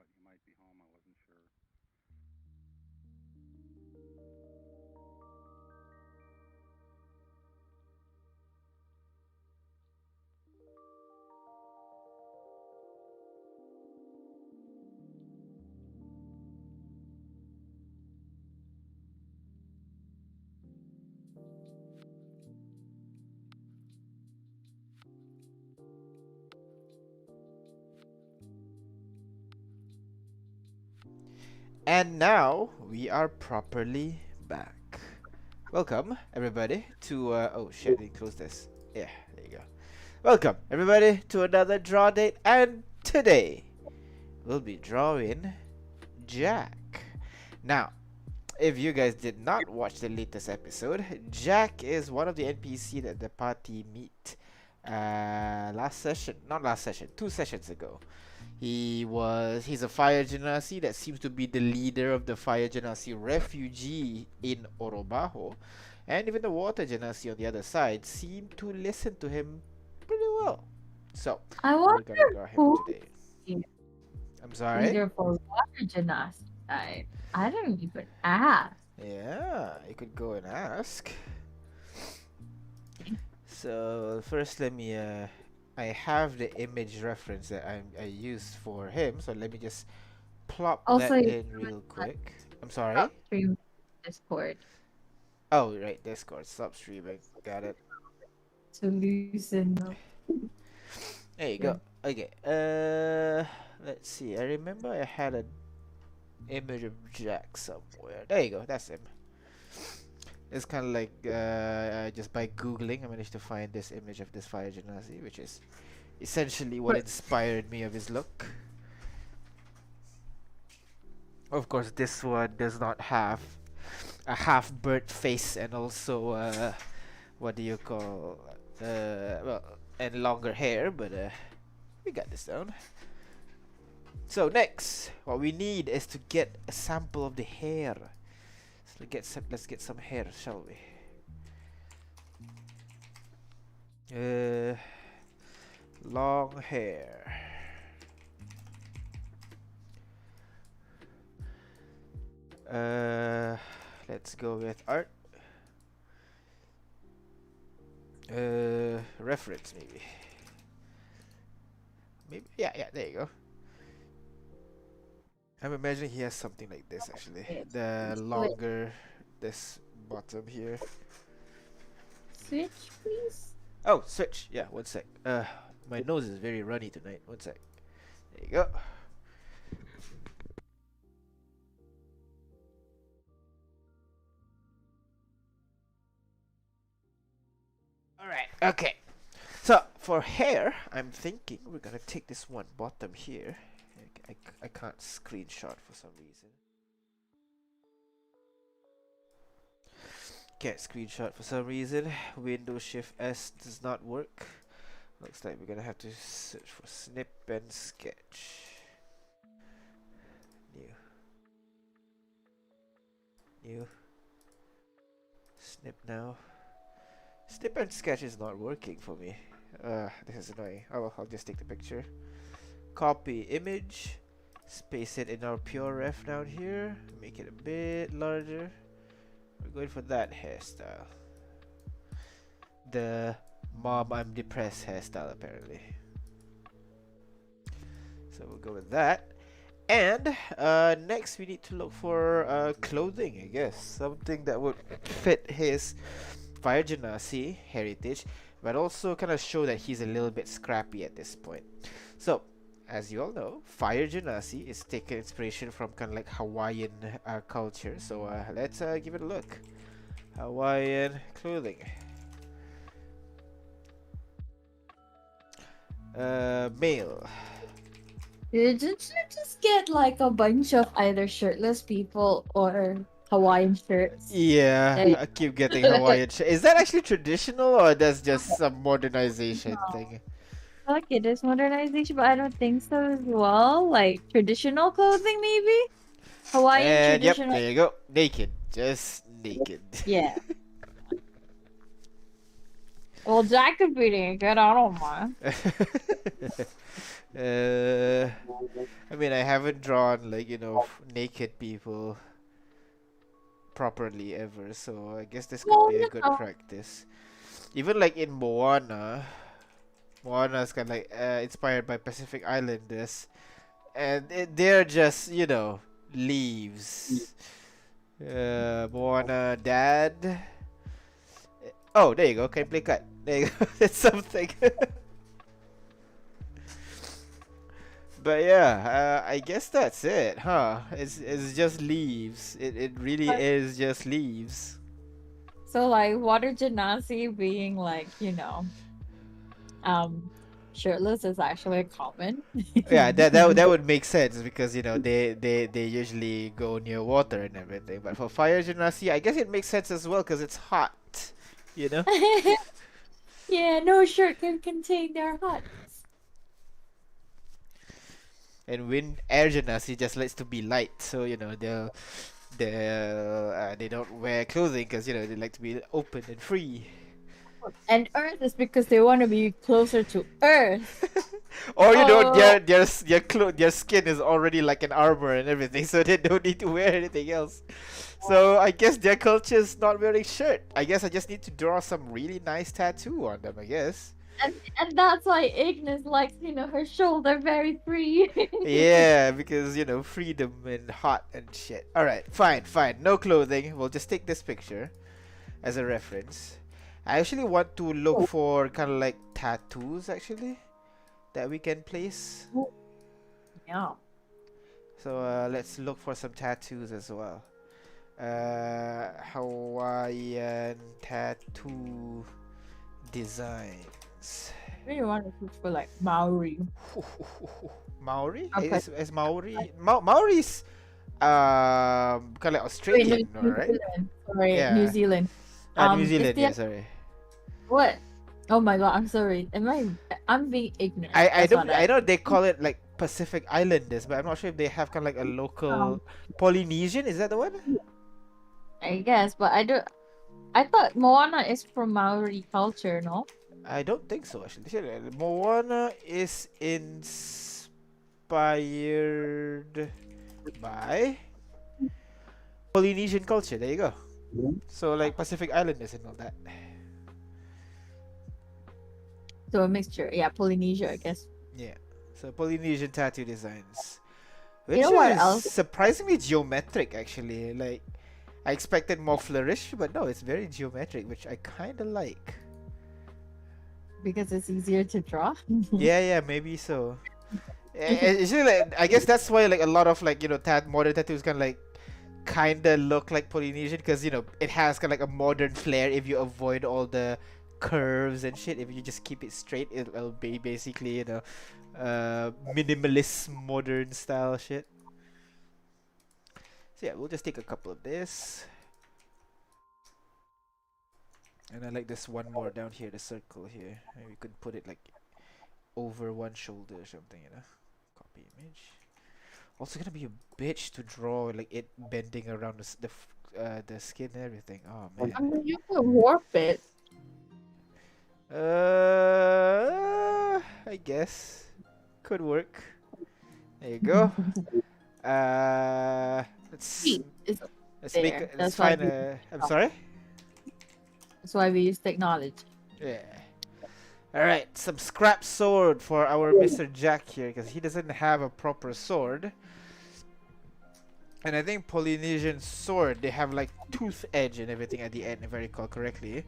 thought you might be home. I wasn't sure. And now we are properly back. Welcome, everybody, to. Oh shit, I didn't close this. Yeah, there you go. Welcome, everybody, to another draw date, and today we'll be drawing Jack. Now, if you guys did not watch the latest episode, Jack is one of the NPC that the party meet last session, not last session, 2 sessions ago. He's a fire genasi that seems to be the leader of the fire genasi refugee in Orobaho, and even the water genasi on the other side seem to listen to him pretty well. So I we're gonna wonder draw him who today. is I'm sorry. leader for water genasi. I didn't even ask. Yeah, you could go and ask. So first, let me. I have the image reference that I used for him, so let me just plop Also, that you in real can quick. I'm stop sorry. stream Discord Oh, right, Discord. Stop streaming. Got it. to loosen up. There you Yeah. go. Okay. Let's see. I remember I had an image of Jack somewhere. There you go. That's him. It's kind of like just by googling, I managed to find this image of this fire genasi, which is essentially what But inspired me of his look. Of course, this one does not have a half burnt face and also what do you call well, and longer hair, but we got this down. So next, what we need is to get a sample of the hair. So let's get some hair, shall we? Long hair. Uh, let's go with art. Reference maybe. Maybe yeah, there you go. I'm imagining he has something like this actually. The switch, longer this bottom here. switch, please. Oh, switch. Yeah, one sec. My nose is very runny tonight. One sec. There you go. Alright, okay. So, for hair, I'm thinking we're gonna take this one bottom here. I can't screenshot for some reason. Can't screenshot for some reason. Windows Shift S does not work. Looks like we're gonna have to search for snip and sketch. New. New. Snip now. Snip and sketch is not working for me. This is annoying. Oh well, I'll just take the picture. Copy image. Space it in our pure ref down here. Make it a bit larger. We're going for that hairstyle. The Mom I'm depressed hairstyle apparently. So we'll go with that. And next we need to look for clothing, I guess. Something that would fit his fire genasi heritage, but also kind of show that he's a little bit scrappy at this point. So, as you all know, fire genasi is taking inspiration from kind of like Hawaiian culture. So let's give it a look. Hawaiian clothing. Male. Did you just get like a bunch of either shirtless people or Hawaiian shirts? Yeah, Like, I keep getting Hawaiian. Is that actually traditional or that's just some modernization thing? like it is modernization, but I don't think so as well. Like traditional clothing, maybe Hawaiian And yep, traditional. there you go. Naked. Just naked. Yeah. Well, Jack could be naked. I don't mind. uh, I mean, I haven't drawn like naked people properly ever, so I guess this could Well, be a good practice. Even like in Moana's kind of like inspired by Pacific Islanders, and they're just leaves. Moana dad. Oh, there you go. Can play cut. There you go. That's something. But yeah, I guess that's it, huh? It's just leaves. It really is just leaves. so like water genasi being like, um shirtless is actually common. Yeah, that would make sense because they usually go near water and everything. But for fire genasi, I guess it makes sense as well because it's hot. You know. Yeah, no shirt can contain their hearts. And wind air genasi just likes to be light, so they don't wear clothing because they like to be open and free. And earth is because they want to be closer to earth. Or Oh, their skin is already like an armor and everything, so they don't need to wear anything else. So I guess their culture is not wearing shirt. I guess I just need to draw some really nice tattoo on them, I guess. and that's why Ignis likes, her shoulder very free. Yeah, because freedom and hot and shit. All right, fine. No clothing. We'll just take this picture as a reference. I actually want to look for kind of like tattoos actually that we can place. Yeah. So let's look for some tattoos as well. Hawaiian tattoo designs. I really want to look for like Maori. Maori? Okay. Is Maori? Maori's kind of like Wait, Australian, no, right? Zealand. Sorry, Yeah. New Zealand. New Is Zealand, the yeah, sorry. what? Oh my god, I'm sorry. I'm being ignorant. I That's don't what I know they call it like Pacific Islanders, but I'm not sure if they have kind of like a local Polynesian. Is that the one? I guess, but I thought Moana is from Maori culture, no? I don't think so actually. Moana is inspired by Polynesian culture. There you go. So like Pacific Islanders and all that. So a mixture. Yeah, Polynesia, I guess. Yeah. So Polynesian tattoo designs. Which You know what is else? surprisingly geometric actually. Like I expected more flourish, but no, it's very geometric, which I kinda like. Because it's easier to draw. Yeah, maybe so. It's really like, I guess that's why like a lot of like modern tattoos kinda look like Polynesian because it has kind of like a modern flair if you avoid all the curves and shit. If you just keep it straight, it'll be basically minimalist modern style shit. So yeah, we'll just take a couple of this. And I like this one more down here, the circle here. Maybe we could put it like over one shoulder or something, Copy image. Also gonna be a bitch to draw like it bending around the skin and everything. Oh man. I mean, you could warp it. I guess could work. There you go. Let's It's let's there. make let's That's why find I'm sorry. That's why we use technology. Yeah. All right, some scrap sword for our Mr. Jack here because he doesn't have a proper sword. And I think Polynesian sword, they have like tooth edge and everything at the end, if I recall correctly.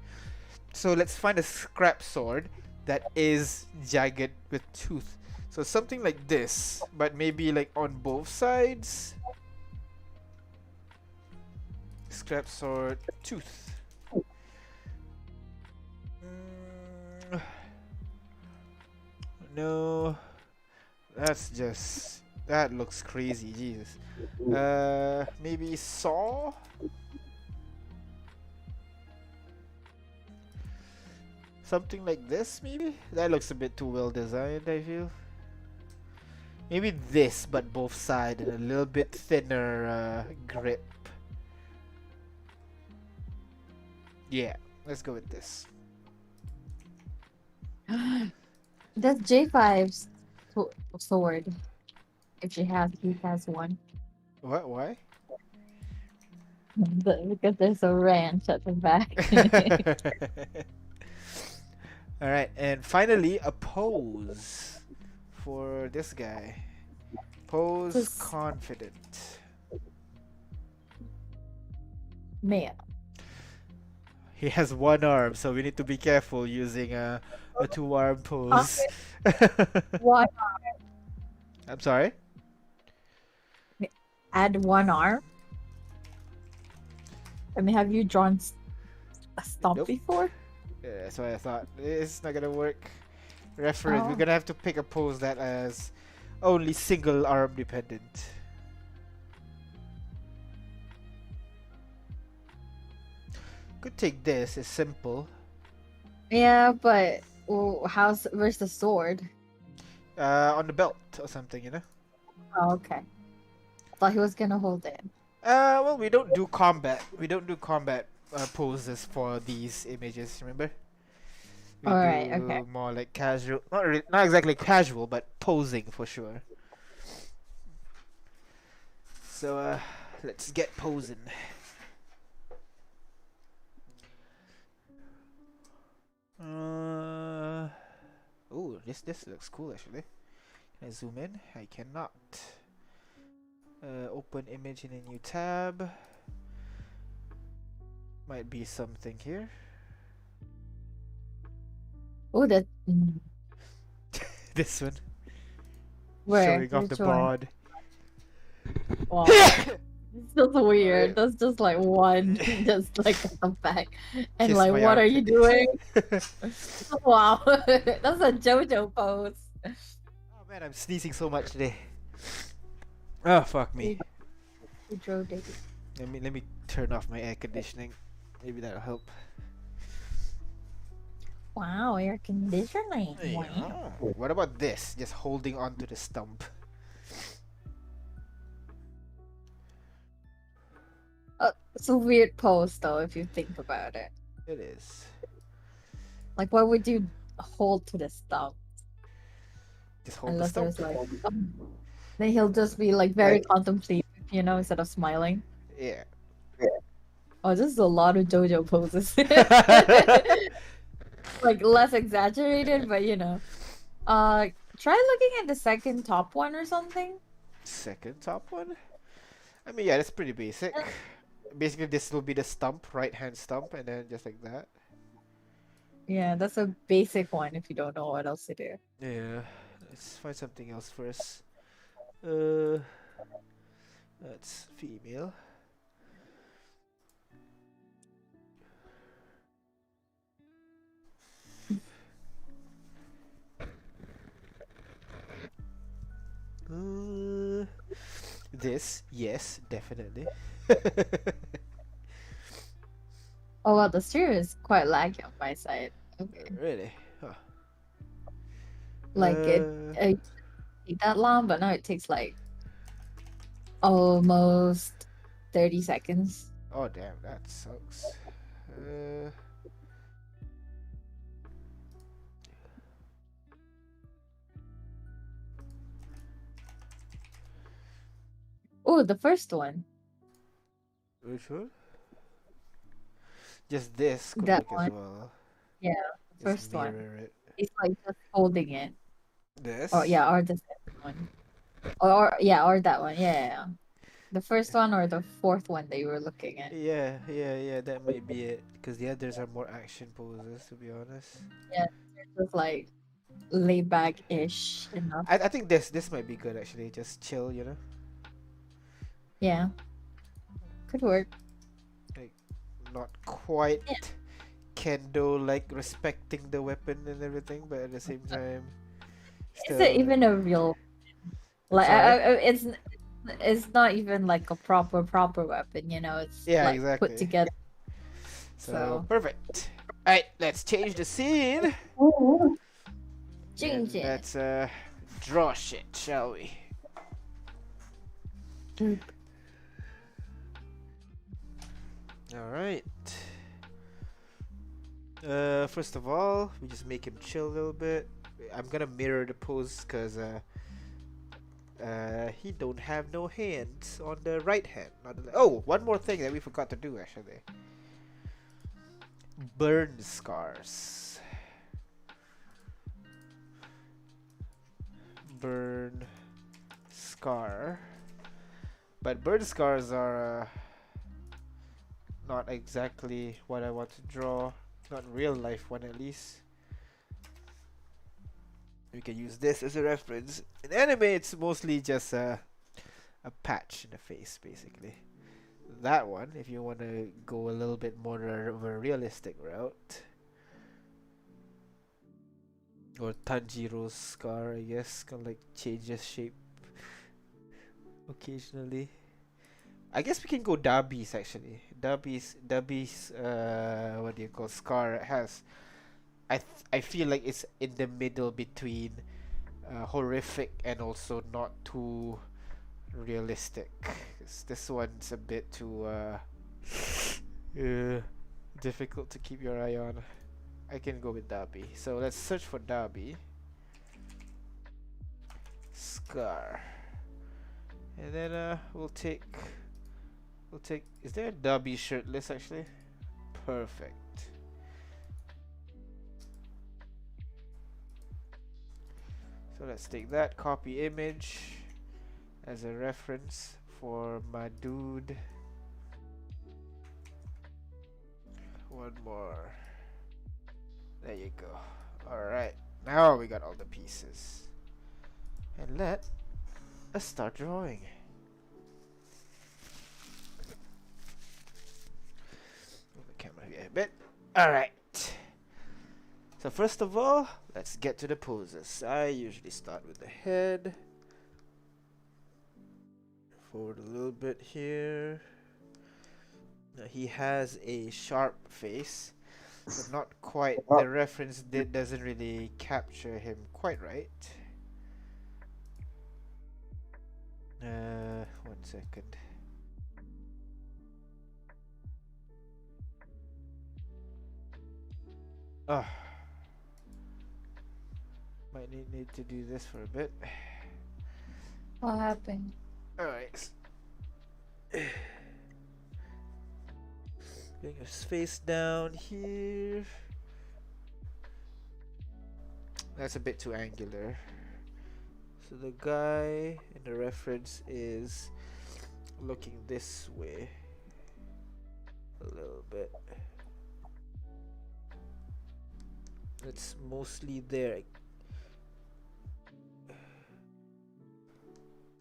So let's find a scrap sword that is jagged with tooth. So something like this, but maybe like on both sides. Scrap sword, tooth. No, that looks crazy. Jesus. Maybe saw. Something like this, maybe? That looks a bit too well designed, I feel. Maybe this, but both sides and a little bit thinner grip. Yeah, let's go with this. That's J5's sword. If he has one. What? Why? Because there's a ranch at the back. All right, and finally a pose for this guy. Pose Just confident. man. He has one arm, so we need to be careful using a two-arm pose. Confident. Why I'm sorry. add one arm? I mean, have you drawn a stump Nope. before? Yeah, that's why I thought it's not gonna work. Reference, we're Oh. gonna have to pick a pose that has only single arm dependent. Could take this. It's simple. Yeah, but where's the sword? On the belt or something, you know. Oh, okay. I thought he was gonna hold it. Well, we don't do combat. We don't do combat poses for these images. Remember? We Alright, do okay. more like casual, not exactly casual, but posing for sure. So let's get posing. Oh, this looks cool actually. Can I zoom in? I cannot. Open image in a new tab. Might be something here. Oh, that. This one. Where? Showing off the Which one? bod. Wow. It's just weird. Alright. That's just like one, just like at the back, and Kiss like, my what are you armpit. doing? Wow, that's a JoJo pose. Oh man, I'm sneezing so much today. Oh fuck me. Who drove it? Let me turn off my air conditioning. Maybe that'll help. Wow, air conditioning. Wow. Yeah. What about this? Just holding on to the stump. It's a weird pose though, if you think about it. It is. Like, why would you hold to the stump? Just hold Unless the there's stump. like, then he'll just be like very Like- contemplative, instead of smiling. Yeah. Oh, this is a lot of JoJo poses. Like less exaggerated, but try looking at the second top one or something. Second top one? I mean, yeah, that's pretty basic. Basically, this will be the stump, right hand stump, and then just like that. Yeah, that's a basic one if you don't know what else to do. Yeah. Let's find something else first. That's female. This, yes, definitely. Oh well, the steer is quite laggy on my side. Okay, Really? Huh. like it take that long, but now it takes like almost 30 seconds. Oh damn, that sucks. Oh, the first one. Which one? Just this could That work one. as well. Yeah, Just first one. mirror it. It's like just holding it. This? Or yeah, or the second one. Or that one. Yeah. The first one or the fourth one that you were looking at. Yeah, that might be it. Because the others are more action poses, to be honest. Just like laid back ish enough. I think this might be good actually. Just chill, you know? Yeah. Could work. Not quite kendo like respecting the weapon and everything, but at the same time Is it even a real like it's not even like a proper weapon, it's Yeah, like exactly. put together. So So perfect. Alright, let's change the scene. Change it. Let's draw shit, shall we? Alright. First of all, we just make him chill a little bit. I'm gonna mirror the pose because he don't have no hands on the right hand. Oh, one more thing that we forgot to do actually. Burn scars. Burn scar. But burn scars are not exactly what I want to draw. Not real life one at least. We can use this as a reference. In anime, it's mostly just a patch in the face, basically. That one, if you want to go a little bit more of a realistic route, or Tanjiro's scar, I guess, kind of like changes shape occasionally. I guess we can go Dabi's actually. Dabi's what do you call scar has. I feel like it's in the middle between horrific and also not too realistic. 'Cause this one's a bit too difficult to keep your eye on. I can go with Dabi. So let's search for Dabi. Scar. And then we'll take is there a Dabi shirtless actually? Perfect. So let's take that copy image as a reference for my dude. One more. There you go. Alright. Now we got all the pieces. And let us start drawing. Move the camera here a bit. Alright. So first of all, let's get to the poses. I usually start with the head. Forward a little bit here. Now he has a sharp face, but not quite. The reference doesn't really capture him quite right. 1 second. Ah. Might need to do this for a bit. What happened? Alright. Bring his face down here. That's a bit too angular. So the guy in the reference is looking this way a little bit. It's mostly there.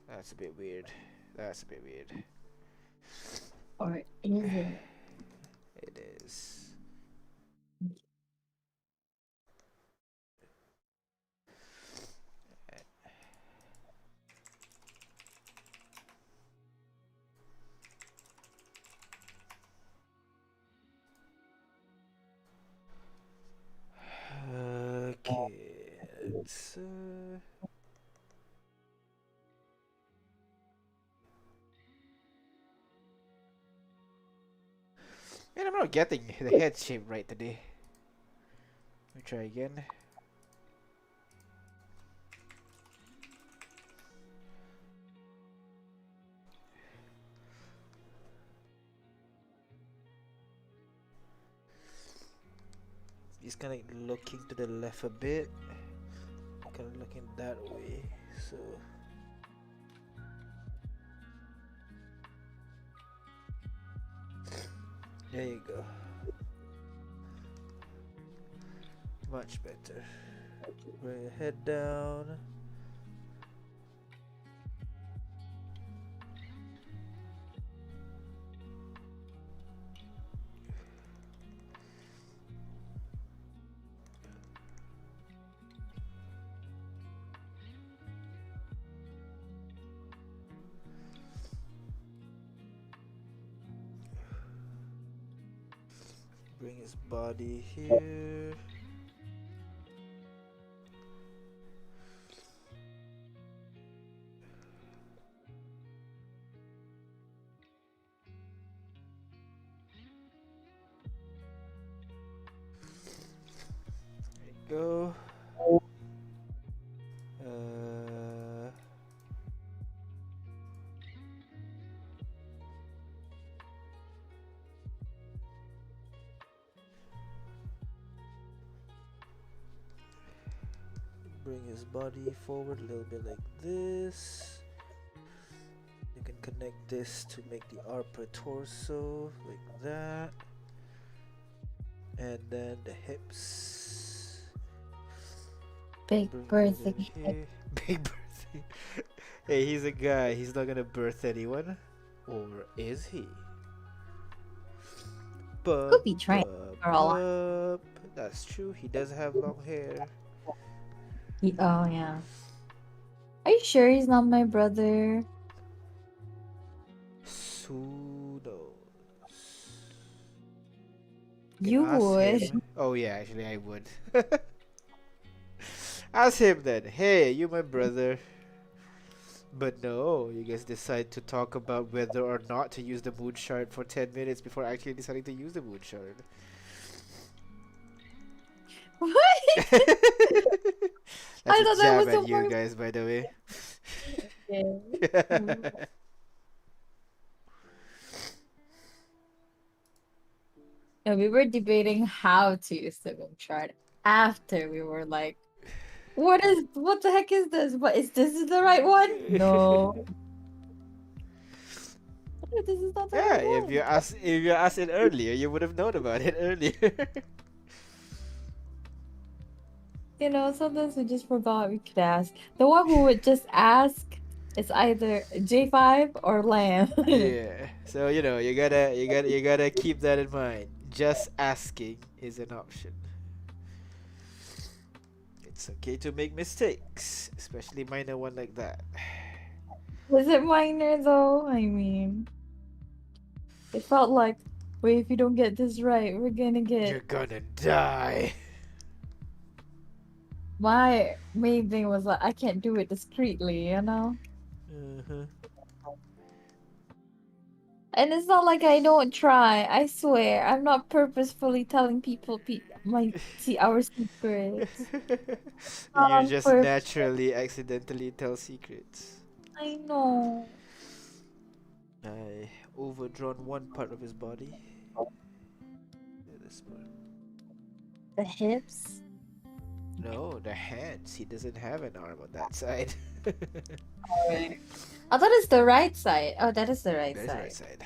That's a bit weird. That's a bit weird. Or is it? It is. Okay, let's man, I'm not getting the head shape right today. Let me try again. He's kind of looking to the left a bit. Kind of looking that way. So there you go. Much better. Bring your head down. Bring his body here. There you go. bring his body forward a little bit like this. You can connect this to make the arm per torso like that. And then the hips. Big Bring it in birthing. here. Big birthing. Hey, he's a guy. He's not gonna birth anyone. Or is he? Could be trying for all. Bup. That's true. He does have long hair. Oh yeah. Are you sure he's not my brother? Pseudo. You would. Oh yeah, actually I would. Ask him then. Hey, you my brother. But no, you guys decide to talk about whether or not to use the moon shard for 10 minutes before actually deciding to use the moon shard. What? That's I a thought that jab was at the you worst. guys, by the way. No, we were debating how to use the moon chart after we were like, what the heck is this? What is this is the right one? No. This is not the Yeah, right one. if you asked it earlier, you would have known about it earlier. You know, sometimes we just forgot we could ask. The one who would just ask is either J5 or Lamb. Yeah. So you gotta keep that in mind. Just asking is an option. It's okay to make mistakes, especially minor one like that. Was it minor though? I mean, it felt like, wait, if you don't get this right, we're gonna You're get. gonna die. My main thing was like, I can't do it discreetly, you know? Uh-huh. And it's not like I don't try. I swear, I'm not purposefully telling people our secrets. Not You on just purpose. naturally accidentally tell secrets. I know. I overdrawn one part of his body. Yeah, this part. The hips. No, the hands. He doesn't have an arm on that side. Alright. I thought it's the right side. Oh, that is the right That is the side. right side.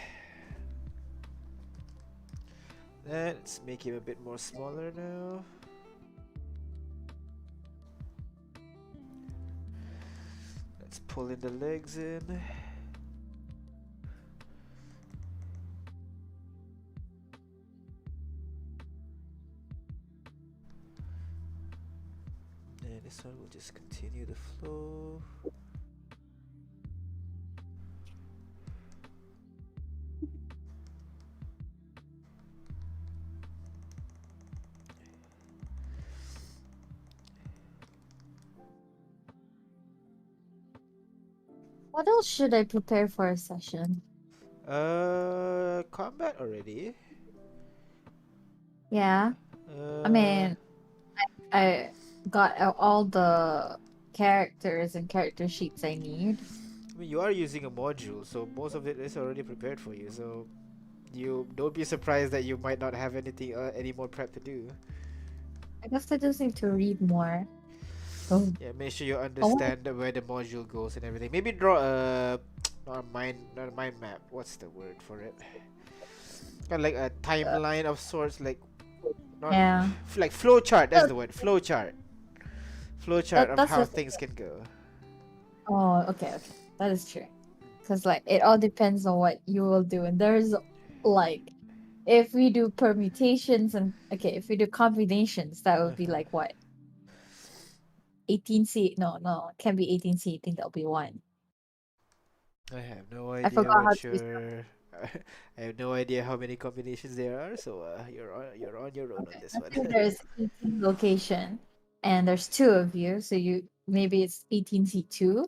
Let's make him a bit more smaller now. Let's pull in the legs in. And this one will just continue the flow. What else should I prepare for a session? Combat already. Yeah. I Uh, mean, I got all the characters and character sheets I need. I mean, you are using a module, so most of it is already prepared for you. So you don't be surprised that you might not have anything, any more prep to do. I guess I just need to read more. Oh, Yeah, make sure you understand where the module goes and everything. Maybe draw a not a mind map. What's the word for it? Kind of like a timeline of sorts, like not yeah. like flow chart. That's the word. Flow chart. Flow chart of That's how just. things can go. Oh, okay, okay. That is true. Because, like, it all depends on what you will do. And there's, like, if we do permutations and, okay, if we do combinations, that would be like what? 18C? No, it can't be 18C. I think that'll be one. I have no I idea forgot how what to use your. I have no idea how many combinations there are, so you're on your own on this I one. think there's 18 location, and there's two of you, so maybe it's 18C2.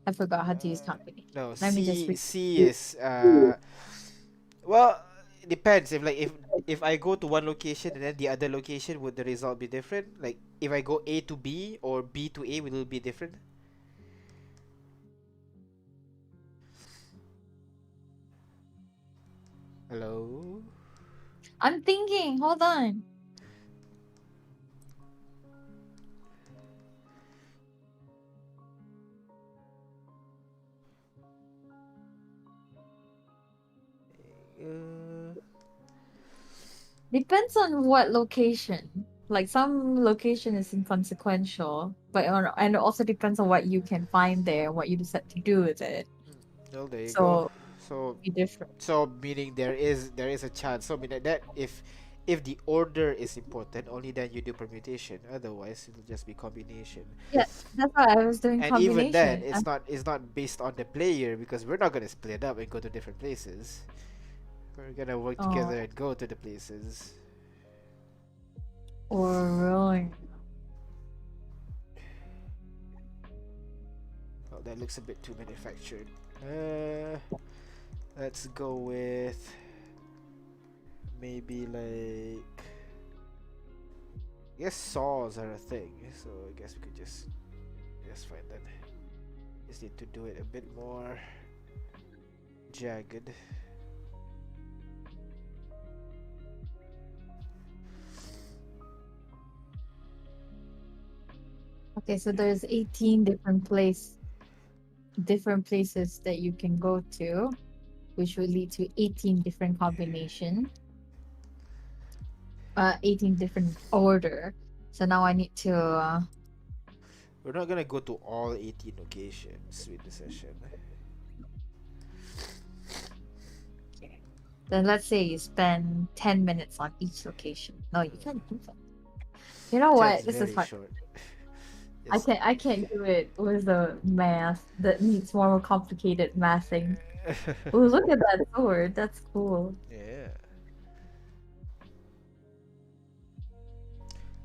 I forgot how to use combination. No, Let me just read. C is well, it depends. If I go to one location and then the other location, would the result be different? Like if I go A to B or B to A, will it be different? Hello? I'm thinking. Hold on. Depends on what location. Like some location is inconsequential, and it also depends on what you can find there, what you decide to do with it. Well, there you go. So So, be different. meaning there is a chance. So meaning that if the order is important, only then you do permutation. Otherwise, it'll just be combination. Yeah, that's why I was doing And even then, combination. it's not based on the player because we're not gonna split up and go to different places. We're gonna work Oh, together and go to the places. or really? Oh, that looks a bit too manufactured. Uh, let's go with maybe like. I guess saws are a thing, so I guess we could just fine then. Just need to do it a bit more jagged. Okay, so there's 18 different places that you can go to, which would lead to 18 different combination, 18 different order. So now I need to We're not gonna go to all 18 locations with the session. okay. Then let's say you spend 10 minutes on each location. No, you can't do that. You know 10's what? This is very hard. short. I Yes. can't I can't do it with the math that needs more complicated mathing. Oh, look at that sword. That's cool. Yeah.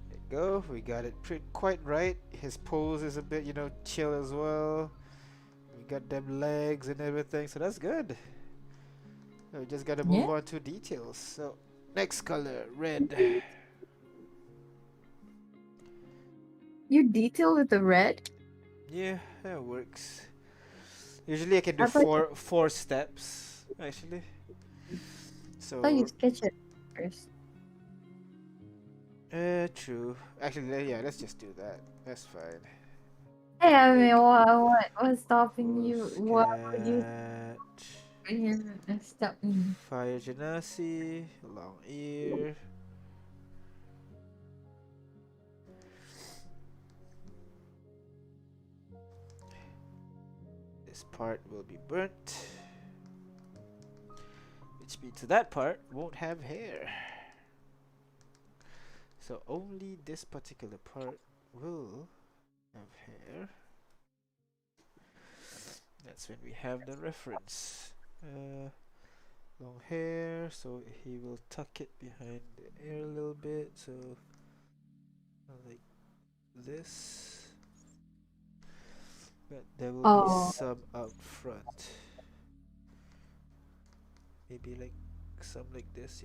There you go. We got it quite right. His pose is a bit, chill as well. We got them legs and everything, so that's good. We just gotta Yeah. move on to details. So, next color, red. You detail with the red? Yeah, that works. Usually I can do I thought four steps actually. you So, sketch it first. true. Actually, yeah, let's just do that. That's fine. Hey, I mean, Big what's stopping full you? What would you sketch. stop? Mm. Fire genasi, long ear. This part will be burnt, which means that part won't have hair. So only this particular part will have hair. That's when we have the reference. Long hair, so he will tuck it behind the ear a little bit, so like this. But there will be Oh, some out front. Maybe like some like this,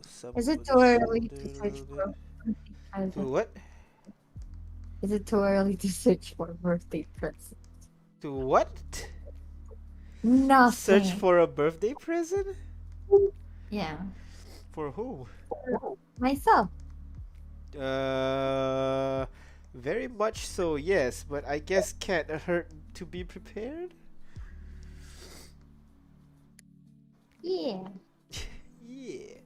some is over it the too early shoulder to a search little bit. for birthday To present? what? Is it too early to search for birthday present? To what? Search Nothing. for a birthday present? Yeah, For who? myself. Uh, very much so, yes, but I guess can't hurt to be prepared? Yeah. Yeah.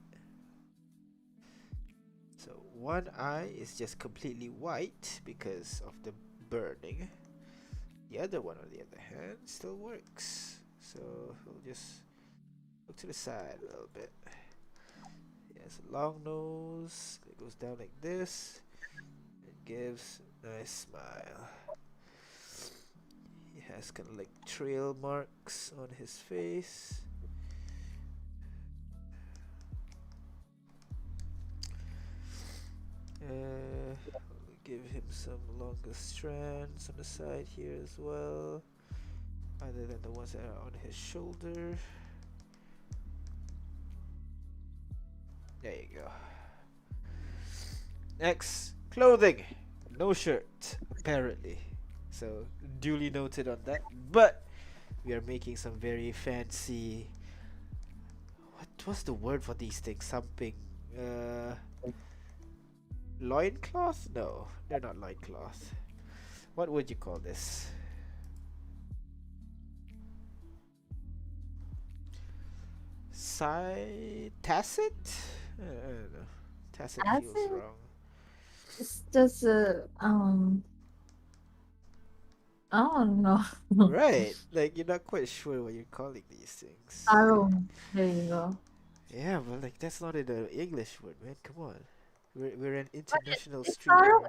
So one eye is just completely white because of the burning. The other one, on the other hand, still works. So we'll just look to the side a little bit. He has a long nose. It goes down like this. It gives a nice smile. He has kind of like trail marks on his face. Give him some longer strands on the side here as well, other than the ones that are on his shoulder. There you go. Next, clothing. No shirt, apparently. So, duly noted on that. But we are making some very fancy. What's the word for these things? Something. Loincloth? No, they're not loincloth. What would you call this? Tacit? I don't know. Tacit As feels it, wrong. it's just I don't know. Right. Like you're not quite sure what you're calling these things. Sarong. There you go. Yeah, but like that's not in the English word, man. Come on. We're an But international it's stream here.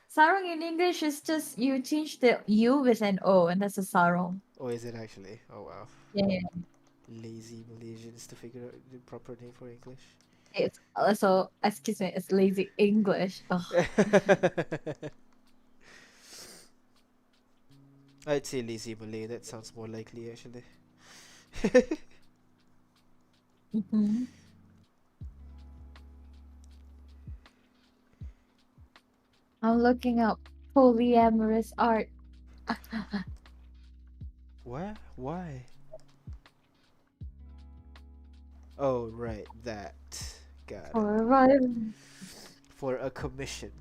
sarong in English is just you change the U with an O, and that's a sarong. Oh, is it actually? Oh wow. Yeah, Lazy Malaysians to figure out the proper name for English. it's also excuse me, it's lazy English. Ugh. I'd say lazy Malay. That sounds more likely actually. Mhm. I'm looking up polyamorous art. What? Why? Oh, right, that. Got it. For what? For a commission,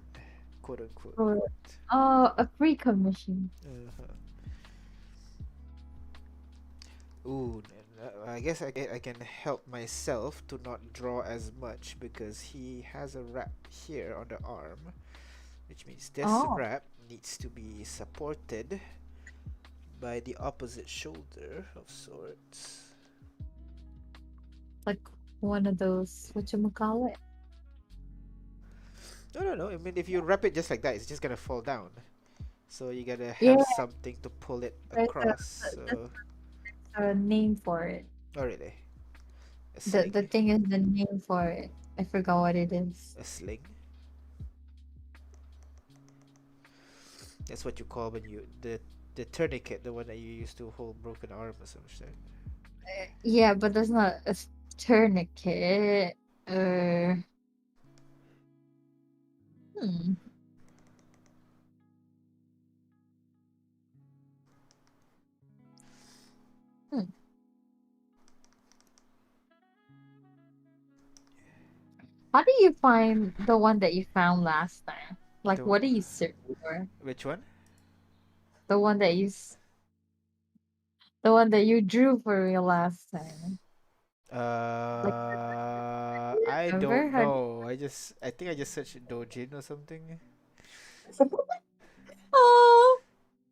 quote unquote. For oh, a free commission. Uh-huh. Ooh, I guess I can help myself to not draw as much because he has a wrap here on the arm, which means this Oh, wrap needs to be supported by the opposite shoulder of sorts. like one of those what you call it? No, no, no. I mean, if you wrap it just like that, it's just gonna fall down. So you gotta Yeah, have something to pull it there's across. there's So, a name for it. oh really? A The sling? thing is the name for it. I forgot what it is. A sling? That's what you call when you the tourniquet, the one that you use to hold broken arm or some shit. Yeah, but that's not a tourniquet. Uh, hmm. Hmm. How do you find the one that you found last time? Like, The what do you search for? which one? The one that the one that you drew for real last time. Like, I remember? don't How know. I think I just searched Dojin or something, oh,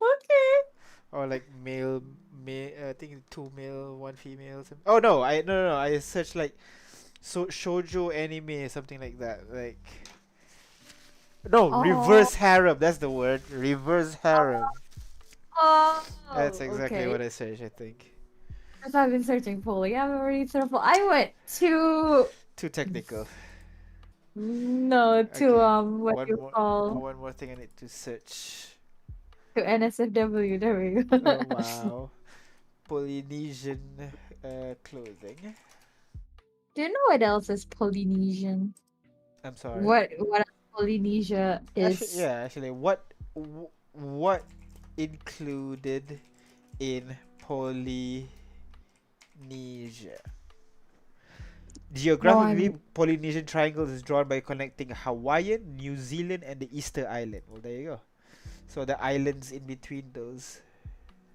okay. or like male. I think two male, one female. Oh no, no. I searched like shoujo anime, something like that. Like no, Oh, reverse harem. That's the word. Reverse harem. That's oh, exactly okay. what I searched. I think. Because I've been searching polyamory, triple. I went to Too technical. no to Okay. what you call One more thing I need to search. to NSFW. There we Oh go. wow. Polynesian clothing. Do you know what else is Polynesian? I'm sorry. What else Polynesia Actually, is? yeah. Actually, what included in Polynesia? No, Geographically, I'm Polynesian Triangle is drawn by connecting Hawaiian, New Zealand, and the Easter Island. Well, there you go. So the islands in between those.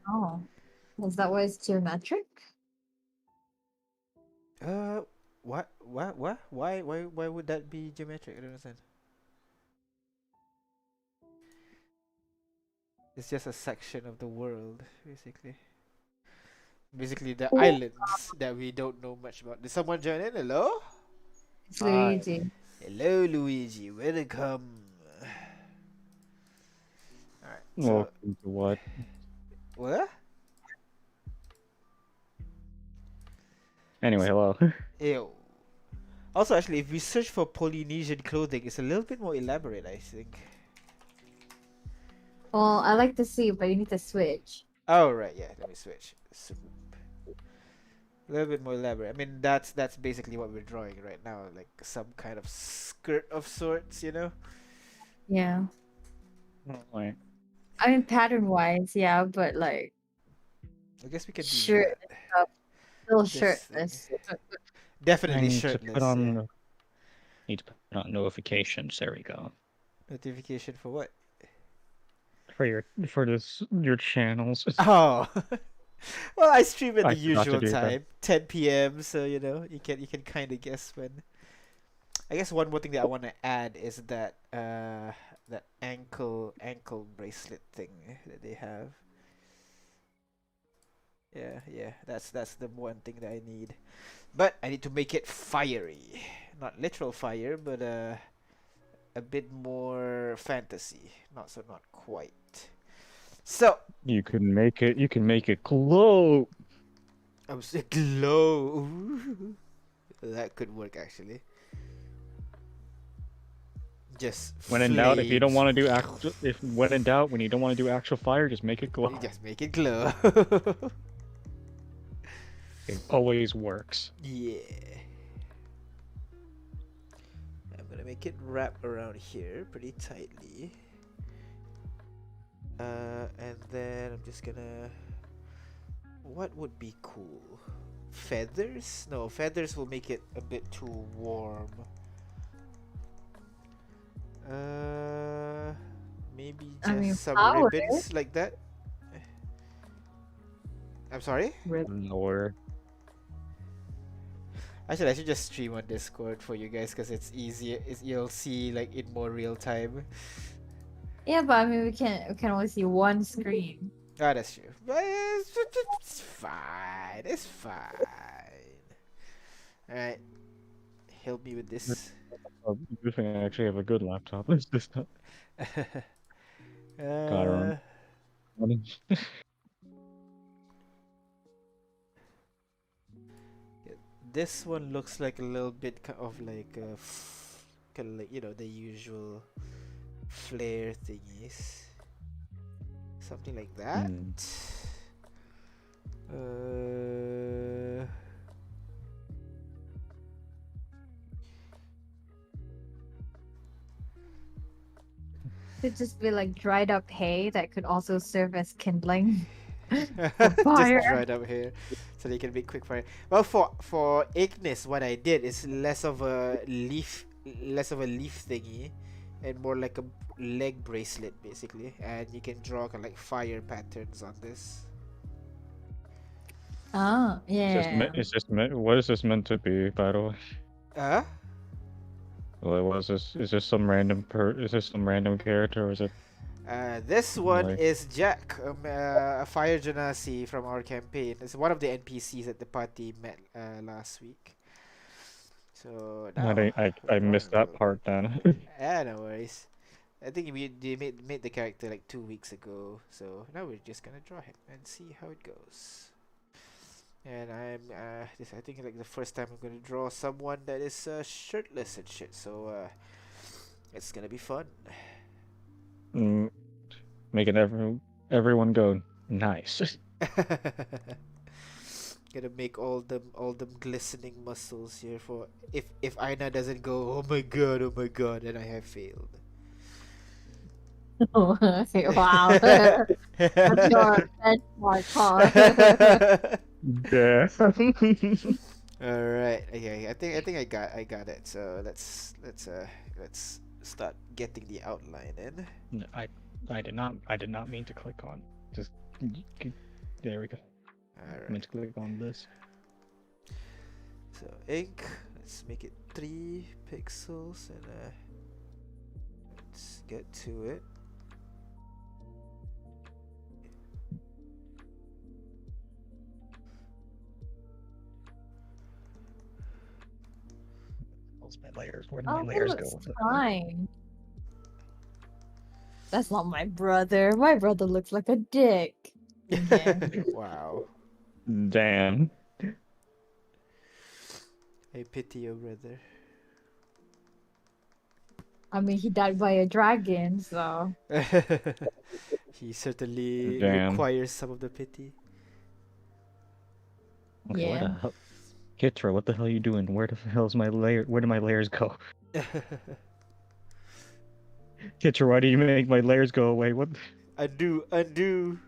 oh. Is that why it's geometric? Uh, what? Why would that be geometric? I don't understand. It's just a section of the world, basically. Basically, the Oh, islands that we don't know much about. Did someone join in? Hello? it's Hi. Luigi. Hello, Luigi. Welcome. Alright, so. Welcome to what? What? Anyway, hello. Ew. Also, actually, if we search for Polynesian clothing, it's a little bit more elaborate, I think. Well, I like to see, but you need to switch. Oh, right, yeah. Let me switch. A little bit more elaborate. I mean, that's basically what we're drawing right now, like some kind of skirt of sorts, you know? Yeah. Wait. I mean, pattern wise, yeah, but like I guess we can do shirt that. and stuff, still This thing. shirtless. I Definitely need to put shirtless, yeah. on Need to put on notifications. There we go. Notification for what? for your channels. Oh, well, I stream at I the forgot to usual do that. time, 10 p.m. So you can kind of guess when. I guess one more thing that I want to add is that ankle bracelet thing that they have. Yeah, that's the one thing that I need. But I need to make it fiery, not literal fire, but a bit more fantasy. Not quite. So You can make it. You can make it glow. I was glow. Ooh, that could work actually. Just When in doubt, if you don't flames. want to do if when in doubt, when you don't want to do actual fire, just make it glow. Just make it glow. It always works. Yeah. I'm gonna make it wrap around here pretty tightly. And then I'm just gonna. What would be cool? Feathers? No, feathers will make it a bit too warm. Uh, Maybe I mean, just some power. ribbons like that. I'm sorry. Lower. Actually, I should just stream on Discord for you guys because it's easier. You'll see like in more real time. Yeah, but I mean, we can only see one screen. Ah, that's true. But it's fine. It's fine. All right, help me with this. Good thing I actually have a good laptop. It's just not. Got her uh, on. this one looks like a little bit of like kind of like the usual flare thingies, something like that. Hmm. Uh, Could just be like dried up hay that could also serve as kindling for just fire. dried up here, so they can make quick fire. Well, for Ignis, what I did is less of a leaf thingy, and more like a leg bracelet basically, and you can draw kind of like fire patterns on this. Oh, yeah. What is this meant to be, by the way? Uh What was this? Is this some random Is this some random character, or is it this one like? is Jack, a fire genasi from our campaign. It's one of the NPCs that the party met last week. So now I we're missed running a that little bit. part then. No worries. I think they made the character like 2 weeks ago. So now we're just gonna draw him and see how it goes. And I think like the first time I'm gonna draw someone that is shirtless and shit. So it's gonna be fun. Mm, making everyone go nice. Gonna make all them glistening muscles here for if Aina doesn't go, oh my god, then I have failed. Oh, okay, wow. That's your benchmark, huh? Yeah. All right. Okay. I think I got it. So let's start getting the outline in. No, I did not mean to click on. Just there we go. All I right. meant to click on this. So ink. Let's make it 3 pixels and let's get to it. Where's my layers? Where did my Oh, that layers go? looks fine. That's not my brother. My brother looks like a dick. Okay. Wow. Damn. I pity your brother. I mean, he died by a dragon, so. He certainly Damn. requires some of the pity. Okay, where the Yeah. hell? Kitra, what the hell are you doing? Where the hell's my layer? Where do my layers go? Kitra, why do you make my layers go away? What? Undo.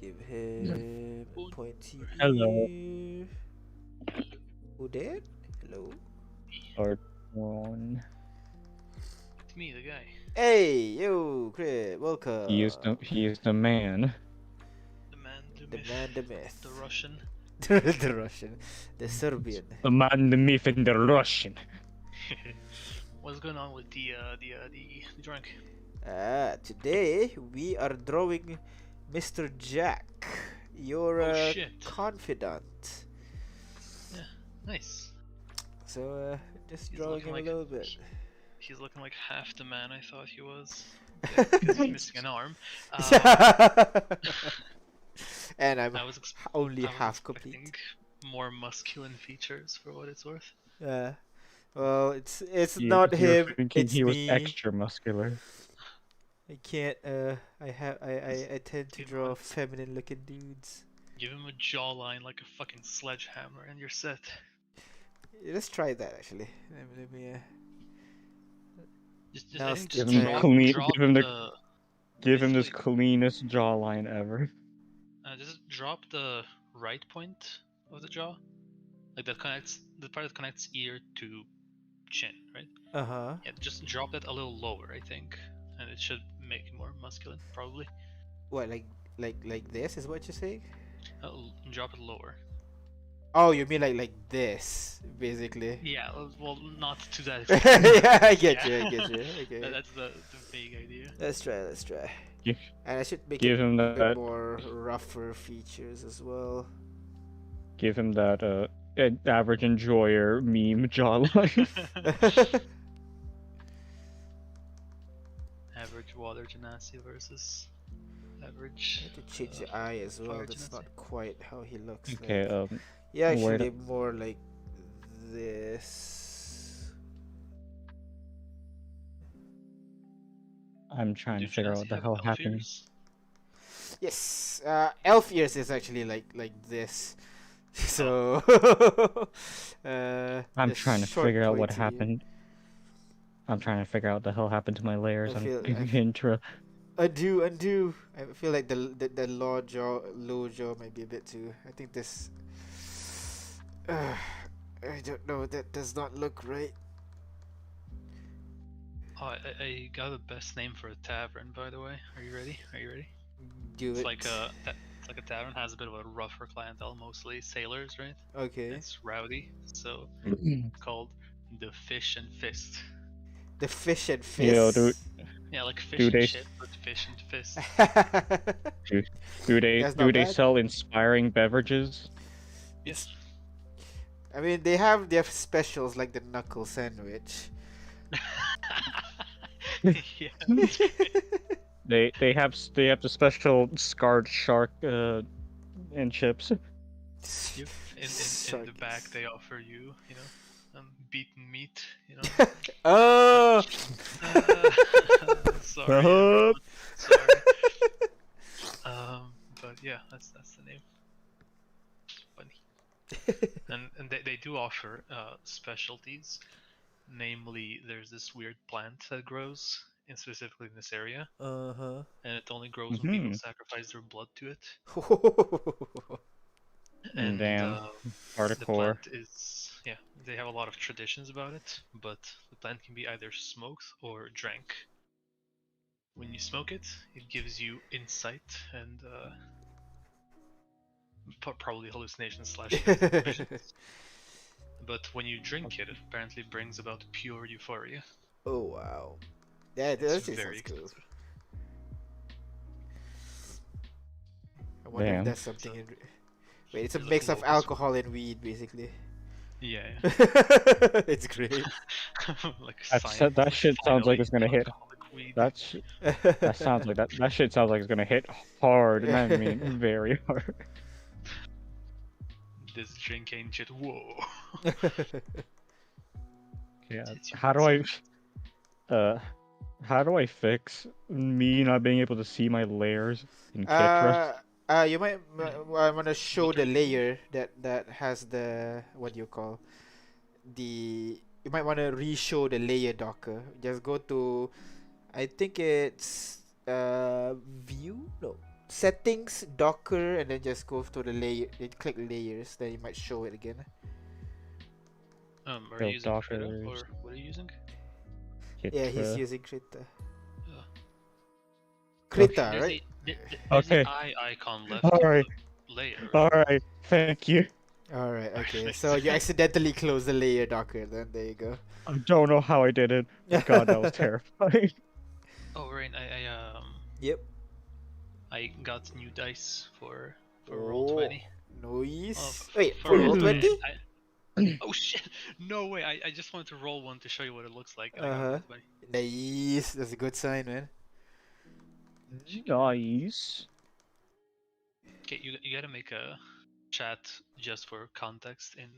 Give him pointy Hello. ear. Who did? Hello. Or one. It's me, the guy. Hey, yo, Crit, welcome. He is the man. The man, the The myth, man, the myth. the Russian. The Russian. The Serbian. The man, the myth, and the Russian. What's going on with the drink? Today we are drawing Mr. Jack, your Oh, shit. confidant. Yeah, nice. So, just He's drawing him looking a little bit. He's looking like half the man I thought he was. Yeah, because he's missing an arm. And I'm I was only I was half complete. expecting more masculine features for what it's worth. Well, it's You not were him. thinking It's he was me. extra muscular. I can't. I tend to Give him draw a- feminine looking dudes. Give him a jawline like a fucking sledgehammer, and you're set. Let's try that actually. Let me Just Now I think give just him drop, clean- drop give him the- the Give him this basically- cleanest jawline ever. just drop the right point of the jaw, like that connects the part that connects ear to chin, right? Uh-huh. Yeah, just drop that a little lower, I think, and it should make it more masculine, probably. What, like this is what you're saying? Drop it lower. Oh, you mean like this, basically? Yeah, well, not to that extent. Yeah, I get Yeah. you. I get you. Okay. That's the vague idea. Let's try. Give, And I should make give it him a bit that. more rougher features as well. Give him that. Average enjoyer meme jawline. Average water genasi versus average. I have to change the eye as well. fire That's genasi. not quite how he looks. Okay. Like. Yeah, wait actually more like this. I'm trying Do to figure out genasi what the have hell elf happened. ears? Yes, elf ears is actually like this. So I'm the trying to short figure out what pointy ear. happened. I'm trying to figure out what the hell happened to my layers I on feel- I f- intro. Undo. I feel like the low jaw might be a bit too. I think this. I don't know. That does not look right. Oh, I got the best name for a tavern, by the way. Are you ready? Do It's it. like a tavern, has a bit of a rougher clientele, mostly sailors, right? Okay. It's rowdy, so it's called the Fish and Fist. The fish and fist. Yo, dude. Yeah, like fish Do and they- shit, but fish and fist. Do they That's not bad. sell inspiring beverages? Yes. I mean, they have their specials like the knuckle sandwich. Yeah. They have the special scarred shark and chips. Yep. In the back, they offer you, beaten meat, Oh. Sorry. Uh-huh. everyone. Sorry. But yeah, that's the name. Funny. And they do offer specialties. Namely, there's this weird plant that grows specifically in this area, Uh-huh. and it only grows when people Mhm. sacrifice their blood to it. Damn. The Hardcore. plant is, they have a lot of traditions about it, but the plant can be either smoked or drank. When you smoke it, it gives you insight and probably hallucinations slash visions. But when you drink it, it apparently brings about pure euphoria. Oh wow. Yeah, that It's actually very sounds cool. expensive. I wonder if Damn. that's something in... Wait, it's a You're looking mix of local. alcohol and weed, basically. Yeah. It's great. Like That shit sounds like it's gonna hit. alcoholic weed. That sounds like that shit sounds like it's gonna hit hard, and I mean very hard. This drink ain't shit. Whoa. Yeah. It's your How do I fix me not being able to see my layers in Kitra? You might want to show the layer that has the, what do you call, the, you might want to re-show the layer docker. Just go to, I think it's view, no, settings, Docker, and then just go to the layer. Then click layers. Then you might show it again. Are Yo, you using Krita, Dockers. or what are you using? Yeah, he's Hit, using Krita. Uh, Krita, there's right? there's Okay. the eye icon left Alright. of the layer. Alright, thank you. Alright, okay. Alright. So you accidentally closed the layer, Docker. Then there you go. I don't know how I did it. But God, that was terrifying. Oh, right. Yep. I got new dice for Oh, Roll20. Nice. Oh, Wait, for for Roll20? Roll20? Oh shit! No way! I just wanted to roll one to show you what it looks like. And I got Uh-huh. Roll20. Nice. That's a good sign, man. Nice. Okay, you gotta make a chat just for context in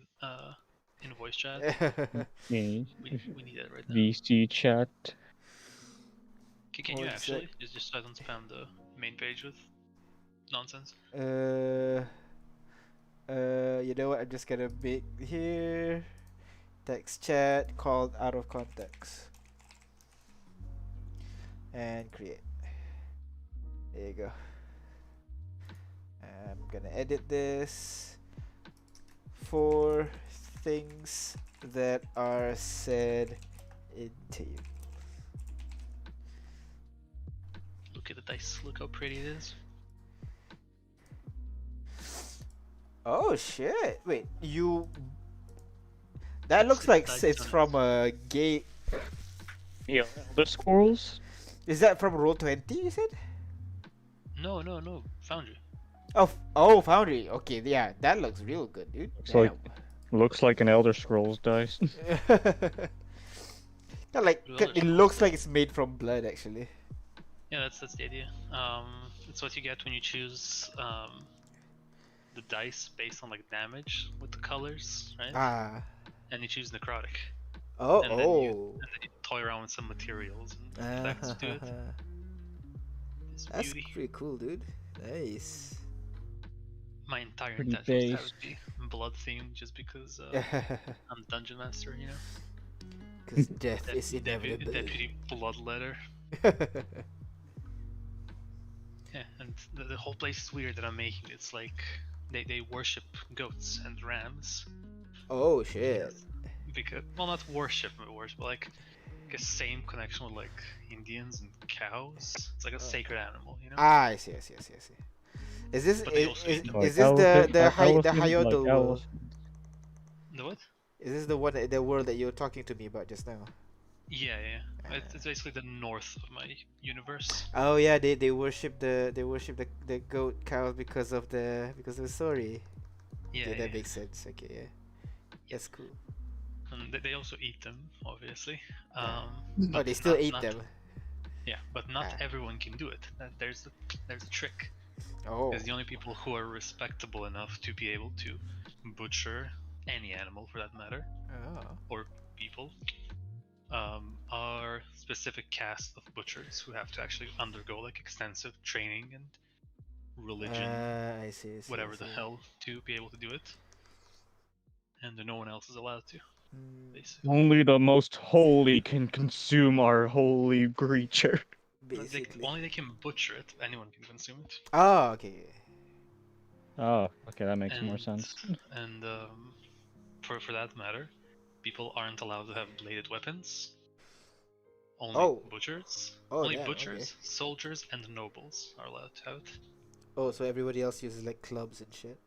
voice chat. Okay. We need that right now. VC chat. Okay, can you One actually sec. just so I don't spam the main page with nonsense? You know what? I'm just gonna make here text chat called out of context and create. There you go. I'm gonna edit this. 4 things that are said in tape. Look at the dice. Look how pretty it is. Oh shit! Wait, you. That It's looks like dice it's on it. from a gay. Yeah, Elder Scrolls? Is that from Roll20? You said? No, Foundry. Oh, Foundry. Okay, yeah, that looks real good, dude. Looks like an Elder Scrolls dice. Yeah, like Elder it Scrolls looks like it's made from blood, actually. Yeah, that's the idea. It's what you get when you choose the dice based on like damage with the colors, right? Ah. And you choose necrotic. Oh. And then you toy around with some materials and effects to it. It's That's beauty. pretty cool, dude. Nice. My entire Pretty intention was to have based. it be blood themed just because I'm dungeon master, you know. Because death is Deputy inevitable. Bloodletter. Yeah, and the whole place is weird that I'm making. It's like they worship goats and rams. Oh shit. Because well, not worship, but like a same connection with like Indians and cows. It's like a sacred animal, you know. Ah, I see. Is this But they also eat them. is this the Hyodal world? The what? Is this the world that you were talking to me about just now? Yeah. It's basically the north of my universe. Oh yeah, they worship the goat cows because of the story. Yeah, Okay, that yeah. makes sense. Okay, yeah. That's cool. And they also eat them, obviously. Oh, but they still not- eat not- them. Yeah, but not Ah. everyone can do it. There's a trick. Oh. Because the only people who are respectable enough to be able to butcher any animal, for that matter, Oh. or people, are specific caste of butchers who have to actually undergo like extensive training and religion, I see. whatever the hell, to be able to do it. And no one else is allowed to, basically. Only the most holy can consume our holy creature. Basically. Only they can butcher it. Anyone can consume it. Oh, okay. Oh, okay, that makes more And- sense. And for that matter, people aren't allowed to have bladed weapons. Only Oh. butchers. Oh, Only damn, butchers, soldiers, and nobles are allowed to have it. Oh, so everybody else uses like clubs and shit.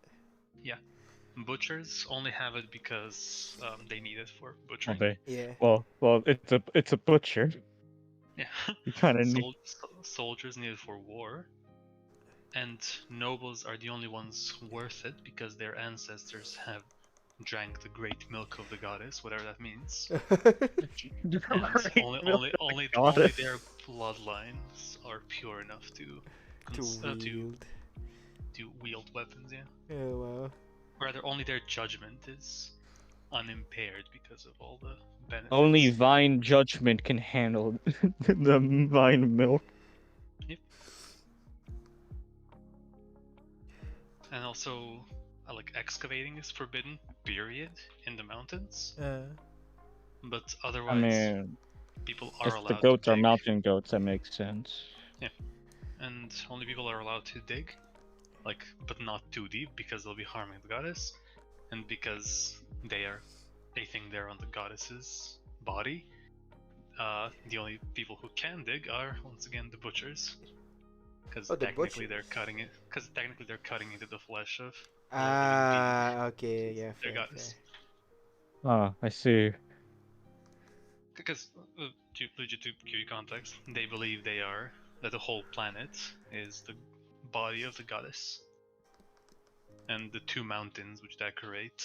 Butchers only have it because they need it for butchering. Okay. Yeah. Well, it's a butcher. Yeah. You kind of need. Soldiers need it for war. And nobles are the only ones worth it because their ancestors have drank the great milk of the goddess, whatever that means. And only their bloodlines are pure enough to wield weapons, yeah. Oh wow. Rather, only their judgment is unimpaired because of all the benefits. Only Vine Judgment can handle the Vine Milk. And also, like excavating is forbidden, period, in the mountains. But I otherwise, mean, people are if allowed the goats to are dig. mountain goats, that makes sense. and only people are allowed to dig, like, but not too deep because they'll be harming the goddess, and because they think they're on the goddess's body. The only people who can dig are once again the butchers, because Oh, the technically butchers. they're cutting into the flesh of the living being, Okay, yeah, their fair, goddess. Ah, I see. Because to give you context, they believe that the whole planet is the body of the goddess, and the two mountains which decorate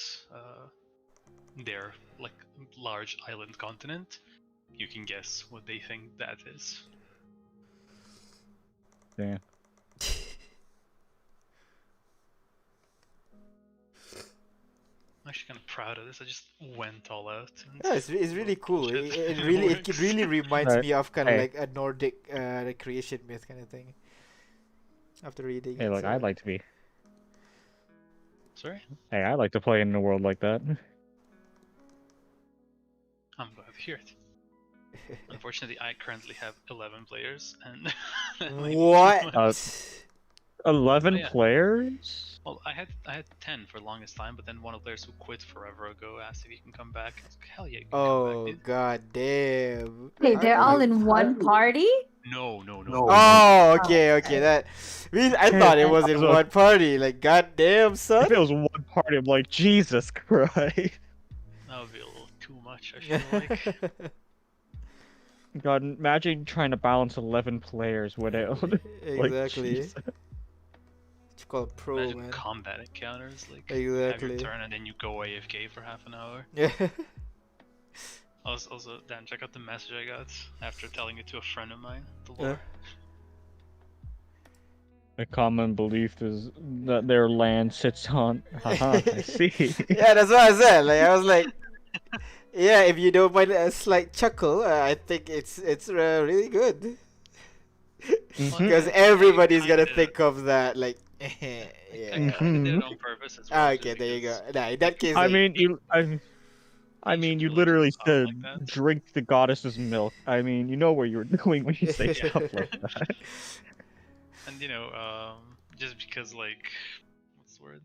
their like large island continent. You can guess what they think that is. Damn. I'm actually kind of proud of this. I just went all out. And Yeah, it's really wrote cool. bullshit, It and really works. really reminds Right. me of kind of Hey. like a Nordic creation myth kind of thing. After reading Hey, it, look, so. I'd like to be. Sorry, Hey, I'd like to play in a world like that. I'm glad to hear it. Unfortunately, I currently have 11 players, and that might be too What? much. 11 Oh, yeah. players? Well, I had 10 for the longest time, but then one of the players who quit forever ago asked if he can come back. I was like, hell yeah, you can come back, Oh dude. god damn. Wait, How they're do all you- in one party? No. Oh, okay, okay. That I thought it Yeah, was I in was like- one party. Like, goddamn, son. If it was one party, I'm like, Jesus Christ. That would be a little too much, I feel like. God, imagine trying to balance 11 players without. Like, Exactly. Jesus. What you call a pro, Imagine man. combat encounters, like you have Exactly. your turn and then you go AFK for half an hour. Yeah. Also, Dan, check out the message I got after telling it to a friend of mine. The Yeah. lore. A common belief is that their land sits on. Haha, I see. Yeah, that's what I said. Like, I was like, yeah, if you don't mind a slight chuckle, I think it's really good. Mhm. Because I everybody's gonna kinda- think of that, like, I yeah. kinda did it Mhm. on purpose as well. just Okay, there you go. because Nah, in that case, I like, mean, I ancient mean, you religions literally sound said like that. drink the goddess's milk. I mean, you know what you're doing when you say Yeah. stuff like that. And just because like, what's the word?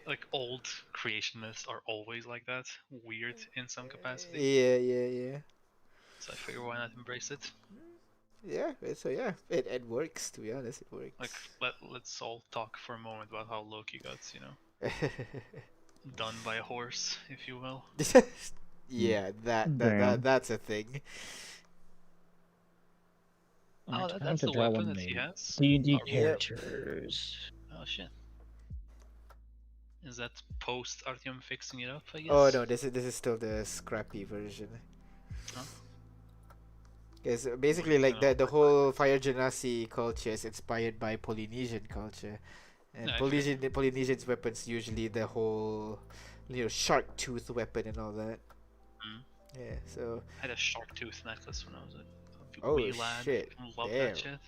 Like old creation myths are always like that, weird in some capacity. yeah. So I figure why not embrace it? Yeah, so yeah, it works, to be honest, it works. Like let's all talk for a moment about how Loki got, done by a horse, if you will. Yeah, that Damn. that's a thing. Oh, Time that's to the draw weapon one that he main. has. D&D Oh, characters. Oh shit. Is that post Artyom fixing it up? I guess. Oh no, this is still the scrappy version. Huh? Because basically, like No. the whole fire genasi culture is inspired by Polynesian culture, and Yeah, I figured. Polynesians weapons usually the whole, shark tooth weapon and all that. Mm. Yeah, so I had a shark tooth necklace when I was a Oh, wee lad. shit. I love Damn. that shit.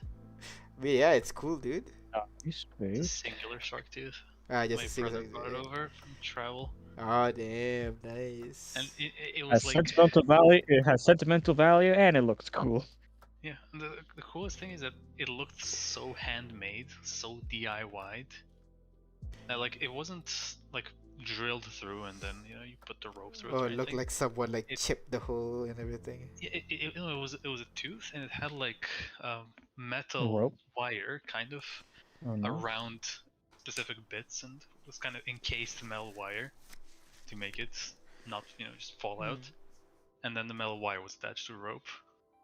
but yeah, it's cool, dude. It's Nice, a nice. singular shark tooth. Just My a single. brother brought it over from travel, Oh damn, nice. and it Has was like sentimental value. It has sentimental value, and it looks cool. yeah. And the coolest thing is that it looked so handmade, so DIY'd. That like it wasn't like drilled through and then you put the rope through it. Oh, or it looked anything. like someone like It- chipped the hole and everything. Yeah, it was a tooth and it had like metal Rope? wire kind of Oh no. around specific bits and was kind of encased metal wire to make it not just fall out. And then the metal wire was attached to a rope,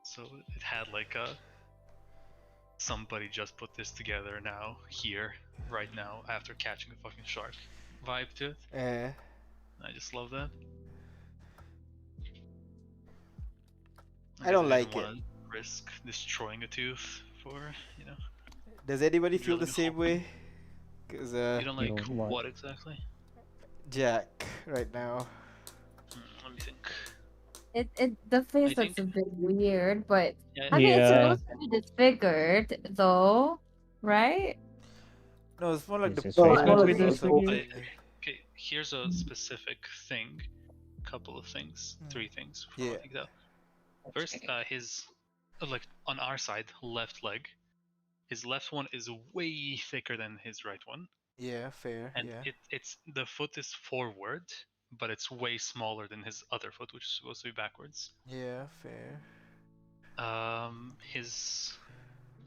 so it had like a somebody just put this together now here right now after catching a fucking shark vibe to it. I just love that. I don't didn't like wanna risk destroying a tooth for Does anybody feel the drilling a same hole. way? Cause You don't like don't what? what exactly? Jack right now. Let me think. The face I looks a think- bit weird, but Yeah, I mean it's Yeah. supposed to be disfigured though, right? No, it's more like Is the his palm face meant to be is also disfigured? open. okay, here's a specific thing. Couple of things. 3 things. From what I Yeah. think out. First, his like on our side, left leg His left one is way thicker than his right one, Yeah, fair. and Yeah. it's the foot is forward, but it's way smaller than his other foot, which is supposed to be backwards. Yeah, fair. His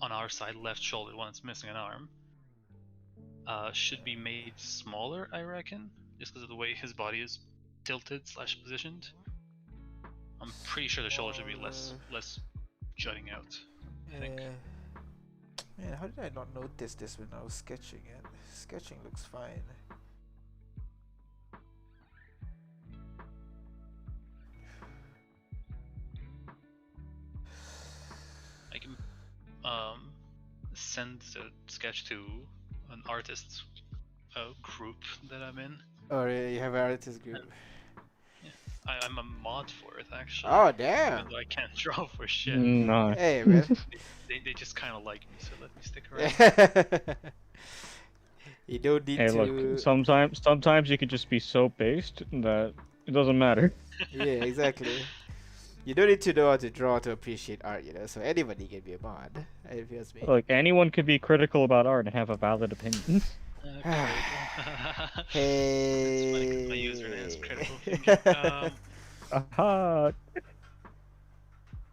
on our side left shoulder, one that's missing an arm, should be made smaller, I reckon, just because of the way his body is tilted / positioned. I'm pretty sure the shoulder should be less jutting out. I think. Man, how did I not notice this when I was sketching it? Sketching looks fine. I can send the sketch to an artist group that I'm in. Oh, yeah, you have an artist group. I'm a mod for it actually. Oh, damn. Even though I can't draw for shit. No. Hey, man. They just kind of like me, so let me stick around. You don't need Hey, to. look. Sometimes you could just be so based that it doesn't matter. Yeah, exactly. You don't need to know how to draw to appreciate art, you know. So anybody can be a mod, if you ask me. Look, anyone could be critical about art and have a valid opinion. Okay. Hey. It's funny 'cause my username is critical thinking. Aha!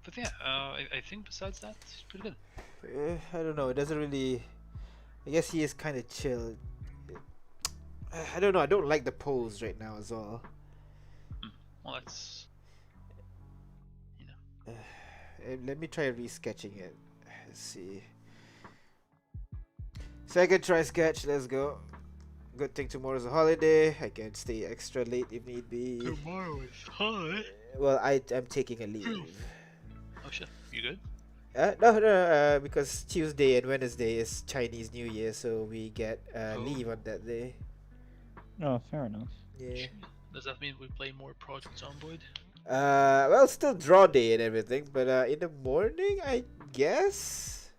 But yeah, I think besides that, it's pretty good. I don't know. It doesn't really. I guess he is kind of chill. I don't know. I don't like the pose right now as well. Well, that's Let me try resketching it. Let's see. Second try sketch. Let's go. Good thing tomorrow's a holiday. I can stay extra late if need be. tomorrow is holiday. Well, I'm taking a leave. Oh shit, you good? No, because Tuesday and Wednesday is Chinese New Year, so we get Oh. leave on that day. Oh, fair enough. Yeah. Does that mean we play more Project Zomboid? Well, still draw day and everything, but in the morning, I guess.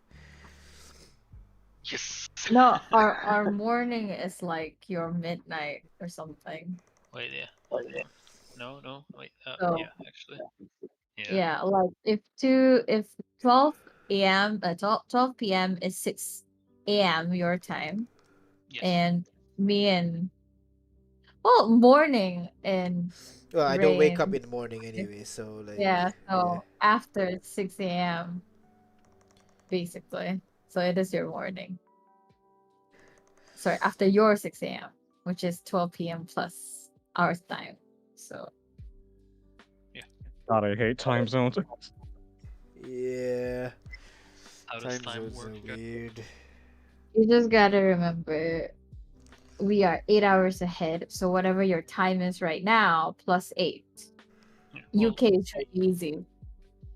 Yes. No, our morning is like your midnight or something. Wait, yeah. No, wait. So- Yeah, actually. Yeah. Yeah, like if 12 a.m. 12 p.m. is 6 a.m. your time, Yes. and me and morning and Well, I don't wake up Rain. in the morning anyway, so like. yeah, so after 6 a.m. basically. So it is your morning. Sorry, after your 6 a.m., which is 12 p.m. plus our time. So God, I hate time zones. Yeah. How does Time time zones work? are weird. you just gotta remember we are 8 hours ahead. So whatever your time is right now, plus 8. Yeah, well, UK is pretty easy.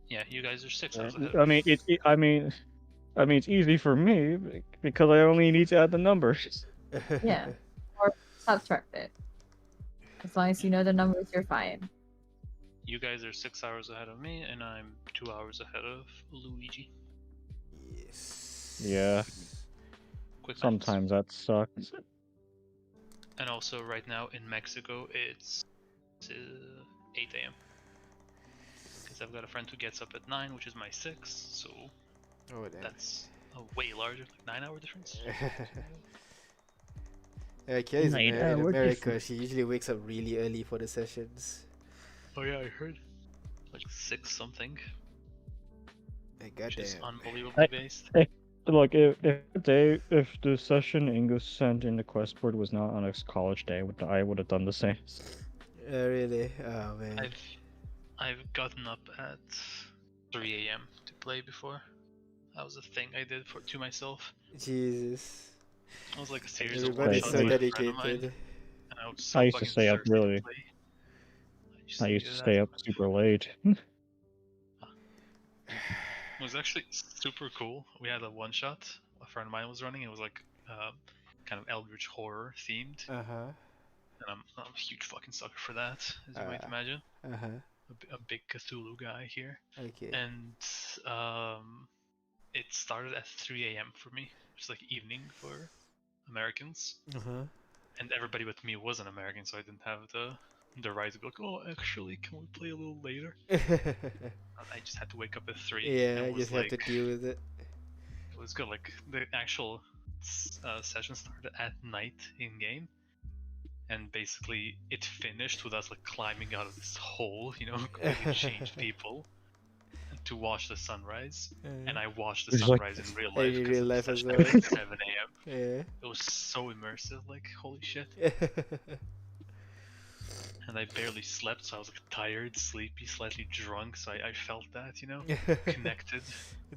yeah, you guys are 6 hours ahead. I mean, it's easy for me because I only need to add the numbers. Yeah. Or subtract it. As long as you know the numbers, you're fine. You guys are 6 hours ahead of me, and I'm 2 hours ahead of Luigi. Yes. Yeah, Quick maths. sometimes that sucks. And also, right now in Mexico, it's 8 a.m. Because I've got a friend who gets up at 9, which is my 6, so Oh, damn. that's a way larger, like 9-hour difference. Yeah, Kelly's in, 9 in hour America. difference. She usually wakes up really early for the sessions. Oh yeah, I heard. Like 6 something, which is Goddamn. unbelievably based. Look, if the session English sent in the quest board was not on a college day, I would have done the same. Really? Oh man. I've gotten up at 3 a.m. to play before. That was a thing I did to myself. Jesus. It was like a series of Everybody's one-shots so with a friend of mine, dedicated. and I was so I used to fucking stay up thirsty to really. play. I used to needed stay that up so much. super late. It was actually super cool. We had a one-shot a friend of mine was running. It was like kind of eldritch horror themed, Uh huh. and I'm a huge fucking sucker for that, as you might imagine. Uh huh. A big Cthulhu guy here. Okay. And it started at 3 a.m. for me, which is like evening for Americans. Uh huh. And everybody with me was an American, so I didn't have the right to be like, oh, actually, can we play a little later? I just had to wake up at 3. Yeah, and I it was just have to like, deal with it. it was good. Like the actual session started at night in game, and basically it finished with us like climbing out of this hole, you know, completely changed people, to watch the sunrise. And I watched the It's like- sunrise in real In life because real the life as session well. ended at 7 a.m. Yeah. It was so immersive, like holy shit. And I barely slept, so I was like tired, sleepy, slightly drunk. So I felt that, you know, connected.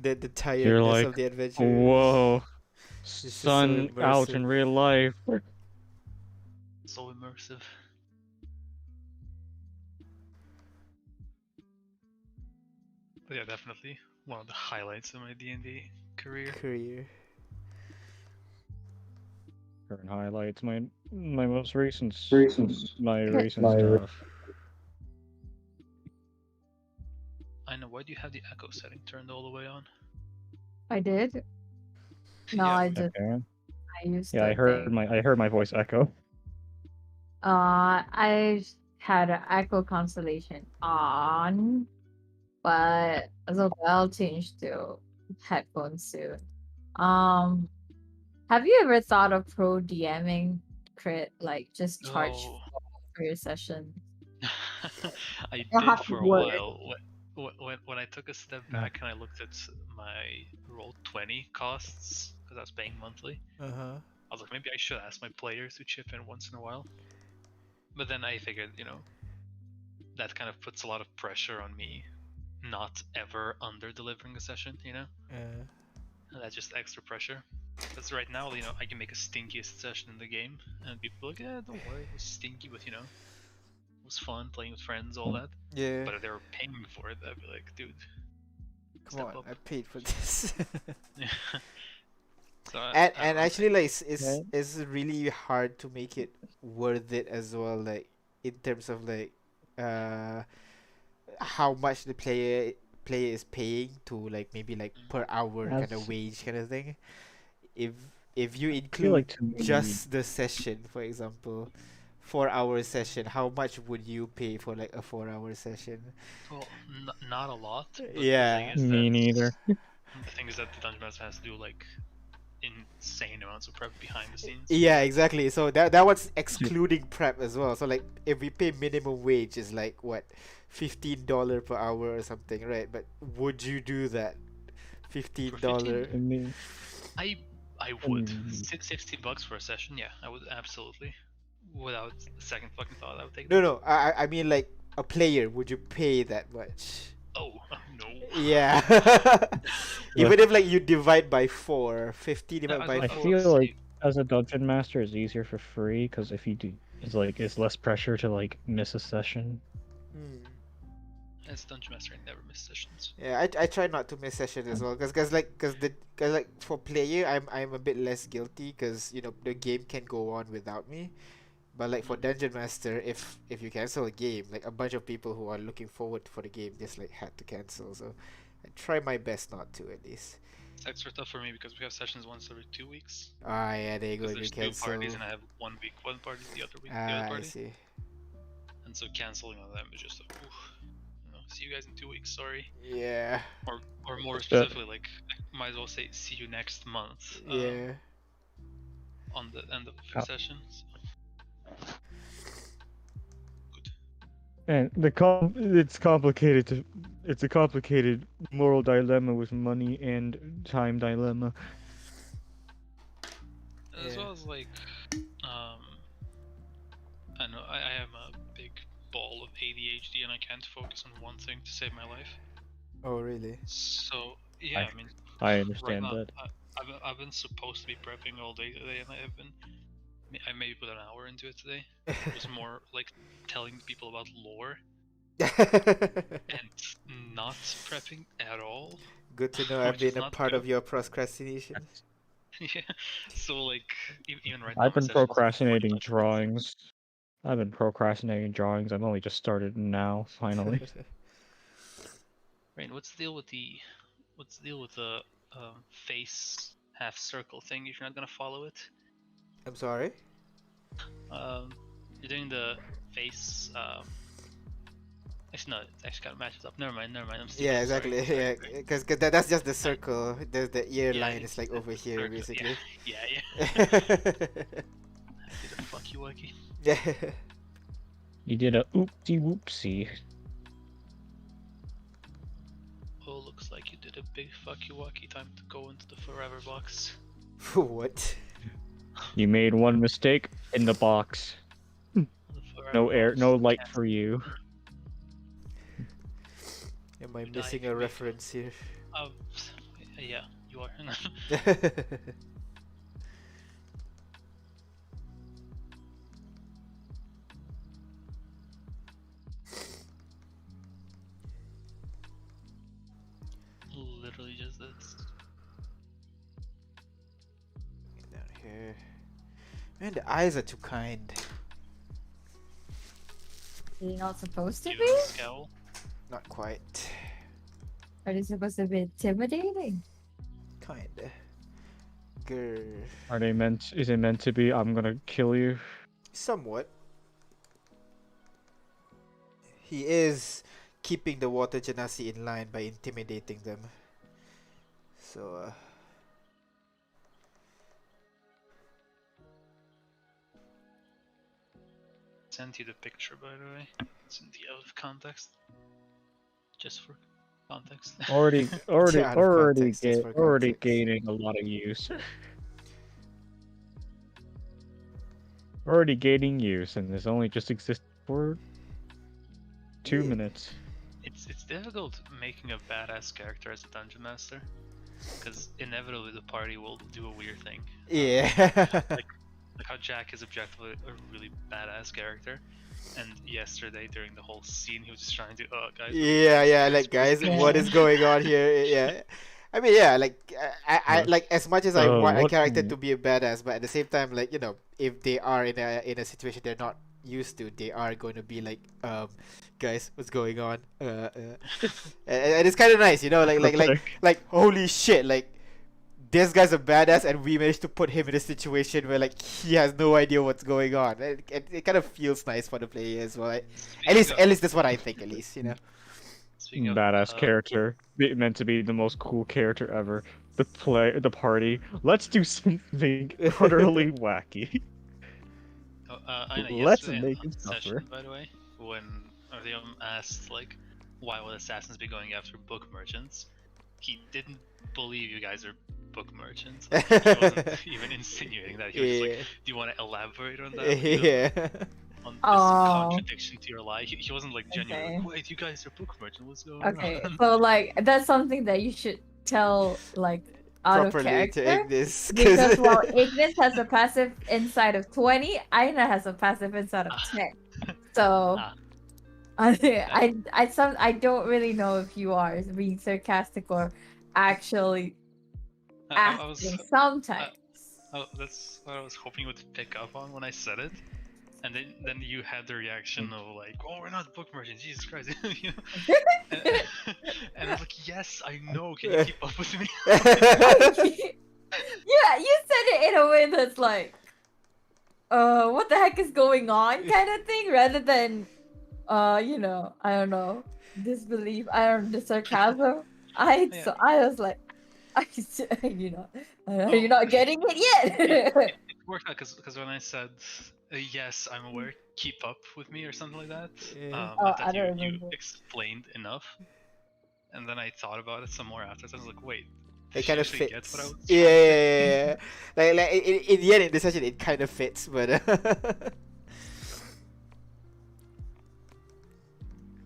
The tiredness You're like, of the adventure. whoa, is so sun out immersive. in real life. So immersive. But yeah, definitely one of the highlights of my D&D career. Current highlights, my most recent my Okay. recent stuff. I know. Why do you have the echo setting turned all the way on? I did. No, Yeah, I but- just Okay. I used. Yeah, the I heard thing. my voice echo. I had an Echo Constellation on, but as well, I'll change to headphones soon. Have you ever thought of pro DMing crit, like just charge Oh. for your session? I You did have to for a work. while. When I took a step back and I looked at my Roll20 costs, because I was paying monthly, Uh-huh. I was like, maybe I should ask my players to chip in once in a while. But then I figured, you know, that kind of puts a lot of pressure on me not ever under delivering a session, you know? And that's just extra pressure. Because right now, you know, I can make a stinkiest session in the game, and people are like, yeah, don't worry, it was stinky, but you know, it was fun playing with friends, all that. Yeah. But if they were paying me for it, I'd be like, dude, Come step on, up. I paid for this. So and I don't know, actually, like, Yeah. it's really hard to make it worth it as well. Like in terms of like, how much the player is paying to like maybe like per hour kind of That's- wage kind of thing. If you I feel include like to me, just the session, for example, 4 hour session, how much would you pay for like a 4 hour session? well, not a lot. But Yeah. The thing is me that, neither. the thing is that the Dungeon Master has to do like insane amounts of prep behind the scenes. Yeah, exactly. So that was excluding prep as well. So like if we pay minimum wage is like what, $15 per hour or something, right? But would you do that? $15. I mean, I would. Mm. $60 for a session, yeah, I would absolutely. Without a second fucking thought, I would take No, that. no. I mean like a player. Would you pay that much? Oh, no. Yeah. Even if like you divide by 4, 50 Yeah, divided by I was 4. gonna feel say- like as a dungeon master, it's easier for free because if you do, it's less pressure to like miss a session. Hmm. As Dungeon Master, I never miss sessions. Yeah, I try not to miss session as well, cause like for player I'm a bit less guilty, cause you know the game can go on without me, but like for dungeon master, if you cancel a game, like a bunch of people who are looking forward for the game just like had to cancel, so I try my best not to at least. It's extra tough for me because we have sessions once every 2 weeks. Ah yeah, there you go. Because You there's two cancel. parties and I have 1 week one party, the other week the Ah, other I party. see. And so canceling on them is just like, oof. You know, see you guys in 2 weeks, sorry. Yeah. Or more specifically, like, I might as well say see you next month. Yeah. On the end of Oh. the session. So. Good. And it's complicated. It's a complicated moral dilemma with money and time dilemma. As Yeah. well as like, I know I am a big ball of ADHD and I can't focus on one thing to save my life. Oh really? So yeah, I mean, I understand right now, that. I've been supposed to be prepping all day today, and I maybe put an hour into it today. It was more like telling people about lore and not prepping at all. Good to know I've Which is been a not part good. of your procrastination. Yeah. So like, even right now, I've my been session's like procrastinating 45 minutes. drawings. I've only just started now, finally. Rain, what's the deal with the face half circle thing if you're not gonna follow it? I'm sorry. You're doing the face Actually, no, it's actually kind of matches up. Never mind, never mind. I'm stupid. Yeah, I'm sorry, exactly. sorry, Yeah, sorry. because that's just the circle. There's the ear Yeah, line is like it's over the here, circle, basically. Yeah, yeah. Did a fuck you, Wacky. Yeah. You did a oopsie whoopsie. Oh, looks like you did a big fuck you, Wacky. Time to go into the forever box. What? You made one mistake in the box. The forever No air, box. no light Can't for you. Am I You die missing if you a make reference here? Oh, yeah, you are. Literally just this. Down here. Man, the eyes are too kind. They're not supposed to You be? scowl. Not quite. Are they supposed to be intimidating? Kinda. Grr. Are they meant? Is it meant to be? I'm gonna kill you. Somewhat. He is keeping the water genasi in line by intimidating them. So, Sent you the picture, by the way. It's in the out of context. Just for context. Already out of context, just for already context. gaining a lot of use. Already gaining use, and this only just exists for 2 Yeah. minutes. It's difficult making a badass character as a dungeon master, because inevitably the party will do a weird thing. Yeah. Like how Jack is objectively a really badass character, and yesterday during the whole scene he was just trying to, guys. Yeah, like guys, what is going on here? Yeah. I mean, yeah, like I What? like as much as I want a What- character to be a badass, but at the same time, like if they are in a situation they're not used to, they are going to be like, guys, what's going on? And it's kind of nice, like holy shit, like this guy's a badass, and we managed to put him in a situation where like he has no idea what's going on. It kind of feels nice for the player as well. At least that's what I think. At least Speaking of badass character, meant to be the most cool character ever. The party. Let's do something utterly wacky. I know Let's yesterday make in it session, tougher. by the way, when Artyom asked like, why would assassins be going after book merchants? He didn't believe you guys are book merchants. Like, he wasn't even insinuating that. He was just like, do you want to elaborate on that? Yeah. On this Oh. contradiction to your lie. He wasn't like genuinely like, wait, you guys are book merchants, what's going Okay, on? so like that's something that you should tell like out of Properly to character. Ignis. Because while Ignis has a passive inside of 20, Aina has a passive inside of 10. So Ah. I don't really know if you are being sarcastic or actually I was asking sometimes. that's what I was hoping you would pick up on when I said it. And then you had the reaction of like, oh, we're not book merchants, Jesus Christ. You know? and I was like, yes, I know, can you keep up with me? Yeah, you said it in a way that's like, what the heck is going on kind of thing, rather than, I don't know, disbelief, the sarcasm. Yeah. So I was like, are you not getting it yet? It worked out because when I said, yes, I'm aware, keep up with me or something like that, Yeah. Oh, I I thought you don't remember. explained enough. And then I thought about it some more after, so I was like, wait, It did kind she of actually fits. get what I was Yeah. Like in the end, in this session, it kind of fits, but It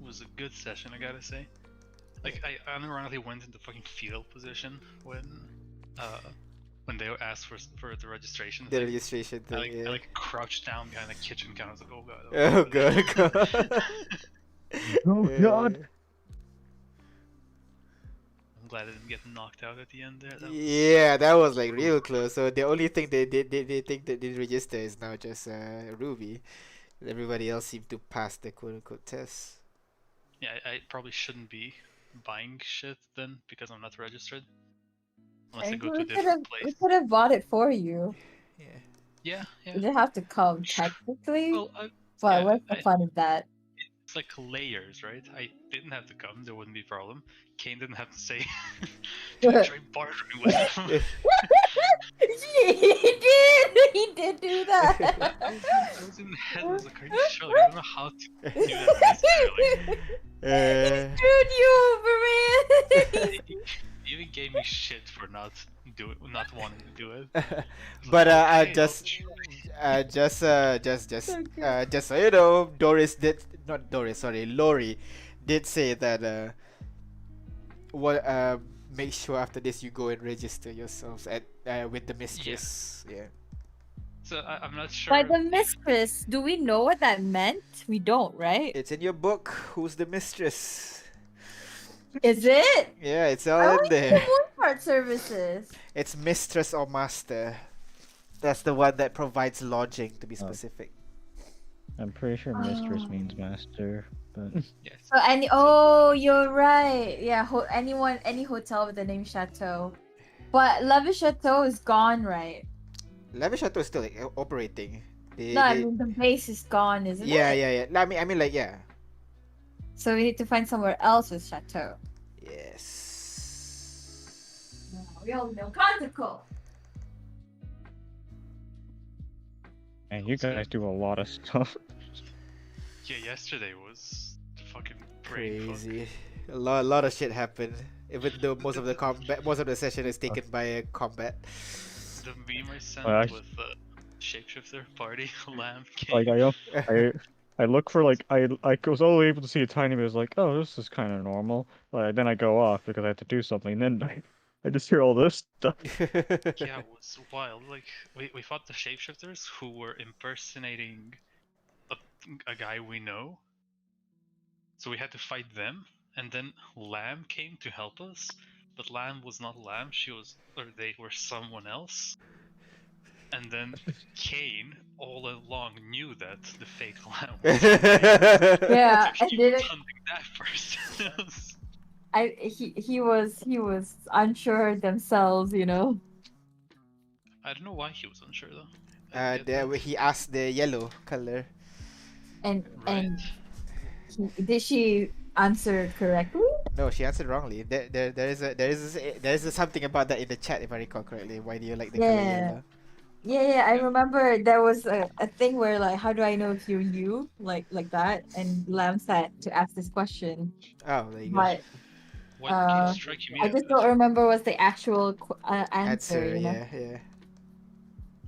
was a good session, I gotta say. Like, I unironically went into fucking fetal position when they asked for the registration the thing. registration I thing. Yeah. like crouched down kind of kitchen kind of was like, oh god. Oh god. Oh god. I'm glad I didn't get knocked out at the end there. That was... Yeah, that was like real close. So the only thing they think that didn't register is now just Ruby. Everybody else seemed to pass the quote unquote test. Yeah, I probably shouldn't be buying shit then because I'm not registered. Unless I go to a we different we place. could have bought it for you. Yeah. Yeah, You yeah. didn't have to come technically, Well, but yeah, what's the fun of that? It's like layers, right? I didn't have to come, there wouldn't be a problem. Kane didn't have to say, "Do I try bartering with him?" He did do that. I was in my head. I was like, "Are you sure? I don't know how to do that necessarily." He screwed you over, man. He even gave me shit for not wanting to do it. But Okay, just so you know, Lori did say that make sure after this you go and register yourselves at with the mistress. Yeah. So I'm not sure. By the mistress, do we know what that meant? We don't, right? It's in your book. Who's the mistress? Is it? Yeah, it's I all in only there. know one part services. It's mistress or master. That's the one that provides lodging, to be specific. I'm pretty sure mistress means master, but Yes. So you're right. Yeah, any hotel with the name Chateau, but Levis Chateau is gone, right? Levis Chateau is still like, operating. No, I mean the base is gone, isn't it? Yeah. I mean, like, yeah. So we need to find somewhere else with Chateau. Yes. We all know Canticle. man, you guys do a lot of stuff. Yeah, yesterday was fucking brain fuck. Crazy. A lot of shit happened. Even though most of the session is taken by combat. The meme I sent Well, with the shapeshifter party lamb Like came. I look for like I was only able to see a tiny bit. I was like, oh, this is kind of normal. Like then I go off because I have to do something. And then I just hear all this stuff. Yeah, it was wild. Like we fought the shapeshifters who were impersonating a guy we know. So we had to fight them, and then Lamb came to help us, but Lamb was not Lamb. They were someone else. And then Kane all along knew that the fake Lamb was. Yeah, so and he did was it. hunting that person. He was unsure themselves, you know. I don't know why he was unsure though. I didn't get that. He asked the yellow color. And Right. did she answer correctly? No, she answered wrongly. There is something about that in the chat, if I recall correctly. Why do you like the color yellow? Yeah, I remember there was a thing where like, how do I know if you're you? Like that, and Lamb had to ask this question. Oh, there you go. But What did you strike I just don't remember what's the actual answer. You know? Yeah.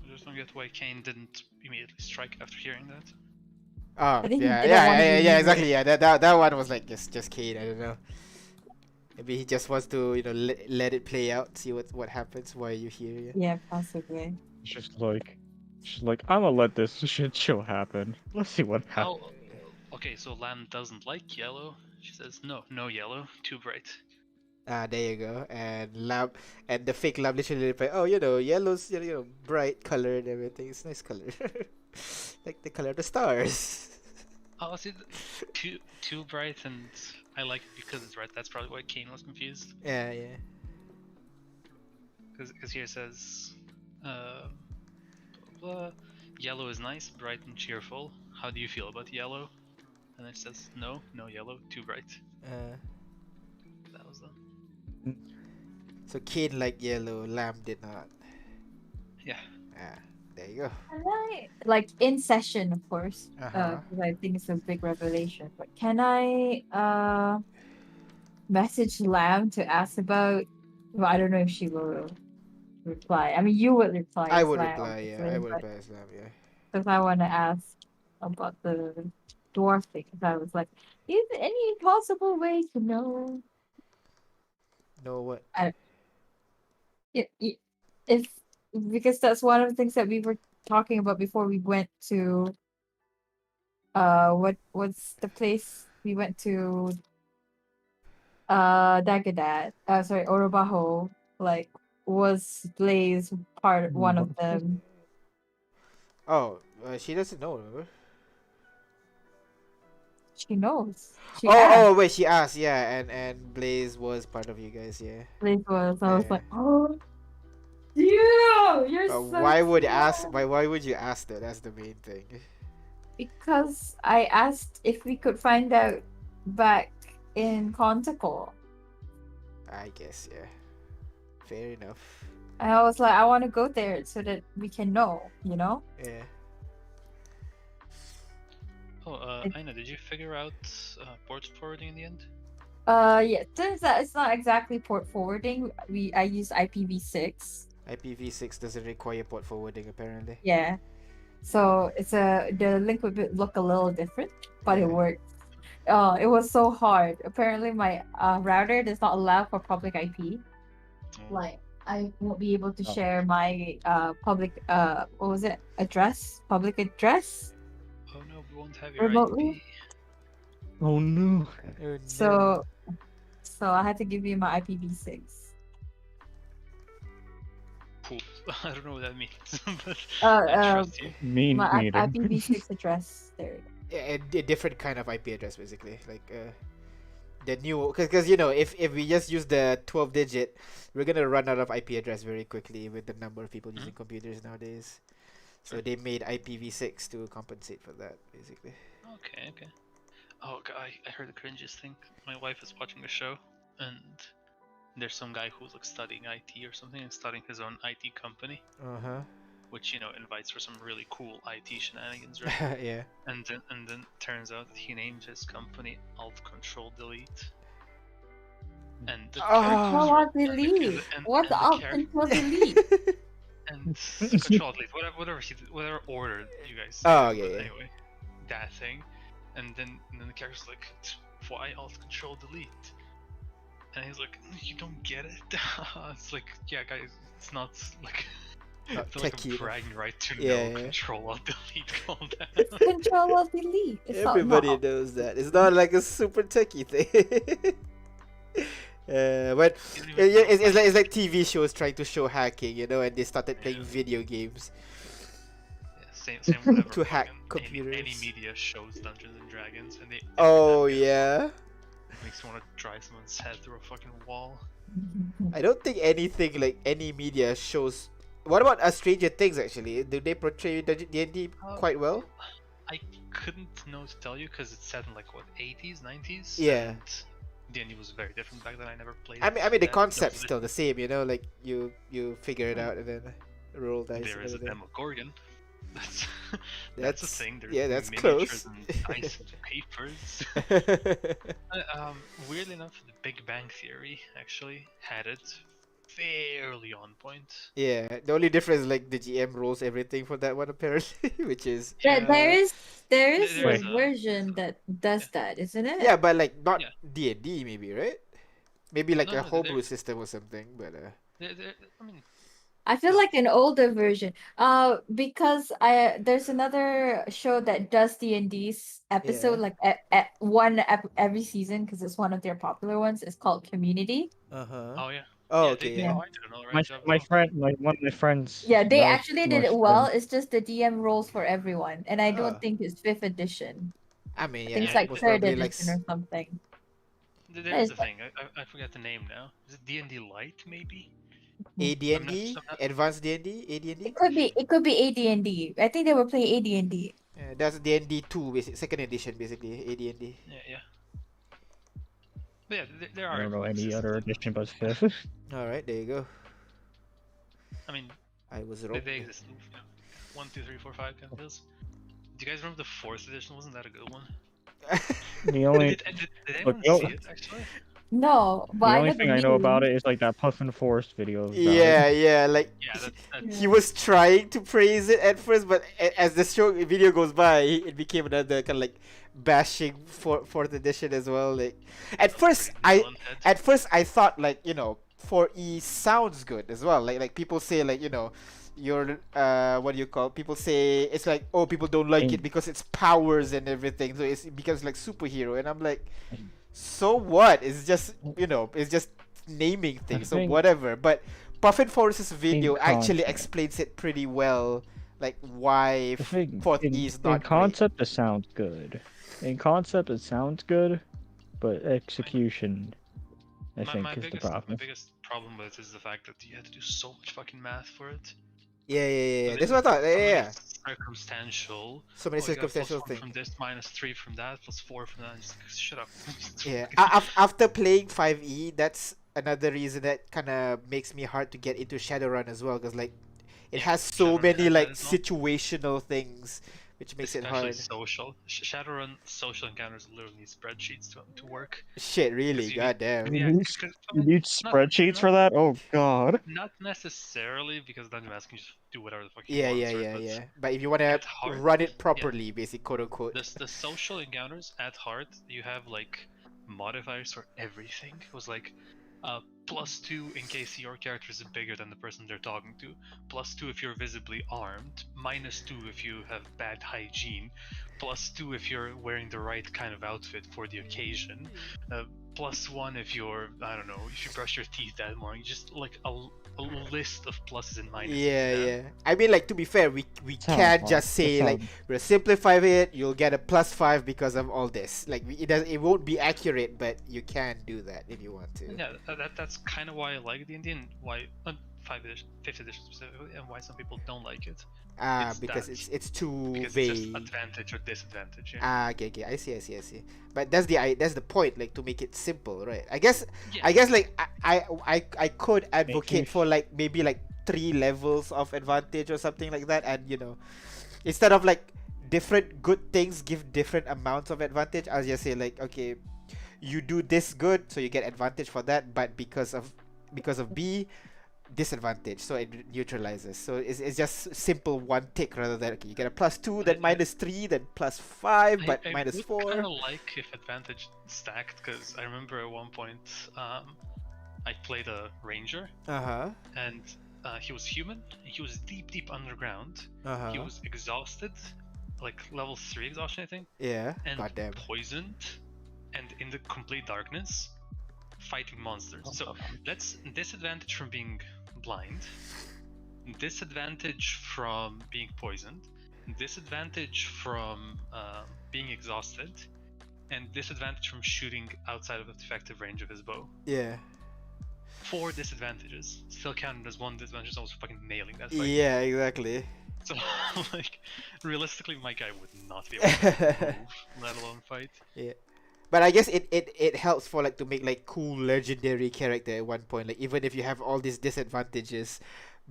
I just don't get why Kane didn't immediately strike after hearing that. Oh, I think he yeah, didn't want to be rude. exactly. Yeah, that one was like just Kane. I don't know. Maybe he just wants to, let it play out, see what happens while you hear. Yeah. Yeah, possibly. She's like, I'm gonna let this shit show happen. Let's see what happens. Oh, okay, so Lamb doesn't like yellow. She says, no yellow, too bright. Ah, there you go. And the fake Lamb literally replied, oh, yellow's bright color and everything. It's nice color, like the color of the stars. Oh, is it too bright and I like it because it's red? That's probably why Kane was confused. Yeah. Because here it says, blah, blah, yellow is nice, bright and cheerful. How do you feel about yellow? And it says, no yellow, too bright. That was them. So Kane liked yellow, Lamb did not. Yeah. Ah, there you go. Can I, like in session, of course, Uh-huh. because I think it's a big revelation. But can I message Lamb to ask about? Well, I don't know if she will reply. I mean, you would reply. I as would Lamb, reply, yeah. obviously, I would but- reply as Lamb, yeah. Because I want to ask about the dwarf thing. Because I was like, is there any possible way to know Know what? if because that's one of the things that we were talking about before we went to what's the place we went to Dagadad, sorry, Orobaho, like was Blaze one of them. Oh, she doesn't know, remember? She knows. She asked. Oh, wait, she asked, yeah, and Blaze was part of you guys, yeah. Blaze was. I was Yeah. like, oh, you, you're But so why would smart. why would you ask though? That's the main thing. Because I asked if we could find out back in Conticle. I guess, yeah. Fair enough. And I was like, I want to go there so that we can know, you know? Yeah. Oh, Aina, did you figure out port forwarding in the end? Yeah, turns out it's not exactly port forwarding. I use IPv6. IPv6 doesn't require port forwarding apparently. Yeah. So the link would look a little different, but Yeah. it worked. It was so hard. Apparently my router does not allow for public IP. Oh. Like I won't be able to Oh. share my public what was it? Public address Oh no, we won't have your remotely. IP. Oh no. Oh, no. So I had to give you my IPv6. Cool. I don't know what that means, but Uh, I trust you. Me My neither. IPv6 address. There. Yeah, a different kind of IP address basically. Like the new, because you know, if we just use the 12 digit, we're gonna run out of IP address very quickly with the number of people using computers nowadays. So they made IPv6 to compensate for that basically. Okay, okay. Oh, God, I heard the cringiest thing. My wife is watching the show, and there's some guy who's like studying IT or something and starting his own IT company, Uh-huh. which invites for some really cool IT shenanigans, right? Yeah. and then turns out that he named his company Alt Control Delete. And the Oh. Control Alt Delete. What's the Alt char- Control Delete? and Control Delete, whatever order you guys. Oh, but yeah, yeah. Anyway, that thing, and then the character's like, why Alt Control Delete? And he's like, you don't get it? It's like, yeah, guys, it's not like Not it's not like techie a enough. bragging right to Yeah, know yeah. Control Alt Delete. Calm down. It's Control Alt Delete. It's Everybody not, knows that. It's not like a super techie thing. But You don't yeah, even know it's like TV shows trying to show hacking, you know, and they started playing Yeah. video games. Yeah, same whenever To hack fucking any computers. media shows Dungeons and Dragons, and they Oh that bit yeah. makes me want to drive someone's head through a fucking wall. I don't think anything like any media shows. What about Stranger Things actually? Do they portray D&D quite well? I couldn't know to tell you because it's set in like what 80s, 90s. Yeah. And D&D was very different back then. I never played. I mean the that. concept's There still the same, you know, like you figure it out and then roll dice. there and is a everything. Demogorgon. That's That's- a thing. There's yeah, that's miniatures close. and dice and papers. Weirdly enough, The Big Bang Theory actually had it fairly on point. Yeah, the only difference is like the GM rolls everything for that one apparently, which is there is There a is a- version that does that, isn't it? yeah, but like not Yeah. D&D maybe, right? Maybe like No, a no, homebrew there- system or something, but I mean, I feel like an older version. Because there's another show that does D&D's episode Yeah. like every season because it's one of their popular ones. It's called Community. uh-huh. oh yeah. Oh, yeah, okay, they, yeah. I did an alright job. as well. One of my friends. Yeah, they loves actually did my it well. friend. It's just the DM rolls for everyone, and I don't Oh. think it's 5th edition. I mean, I yeah, think it's Yeah, like most 3rd probably like edition or something. There's the Nice. thing. I forget the name now. Is it D&D Light maybe? AD&D, I'm not- advanced D&D, AD&D. It could be AD&D. I think they were playing AD&D. Yeah, that's D&D 2, second edition basically, AD&D. Yeah. But yeah, there are. I don't know any influences. other edition but fifth. All right, there you go. I mean, I was they wrong. exist. 1, 2, 3, 4, 5 kind of deals. Do you guys remember the 4th edition? Wasn't that a good one? The only Did anyone yo- see it actually? No, but the I only know the thing I know about meme. it is like that Puff and Forest video. About Yeah, it. yeah, like Yeah, that's he was trying to praise it at first, but as the video goes by, it became another kind of like bashing for fourth edition as well. Like at first, I thought like 4E sounds good as well. Like people say like your what do you call? People say it's like, oh, people don't like it because it's powers and everything, so it becomes like superhero, and I'm like, so what? It's just it's just naming things, so think- whatever. But Puffin Forest's video actually concept. explains it pretty well, like why The thing, fourth in, E is in not concept, it sounds good. In concept, it sounds good, but execution, I think, is the My problem. biggest problem with it is the fact that you had to do so much fucking math for it. Yeah. That's what I thought. Yeah. Circumstantial. So many Oh, you got circumstantial +1 things. from this, -3 from that, +4 from that. Just shut up. Yeah. After playing 5e, that's another reason that kind of makes me hard to get into Shadowrun as well, because like it Yeah, has so Shadowrun many has like that as well. situational things, which makes it Especially hard. social. Shadowrun social encounters literally need spreadsheets to work. Shit, really? You need- Goddamn. Yeah, You need, 'cause, I you mean, need not- spreadsheets for that? Oh god. Not necessarily, because Dungeon Master can just do whatever the fuck he Yeah, wants, right? But yeah. But if you want to at heart, run it properly, basically, quote unquote. the social encounters at heart, you have like modifiers for everything. It was like +2 in case your character is bigger than the person they're talking to, +2 if you're visibly armed, -2 if you have bad hygiene, +2 if you're wearing the right kind of outfit for the occasion, +1 if you're, I don't know, if you brush your teeth that morning. Just like a list of pluses and minuses. Yeah. I mean, like, to be fair, we Sounds can't fun. just say That like sounds- we'll simplify it. You'll get a +5 because of all this. Like, it won't be accurate, but you can do that if you want to. Yeah, that's kind of why I like D&D and why 5th edition specifically, and why some people don't like it. It's Because that. it's too Because vague. it's just advantage or disadvantage. Yeah. Okay. I see. But that's the point, like, to make it simple, right? I guess Yeah. like I could advocate for like maybe like 3 levels of advantage or something like that, and instead of like different good things give different amounts of advantage, I'll just say like, okay, you do this good, so you get advantage for that, but because of B, disadvantage, so it neutralizes. So it's just simple one tick rather than, okay, you get a +2, then -3, then +5, but I would -4. kind of like if advantage stacked, because I remember at one point I played a ranger, and he was human. He was deep underground. He was exhausted, like level 3 exhaustion, I think. Yeah. And Goddamn. poisoned, and in the complete darkness, fighting monsters. So that's disadvantage from being blind, disadvantage from being poisoned, disadvantage from being exhausted, and disadvantage from shooting outside of the effective range of his bow. Yeah. 4 disadvantages, still counted as 1 disadvantage. I was fucking nailing that fight. Yeah, exactly. So, like, realistically, my guy would not be able to move, let alone fight. Yeah. But I guess it helps for like to make like cool legendary character at one point. Like, even if you have all these disadvantages,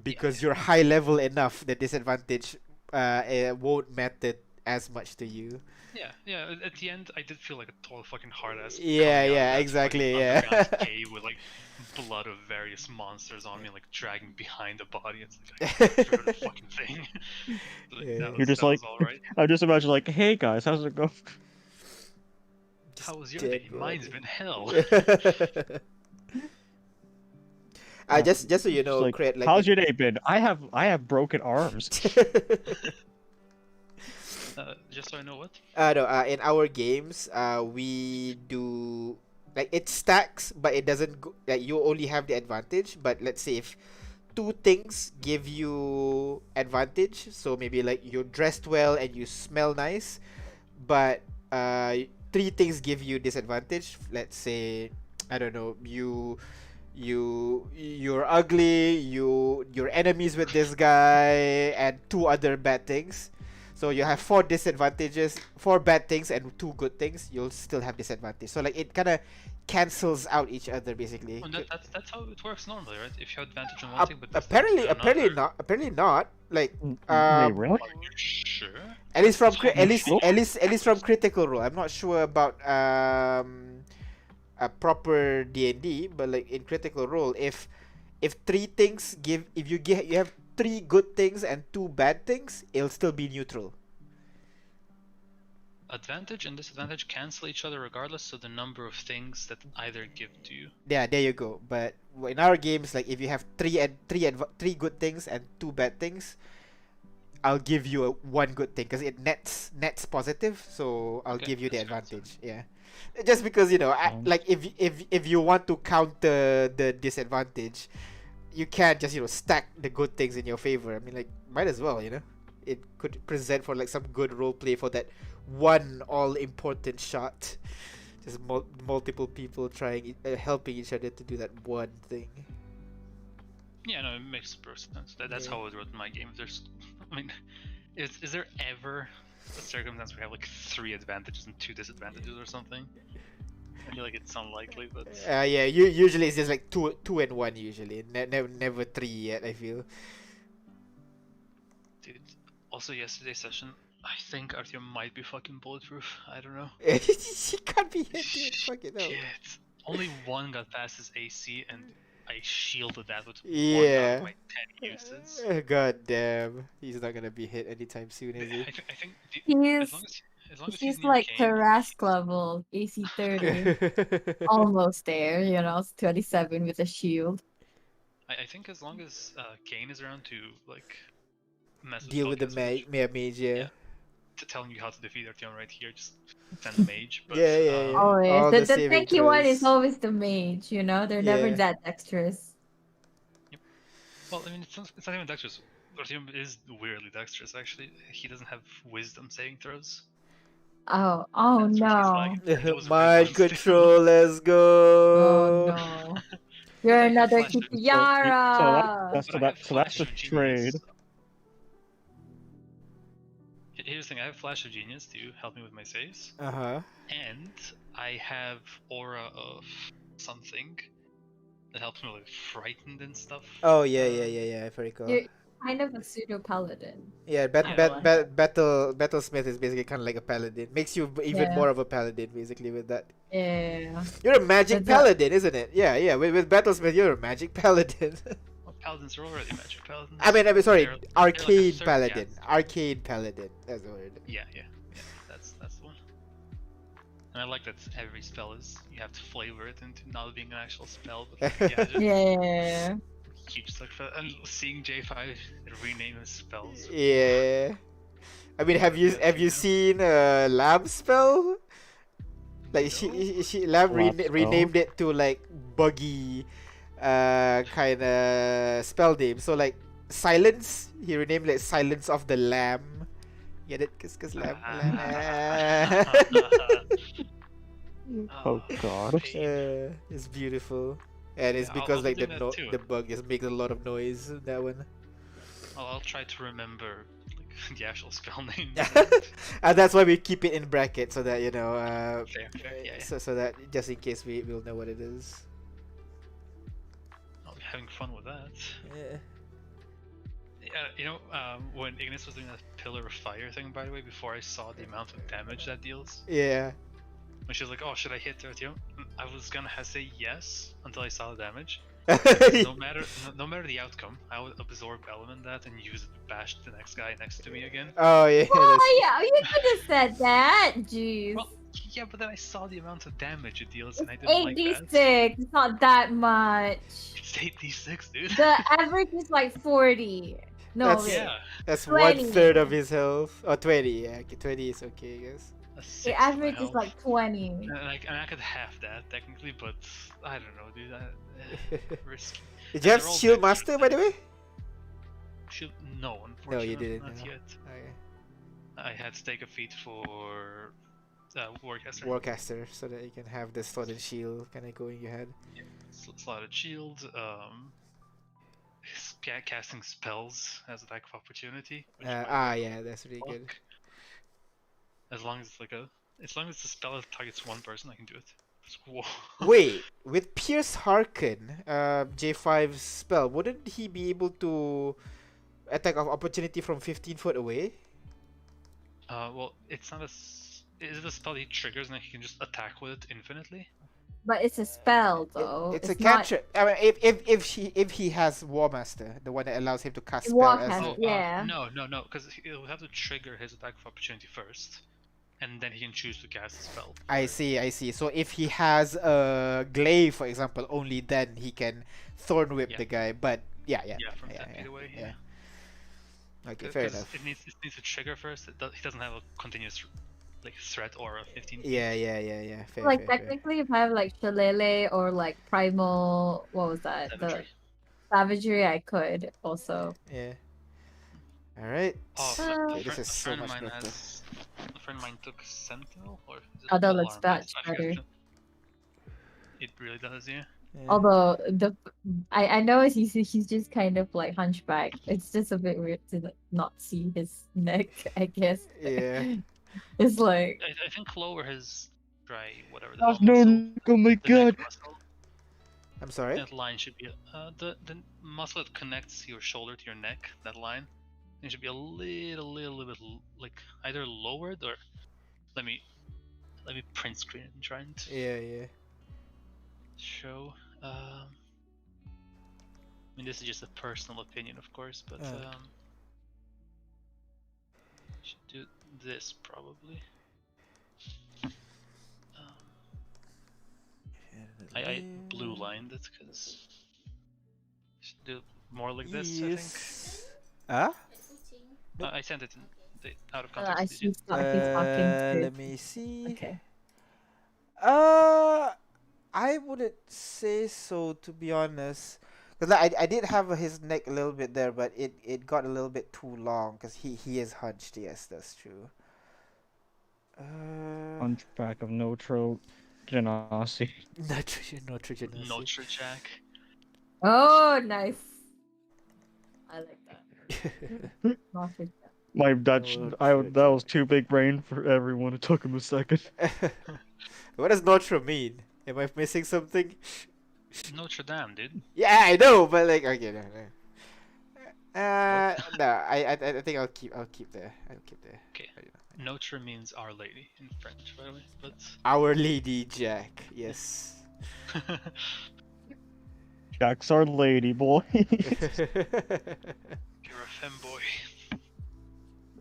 because you're high level enough, the disadvantage it won't matter as much to you. Yeah. At the end, I did feel like a total fucking hard ass. Yeah, exactly, yeah. Cave with like blood of various monsters on me, like dragging behind the body. It's like I through the fucking thing. Like, Yeah. You're just that like, was all right. I just imagine like, hey guys, how's it going? How was your dead day? Mine's body. been hell. Just so you Just know, like, Crit, like, how's your day been? I have broken arms. Just so I know what. No, in our games, we do like it stacks, but it doesn't go, like you only have the advantage. But let's say if 2 things give you advantage, so maybe like you're dressed well and you smell nice, but 3 things give you disadvantage. Let's say, I don't know, you're ugly, you're enemies with this guy, and 2 other bad things. So you have 4 disadvantages, 4 bad things and 2 good things. You'll still have disadvantage. So like it kind of cancels out each other basically. Well, that's how it works normally, right? If you have advantage on one thing, but Apparently disadvantage on not. Apparently not. Like Wait, um, really? Are you sure? at least from That's at least unusual. at least from Critical Role. I'm not sure about a proper D&D, but like in Critical Role, if 3 things give, if you have 3 good things and 2 bad things, it'll still be neutral. Advantage and disadvantage cancel each other regardless of the number of things that either give to you. Yeah, there you go. But in our games, like if you have 3 good things and 2 bad things, I'll give you 1 good thing because it nets positive. So I'll Okay, give you the that's fair, that's advantage. Yeah, just because like if you want to counter the disadvantage, you can't just stack the good things in your favor. I mean, like, might as well, it could present for like some good role play for that one all important shot. Just multiple people trying helping each other to do that one thing. Yeah, no, it makes super sense. That's Yeah. how I would wrote my game. There's, I mean, is there ever a circumstance where we have like 3 advantages and 2 disadvantages or something? I feel like it's unlikely, but Yeah. Usually it's just like two and one usually. Never three yet. I feel. dude. Also, yesterday's session, I think Artyom might be fucking bulletproof. I don't know. She can't be hit, dude. Fuck it out. Shit. Only one got past his AC, and I shielded that with 1 out Yeah. of my 10 uses. God damn. He's not gonna be hit anytime soon, is he? I think He's as long as he's he's near like Kane, Tarask level, AC 30. Almost there, 27 with a shield. I think as long as Kane is around to like mess with Deal with the spellcasters, mage, yeah. Yeah. Telling you how to defeat Artyom right here, just send the mage. But Yeah. Always. All The, the the saving tanky one is throws. always the mage, They're never Yeah. that dexterous. well, I mean, it's not even dexterous. Artyom is weirdly dexterous. Actually, he doesn't have wisdom saving throws. Oh That's where he's no. lagging. Those are Mind good ones, too. control, let's Oh go. no. You're I have another flash of- Kikiyara! So But I have that's Flash the of Genius. trade. Here's the thing: I have Flash of Genius to help me with my saves, Uh-huh. and I have Aura of something that helps me with frightened and stuff. Oh yeah, I very cool. You're kind of a pseudo paladin. Yeah, Yeah. Battlesmith is basically kind of like a paladin. Makes you even Yeah. more of a paladin, basically, with that. Yeah. You're a magic That's a- paladin, isn't it? Yeah. With Battlesmith, you're a magic paladin. Well, paladins are already magic paladins. I mean, sorry, They're like a arcade third paladin. caste. Arcade paladin. That's the word. Yeah, that's the one. And I like that every spell is you have to flavor it into not being an actual spell, but like a gadget. Yeah. Huge suck for and seeing J5 rename his spells. Yeah. I mean, have you seen Lab spell? Like she Lab Lab spell? renamed it to like buggy, kind of spell name. So like silence, he renamed it Silence of the Lamb. Get it? Cause lamb. Oh god. It's beautiful, and it's Yeah, because I'll be like the doing that too. the bug is making a lot of noise. That one. I'll try to remember like, the actual spell name. And that's why we keep it in brackets so that Fair, yeah. so that just in case we'll know what it is. I'll be having fun with that. Yeah. When Ignis was doing that pillar of fire thing, by the way, before I saw the amount of damage that deals, Yeah. when she was like, "Oh, should I hit Artyom?" I was gonna say yes until I saw the damage. No matter the outcome, I would absorb element that and use it to bash the next guy next to me again. Oh yeah. Oh yeah, you could have said that. Jeez. Well, yeah, but then I saw the amount of damage it deals, and I It's didn't like that. 86. It's not that much. It's 8d6, dude. The average is like 40. No, That's- wait. Yeah, That's 20. 1/3 of his health. Or 20. Yeah. Okay, 20 is okay, I guess. a sixth The of my average is health. like 20. And I could have that technically, but I don't know, dude. Risky. Did you have They're all Shield dexterous Master, by the way? Should no, unfortunately, didn't, not no. yet. Okay. I had to take a feat for Warcaster. Warcaster, so that you can have the Sword and Shield kind of going in your head. Slotted shield. Casting spells as attack of opportunity. which might Yeah, that's really good. fuck. As long as the spell targets one person, I can do it. Whoa. Wait, with Pierce Harken, J5's spell, wouldn't he be able to attack of opportunity from 15 foot away? Well, it's not a. Is it a spell he triggers and he can just attack with it infinitely? But it's a spell though. It's a not cantrip. I mean, if he has War Master, the one that allows him to cast spell War as Caster. a, Yeah. No, because he'll have to trigger his attack of opportunity first, and then he can choose to cast a spell. I see. So if he has a glaive, for example, only then he can Thorn Whip Yeah. the guy. But yeah. Yeah, from 10 feet away. Yeah. Okay, fair 'Cause enough. It needs to trigger first. He doesn't have a continuous like threat or a 15 feet. Yeah. Fair, Like fair. technically, if I have like Shillelagh or like Primal, what was that? Savagery. The Savagery, I could also. Yeah. All right. Oh, Okay, this is a so friend of much mine better. a friend of mine took Sentinel or is it Oh, that Alarm? looks much I forget better. It really does, yeah. Yeah. Although I know he's just kind of like hunchback. It's just a bit weird to not see his neck, I guess. Yeah. It's like I think lower his whatever the Oh hell no! muscle, Oh my the neck god! muscle. I'm sorry. That line should be the muscle that connects your shoulder to your neck. That line, it should be a little bit like either lowered or let me print screen and try and Yeah, yeah. show. I mean, this is just a personal opinion, of course, but should do this probably. I blue lined it because should do more like this. I think. Yes. Huh? I sent it in out of I context. see Did he's talking to. Let me see. Okay. I wouldn't say so, to be honest. Cause like, I did have his neck a little bit there, but it got a little bit too long. Cause he is hunched. Yes, that's true. Hunchback of Notro Genasi. Nitrogen. Notre Jack. Oh, nice. I like that. Not with that. My Dutch, that was too big brain for everyone. It took him a second. What does Notre mean? Am I missing something? Notre Dame, dude. Yeah, I know, but like, okay, no. No, I think I'll keep there. Okay. Notre means Our Lady in French, by the way, but Our Lady Jack, yes. Jack's our lady boy. you're a femboy.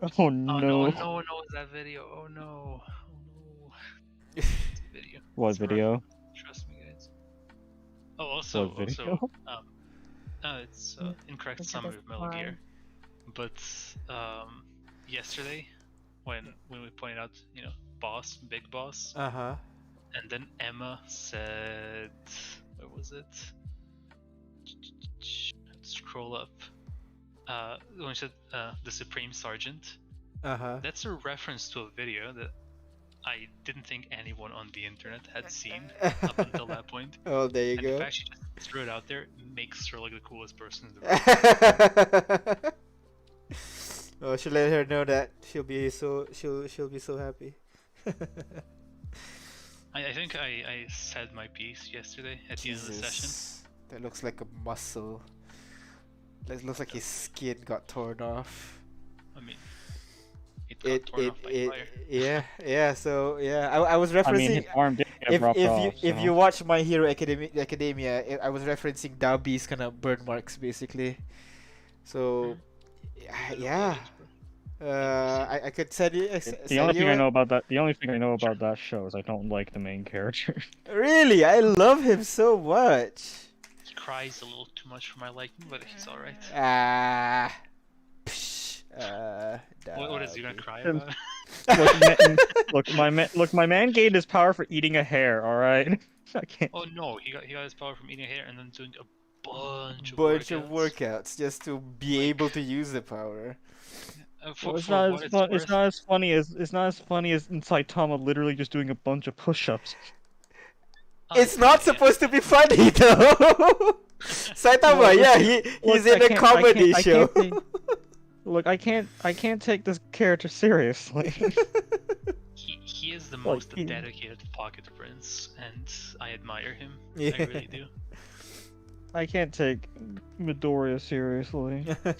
Oh Oh no. no, it's that video. Oh no. It's a video. What It's a video? reference. Trust me, guys. Oh, also, What video? it's incorrect Look at summary this of Metal line. Gear. But yesterday, when we pointed out, Big Boss, Uh-huh. and then Emma said, where was it? Scroll up. When she said the Supreme Sergeant, Uh-huh. that's a reference to a video that I didn't think anyone on the internet had seen up until that point. Oh, there you And the go. fact she just threw it out there makes her like the coolest person in the room. Oh, should let her know that she'll be so happy. I think I said my piece yesterday at the end of the session. Jesus, that looks like a muscle. That looks like his skin got torn off. I mean, it got torn off by fire. Yeah. So yeah, I was I mean, his referencing. arm did get dropped off. If you watch My Hero Academia, I was referencing Dabi's kind of burn marks basically. So yeah, I could send you. The only thing I know about that, the only thing I know about that show is I don't like the main character. Really, I love him so much. He cries a little too much for my liking, but he's alright. What is he gonna cry Um, about? look, my man gained his power for eating a hair. All right, I can't. Oh no, he got his power from eating hair and then doing a bunch of workouts just to be able to use the power. For, Well, it's for not what as it's fun. worth, It's not as funny as Saitama literally just doing a bunch of push-ups. It's not supposed to be funny though. Saitama, Well, yeah, Look, he's in a comedy show. Look, I can't take this character seriously. he is the Like, most he- dedicated pocket prince, and I admire him. Yeah. I really do. I can't take Midoriya seriously. I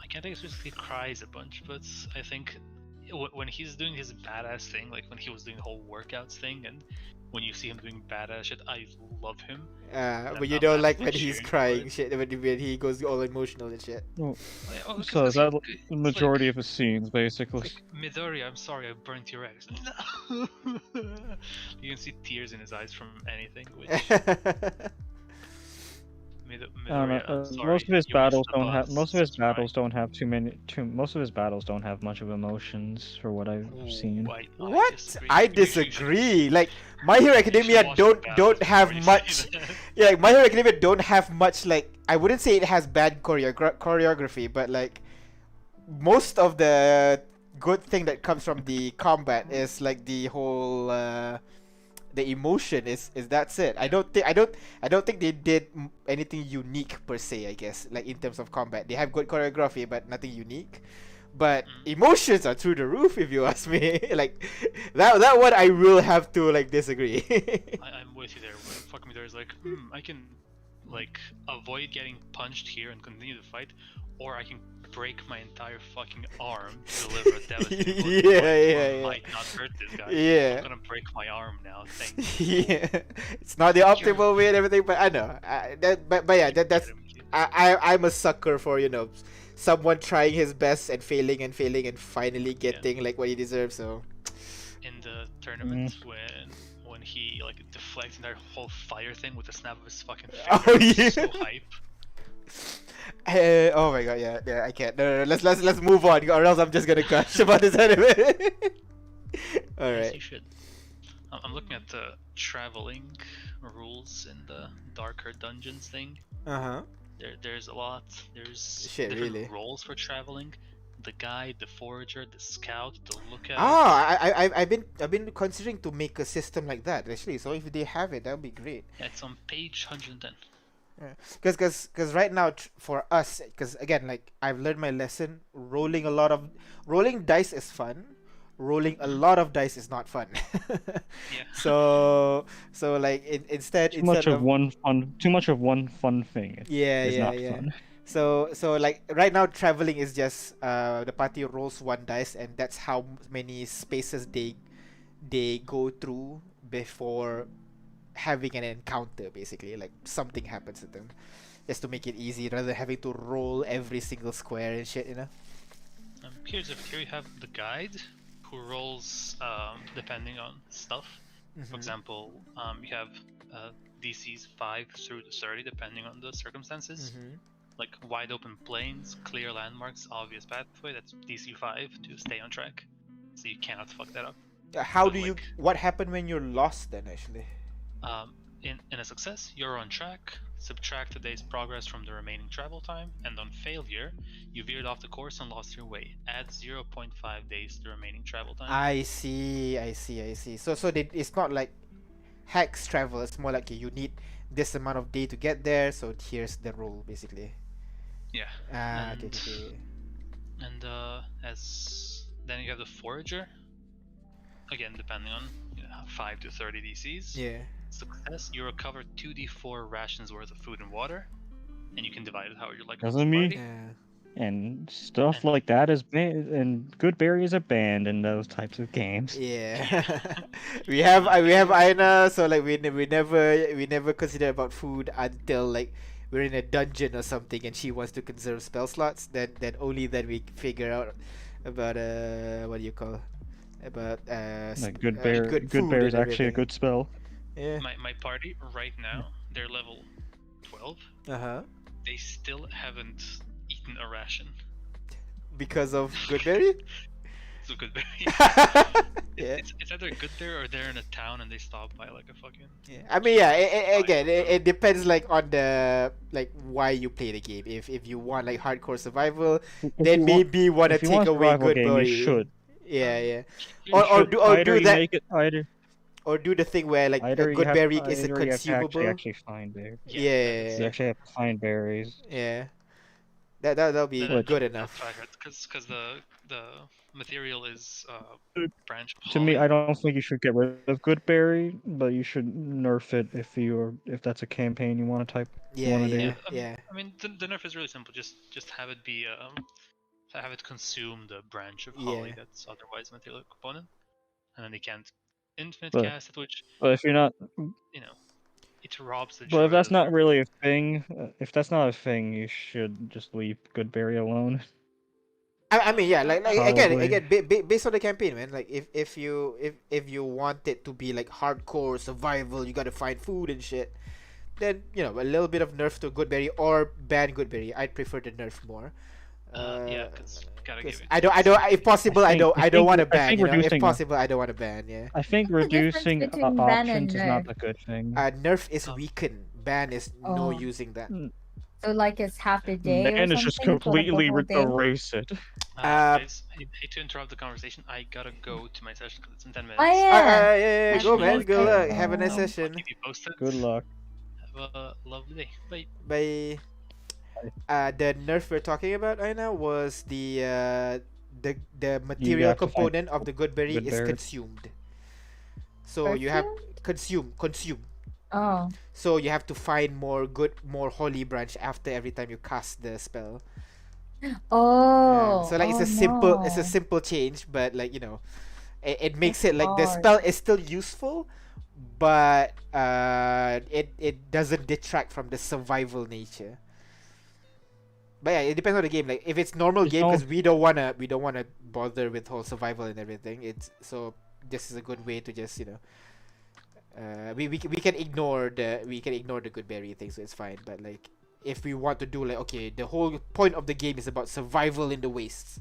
can't think he cries a bunch, but I think when he's doing his badass thing, like when he was doing the whole workouts thing, and when you see him doing badass shit, I love him. But you I'm don't like actually when he's cheering for crying it. shit, when he goes all emotional and shit. Oh, So is that it's the majority like, of his scenes, basically? like, Midoriya, I'm sorry I burnt your eggs. No! You can see tears in his eyes from anything, which I don't Midoriya, know. I'm sorry, Most of his you battles missed the don't have. bus. Most of his That's right. battles don't have most of his battles don't have much of emotions, for what I've seen. Ooh, I What? disagree. I You should- disagree. Like My Hero you should Academia watch the don't battles have before you much. say that. Yeah, like, My Hero Academia don't have much. Like I wouldn't say it has bad choreography, but like most of the good thing that comes from the combat is like the whole The emotion is that's it. I don't think they did anything unique per se. I guess like in terms of combat, they have good choreography, but nothing unique. But emotions are through the roof, if you ask me. Like that one, I will have to like disagree. I'm with you there. Fuck me, there's like, I can like avoid getting punched here and continue the fight, or I can break my entire fucking arm to deliver a devastating blow. Yeah. Might not hurt this guy. Yeah. I'm gonna break my arm now. Thank you. Yeah, it's not the optimal way and everything, but I know. But yeah, that's I'm a sucker for someone trying his best and failing and finally getting like what he deserves. So in the tournament when he like deflects that whole fire thing with the snap of his fucking finger, Oh, yeah. so hype. Oh my god, yeah, I can't. No, let's move on, or else I'm just gonna gush about this anime. All Yes, right. you should. I'm looking at the traveling rules in the darker dungeons thing. There's a lot. There's Shit, different really? roles for traveling. The guide, the forager, the scout, the lookout. I've been considering to make a system like that actually. So if they have it, that would be great. Yeah, it's on page 110. Because right now for us, because again, like I've learned my lesson. Rolling dice is fun. Rolling a lot of dice is not fun. Yeah. So like instead Too much of of one fun thing. It's not fun. So like right now traveling is just the party rolls one dice, and that's how many spaces they go through before having an encounter. Basically, like something happens to them, just to make it easy rather than having to roll every single square and shit. Here you have the guide, who rolls depending on stuff. For example, you have DCs 5 through to 30 depending on the circumstances. Like wide open plains, clear landmarks, obvious pathway, that's DC 5 to stay on track. So you cannot fuck that up. What happened when you're lost then actually? In a success, you're on track. Subtract today's progress from the remaining travel time, and on failure, you veered off the course and lost your way. Add 0.5 days to the remaining travel time. I see. So it's not like hex travel. It's more like you need this amount of day to get there. So here's the rule, basically. Yeah. Okay. And then you have the forager. Again, depending on 5 to 30 DCs. Yeah. Success, you recover 2d4 rations worth of food and water, and you can divide it however you like. Doesn't mean- Yeah. And stuff like that is banned, and good berries are banned in those types of games. Yeah. we have Aina, so like we never consider about food until like we're in a dungeon or something and she wants to conserve spell slots. Then only then we figure out about what do you call about Like good berry is actually a good spell. Yeah. My party right now, they're level 12. They still haven't eaten a ration. Because of Goodberry? So good berry. Yeah. It's either good there or they're in a town and they stop by like a fucking. Yeah. I mean, yeah. It depends like on the like why you play the game. If you want like hardcore survival, then maybe wanna if you take want away survival game, Goodberry. you should. Yeah. You Or do that. Make it either. Or do the thing where like a Either good berry is a either you have to consumable. actually find berries. Yeah. You actually have to find berries. Yeah. That'll be good enough. Because the material is branch. To me, I don't think you should get rid of good berry, but you should nerf it if that's a campaign you want to type. Yeah. I mean, the nerf is really simple. Just have it be have it consume the branch of holly that's otherwise a material component, and then they can't infinite cast it, which But if you're not, it robs the. but if that's not really a thing, you should just leave good berry alone. I mean, yeah, like Probably. again, based on the campaign, man. Like if you want it to be like hardcore survival, you gotta find food and shit. Then a little bit of nerf to Goodberry or ban Goodberry. I'd prefer the nerf more. Because gotta give it. I don't. If possible, I don't want to ban. If reducing- possible, I don't want to ban. Yeah. I think What's the difference reducing between ban and options is not nerf? a good thing. Nerf is weaken. Ban is no Oh. using that. So like it's half the day or Manage something. just so like the completely whole day? erase it. Guys, I hate to interrupt the conversation. I gotta go to my session because it's in 10 minutes. Oh yeah. Yeah, Happy go man, good birthday. luck. Have a nice I'll session. keep you posted. Good luck. Have a lovely day. Bye. Bye. The nerf we're talking about right now was the material have to find component of the good berry good is berry. consumed. So you have Perfumed? consume. Oh. So you have to find more holy branch after every time you cast the spell. Oh. So like it's oh, a no. simple change, but like it makes That's it like the hard. spell is still useful, but it doesn't detract from the survival nature. But yeah, it depends on the game. Like if it's normal There's game, no- because we don't wanna bother with whole survival and everything. It's so this is a good way to just we can ignore the good berry thing, so it's fine. But like if we want to do like okay, the whole point of the game is about survival in the wastes.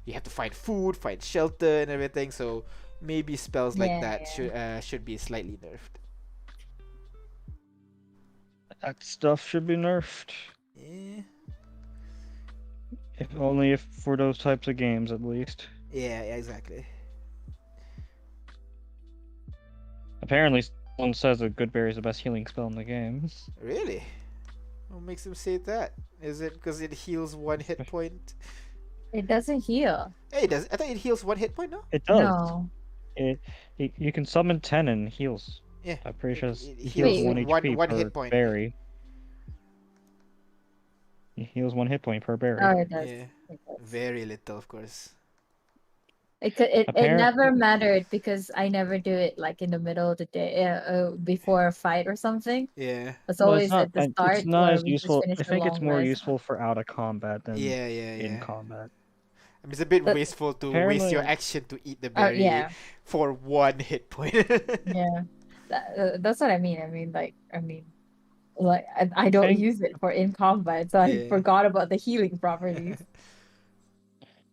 You have to find food, find shelter, and everything. So maybe spells like Yeah, that should be slightly nerfed. That stuff should be nerfed. Yeah, If only if for those types of games, at least. yeah, exactly. Apparently, someone says that Good Berry is the best healing spell in the game. Really? What makes him say that? Is it because it heals one hit point? It doesn't heal. Hey, does I thought it heals one hit point, no? It does. No. You can summon 10 and heals. Yeah. I'm pretty sure It it heals heals 1 one- HP one per hit point. berry. It heals 1 hit point per berry. Oh, it does. Yeah. It does. Very little, of course. It Apparent- never mattered because I never do it like in the middle of the day before a fight or something. Yeah. It's Well, always at the start it's not where as we just useful. finish I the think it's long more rest. useful for out of combat than Yeah, in yeah. combat. I mean, it's a bit But wasteful to waste apparently- your action to eat the berry yeah, for one hit point. yeah. That's what I mean. Like I don't think- use it for in combat, so I Yeah. forgot about the healing properties.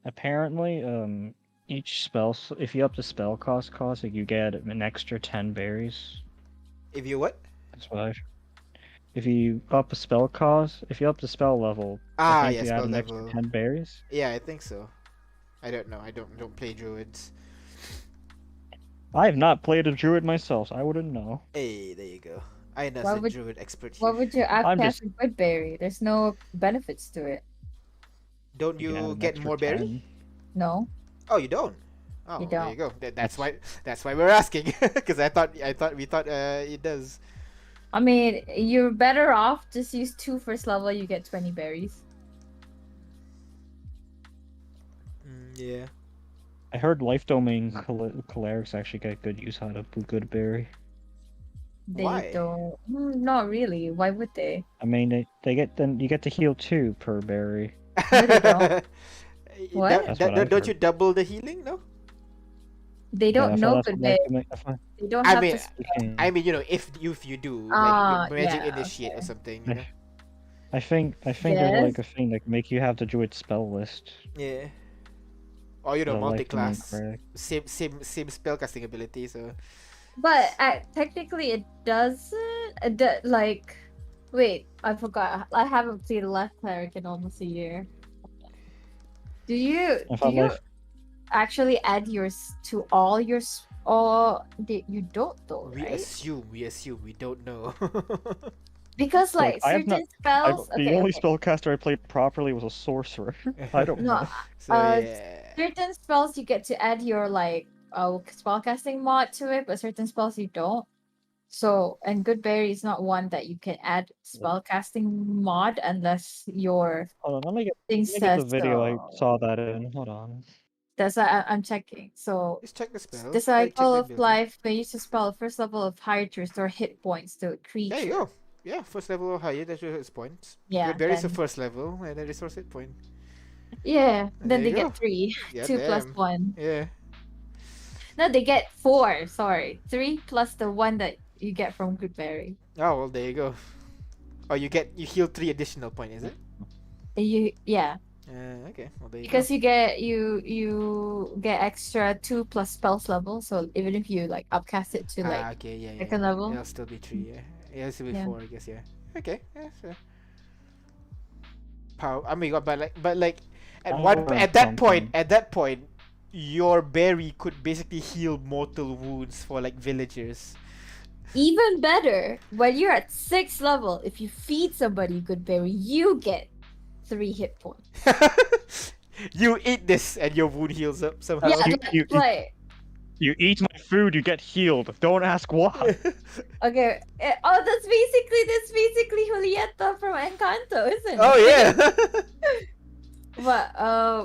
Apparently, each spell, if you up the spell cost, like, you get an extra 10 berries. If you what? That's what I. If you up the spell cost, if you up the spell level, I think Yeah, you add spell an level. extra 10 berries. Yeah, I think so. I don't know. I don't play druids. I have not played a druid myself, so I wouldn't know. Hey, there you go. I know Why the would- druid expert here. What would you I'm outcast just- a good berry? There's no benefits to it. Don't can add you an get extra more berry? 10. No. Oh, you don't. Oh, You there you don't. go. That's why we're asking, because we thought it does. I mean, you're better off just use 2 first level. You get 20 berries. Yeah. I heard life domain clerics actually get good use out of good berry. They Why? don't. Not really. Why would they? I mean, you get to heal 2 per berry. No, they don't. What? That's what I've Don't you heard. double the healing? No. They Yeah, I don't thought know that's good what life berry. domain- They don't I have mean, to. I mean, if you do Ah, like magic yeah, initiate or okay. something, you know? I think there's like a thing that can make you have the druid spell list. Yeah. Or you know, the life domain multi-class, cleric. same spellcasting ability. So But technically, it doesn't. Like, wait, I forgot. I haven't played Left Cleric in almost a year. Do you I thought life- actually add yours to all your you don't though, we right? assume we don't know. Because Like, like I have certain spells. the only spellcaster I played properly was a sorcerer. I don't No, know. So Uh, yeah. certain spells you get to add your like spellcasting mod to it, but certain spells you don't. So, and good berry is not one that you can add spellcasting mod unless your Hold on, let me thing get says the video I so. saw that in. Hold on. That's why I'm checking. So Just check the spell. the check cycle the of ability. life may use a spell first level of higher to restore hit points to a creature. There you go. Yeah, first level or higher, that's your hit points. Yeah, Good berry is the then- first level, and then resource hit point. Yeah, There then they you go. get 3. Yeah, 2 plus damn. 1. Yeah. No, they get 4. Sorry, 3 plus the 1 that you get from good berry. Oh well, there you go. Oh, you heal 3 additional point, is it? Yeah, Okay. Well, there you because go. you get extra 2 plus spells level. So even if you like upcast it to like Okay, yeah. second level. It'll still be 3. Yeah, it'll still be Yeah. 4, I guess. Yeah. Okay. Yeah. Sure. power. I mean, but like at I one learned at that point, your berry could basically heal mortal wounds for like villagers. Even better, when you're at 6th level, if you feed somebody good berry, you get 3 hit points. You eat this and your wound heals up somehow. Yeah, you- like You eat my food, you get healed. Don't ask why. okay. Oh, that's basically Julieta from Encanto, isn't it? Oh yeah. But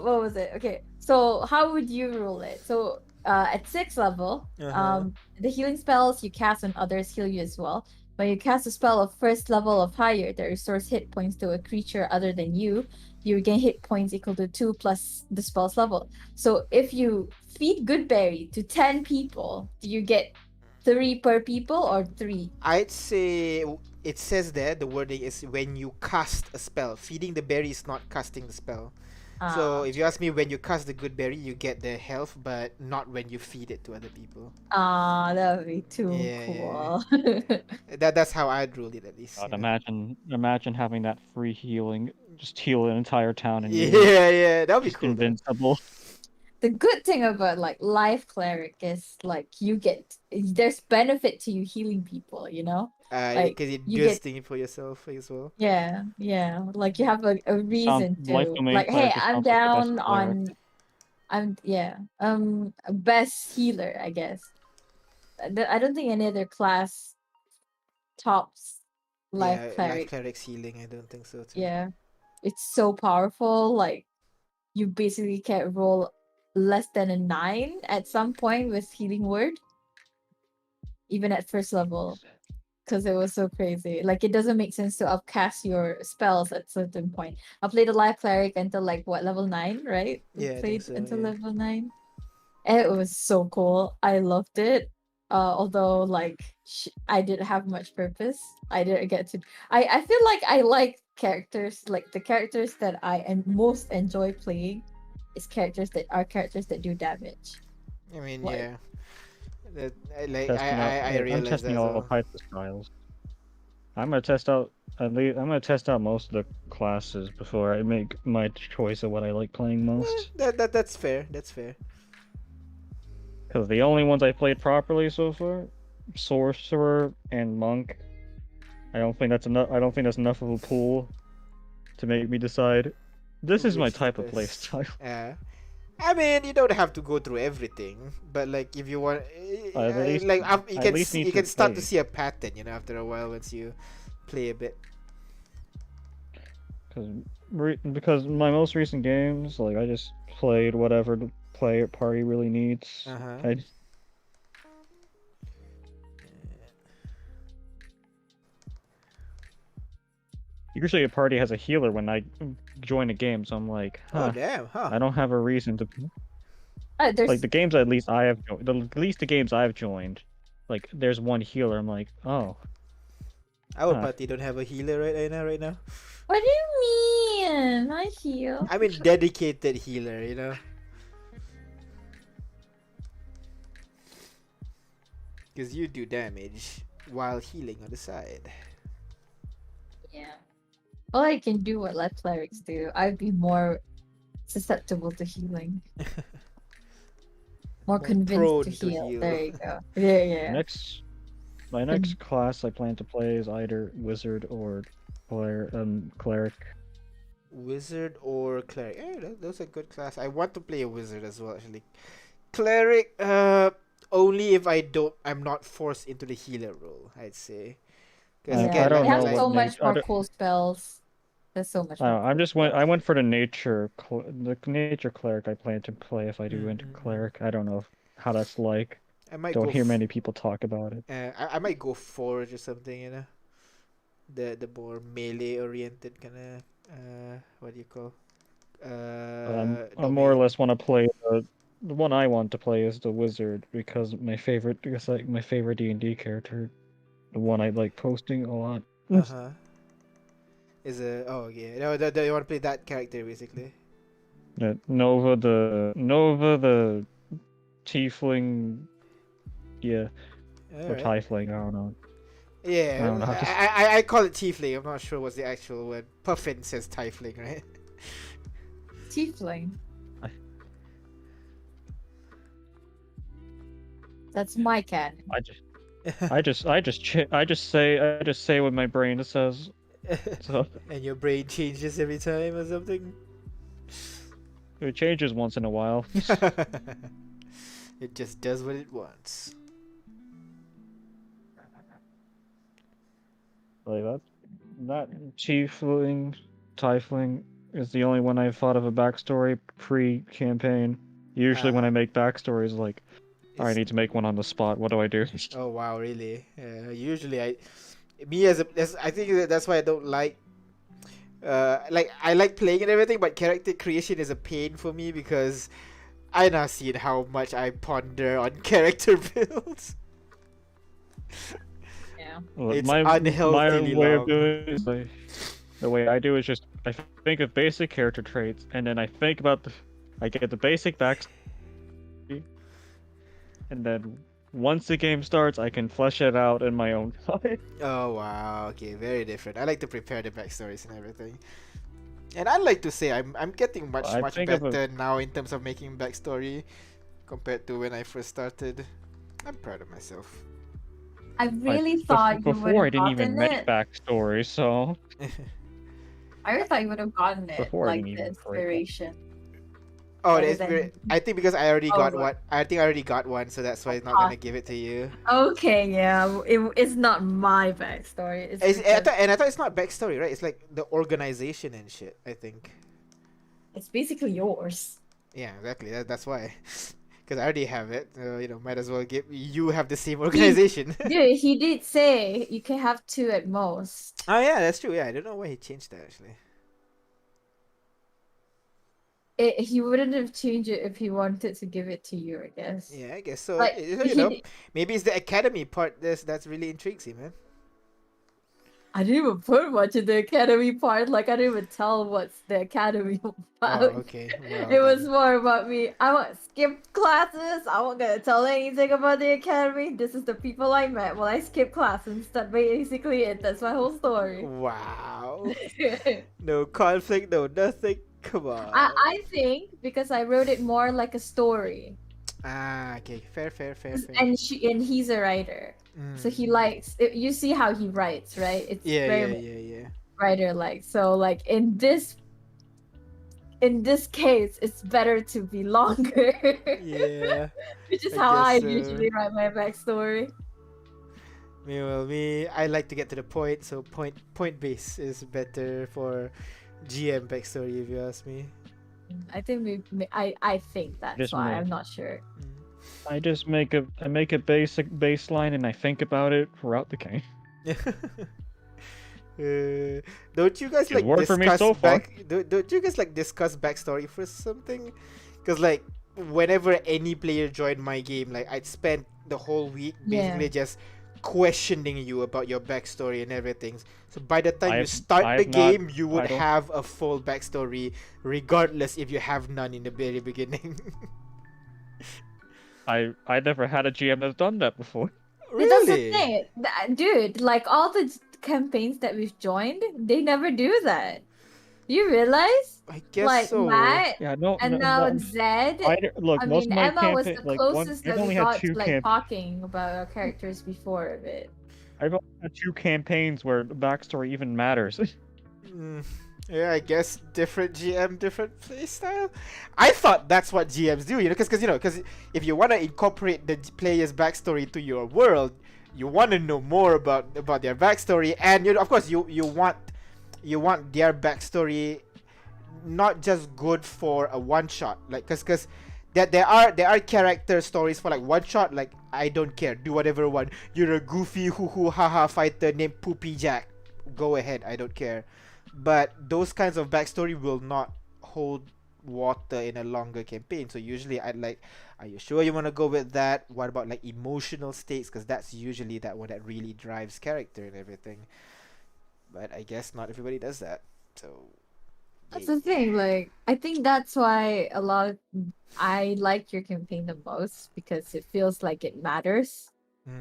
what was it? Okay, so how would you rule it? So at 6th level, Uh-huh. the healing spells you cast on others heal you as well. When you cast a spell of 1st level of higher that restores hit points to a creature other than you regain hit points equal to 2 plus the spell's level. So if you feed Goodberry to 10 people, do you get 3 per people or 3? I'd say it says there the wording is when you cast a spell. Feeding the berry is not casting the spell. So if you ask me, when you cast the good berry, you get the health, but not when you feed it to other people. That would be too Yeah. cool. That's how I'd rule it at least. God, you know? imagine having that free healing, just heal an entire town and you're Yeah, that would be just cool. Though. invincible. The good thing about like life cleric is like there's benefit to you healing people, you know? Like Because you you're get thing for yourself as well. yeah, like you have a reason Life to domain like, hey, cleric just I'm sounds like the best down cleric. on best healer, I guess. I don't think any other class tops life Yeah, life cleric. cleric's healing. I don't think so too. Yeah. It's so powerful, like you basically can roll less than a 9 at some point with healing word, even at 1st level, because it was so crazy. Like it doesn't make sense to upcast your spells at certain point. I played a life cleric until like what, level 9, right? Yeah, I think Played so, until yeah. level 9. And it was so cool. I loved it. Although like I didn't have much purpose. I didn't get to. I feel like I like characters, like the characters that I most enjoy playing is characters that do damage. I mean, Like, yeah. That, I I'm realize testing that as all well. types of styles. I'm gonna test out most of the classes before I make my choice of what I like playing most. That's fair. That's fair. Because the only ones I played properly so far, sorcerer and monk. I don't think that's enough. I don't think that's enough of a pool to make me decide. This is my Which type of best. playstyle. I mean, you don't have to go through everything, but like if you want, At least- like I at least need you to can start to play. see a pattern, you know, after a while once you play a bit. Because my most recent games, like I just played whatever the player party really needs. Uh-huh. Usually a party has a healer when I join a game, so I'm like, Oh damn, huh? I don't have a reason to. there's Like the games at least I have, at least the games I've joined, like there's one healer. I'm like, oh, Our huh. party don't have a healer right now. What do you mean? I heal. I mean, dedicated healer, you know. Because you do damage while healing on the side. Yeah. Well, I can do what life clerics do. I'd be more susceptible to healing. More convinced prone to to heal. heal. There you go. Yeah. My next class I plan to play is either wizard or cleric. Wizard or cleric? Those are good class. I want to play a wizard as well, actually. Cleric, only if I'm not forced into the healer role, I'd say. Yeah, I don't they have know so what much I more don't- cool spells. There's so much. I More cool just went. I spells. went for the nature cleric. I plan to play if I do enter Mm-hmm. cleric. I don't know how that's like. I might Don't go. hear many people talk about it. I might go forge or something, you know. The more melee oriented kind of what do you call? I more or less want to play the one I want to play is the wizard because my favorite D&D character, the one I like posting a lot. Uh-huh. No, you want to play that character basically. Nova the tiefling, yeah, or Alright. tiefling. I don't know. Yeah, I don't know how to. I call it tiefling. I'm not sure what's the actual word. Puffin says tiefling, right? Tiefling. I- That's my canon. I just say what my brain says. So And your brain changes every time or something. it changes once in a while. It just does what it wants. Like that tiefling, tiefling is the only one I've thought of a backstory pre-campaign. Usually when I make backstories, like I It's- need to make one on the spot. What do I do? Oh wow, really? Usually I think that's why I don't like. Like I like playing and everything, but character creation is a pain for me because I now seen how much I ponder on character builds. Yeah. Well, It's my unhealthily way of long. doing it is the way I do is just I think of basic character traits and then I think about I get the basic backstory, and then once the game starts, I can flesh it out in my own time. Oh wow, okay, very different. I like to prepare the backstories and everything. And I like to say I'm getting much I think of better now in terms of making backstory compared to when I first started. I'm proud of myself. I really thought you would Before I have didn't even gotten make it. backstory, so I really thought you would have gotten it, Before I like didn't the even create inspiration. Oh, Rather that's than- very. I think because I already got Oh, one. I think I already got one, so that's why I'm not gonna give it to you. Okay, yeah, it's not my backstory. It's I thought it's not backstory, right? It's like the organization and shit. I think. it's basically yours. Yeah, exactly. That's why. Because I already have it. Might as well give you have the same organization. Dude, he did say you can have two at most. Oh yeah, that's true. Yeah, I don't know why he changed that actually. He wouldn't have changed it if he wanted to give it to you, I guess. Yeah, I guess so. Like, Maybe it's the academy part that's really intrigues him, man. I didn't even put much in the academy part. Like, I didn't even tell what's the academy Oh, about. okay. Well, It was then. more about me. I want to skip classes. I wasn't gonna tell anything about the academy. This is the people I met while I skipped class, and that's basically it. That's my whole story. Wow. No conflict, no nothing. Come on. I think because I wrote it more like a story, Okay. Fair. and he's a writer, so he likes. You see how he writes, right? It's Yeah, very yeah. writer like. So like in this case, it's better to be longer. Yeah. Which is I how I guess so. usually write my backstory. Me, I like to get to the point, so point base is better for GM backstory if you ask me. I think I think that's Just why. me. I'm not sure. I just make a basic baseline and I think about it throughout the game. Don't you guys It's like worked for me discuss so far. don't you guys like discuss backstory for something? Because like whenever any player joined my game, like I'd spend the whole week basically just questioning you about your backstory and everything. So by the time you start the game, you would have a full backstory, regardless if you have none in the very beginning. I never had a GM that's done that before. But that's the Really? thing, dude. Like all the campaigns that we've joined, they never do that. You realize? I guess Like so. Matt Yeah, no. and now Zed. Look, I most mean, of my Emma was campaign, the like closest I've that only we had got two to like talking about our characters before of it. I've only had 2 campaigns where the backstory even matters. Yeah, I guess different GM, different playstyle. I thought that's what GMs do, because if you want to incorporate the player's backstory to your world, you want to know more about their backstory, and of course you want their backstory not just good for a one shot, like because there are character stories for like one shot, like I don't care, do whatever one. You're a goofy hoo haha fighter named Poopy Jack, go ahead, I don't care. But those kinds of backstory will not hold water in a longer campaign. So usually I'd like, are you sure you want to go with that? What about like emotional states? Because that's usually that one that really drives character and everything. But I guess not everybody does that. So That's the thing. Like, I think that's why I like your campaign the most because it feels like it matters.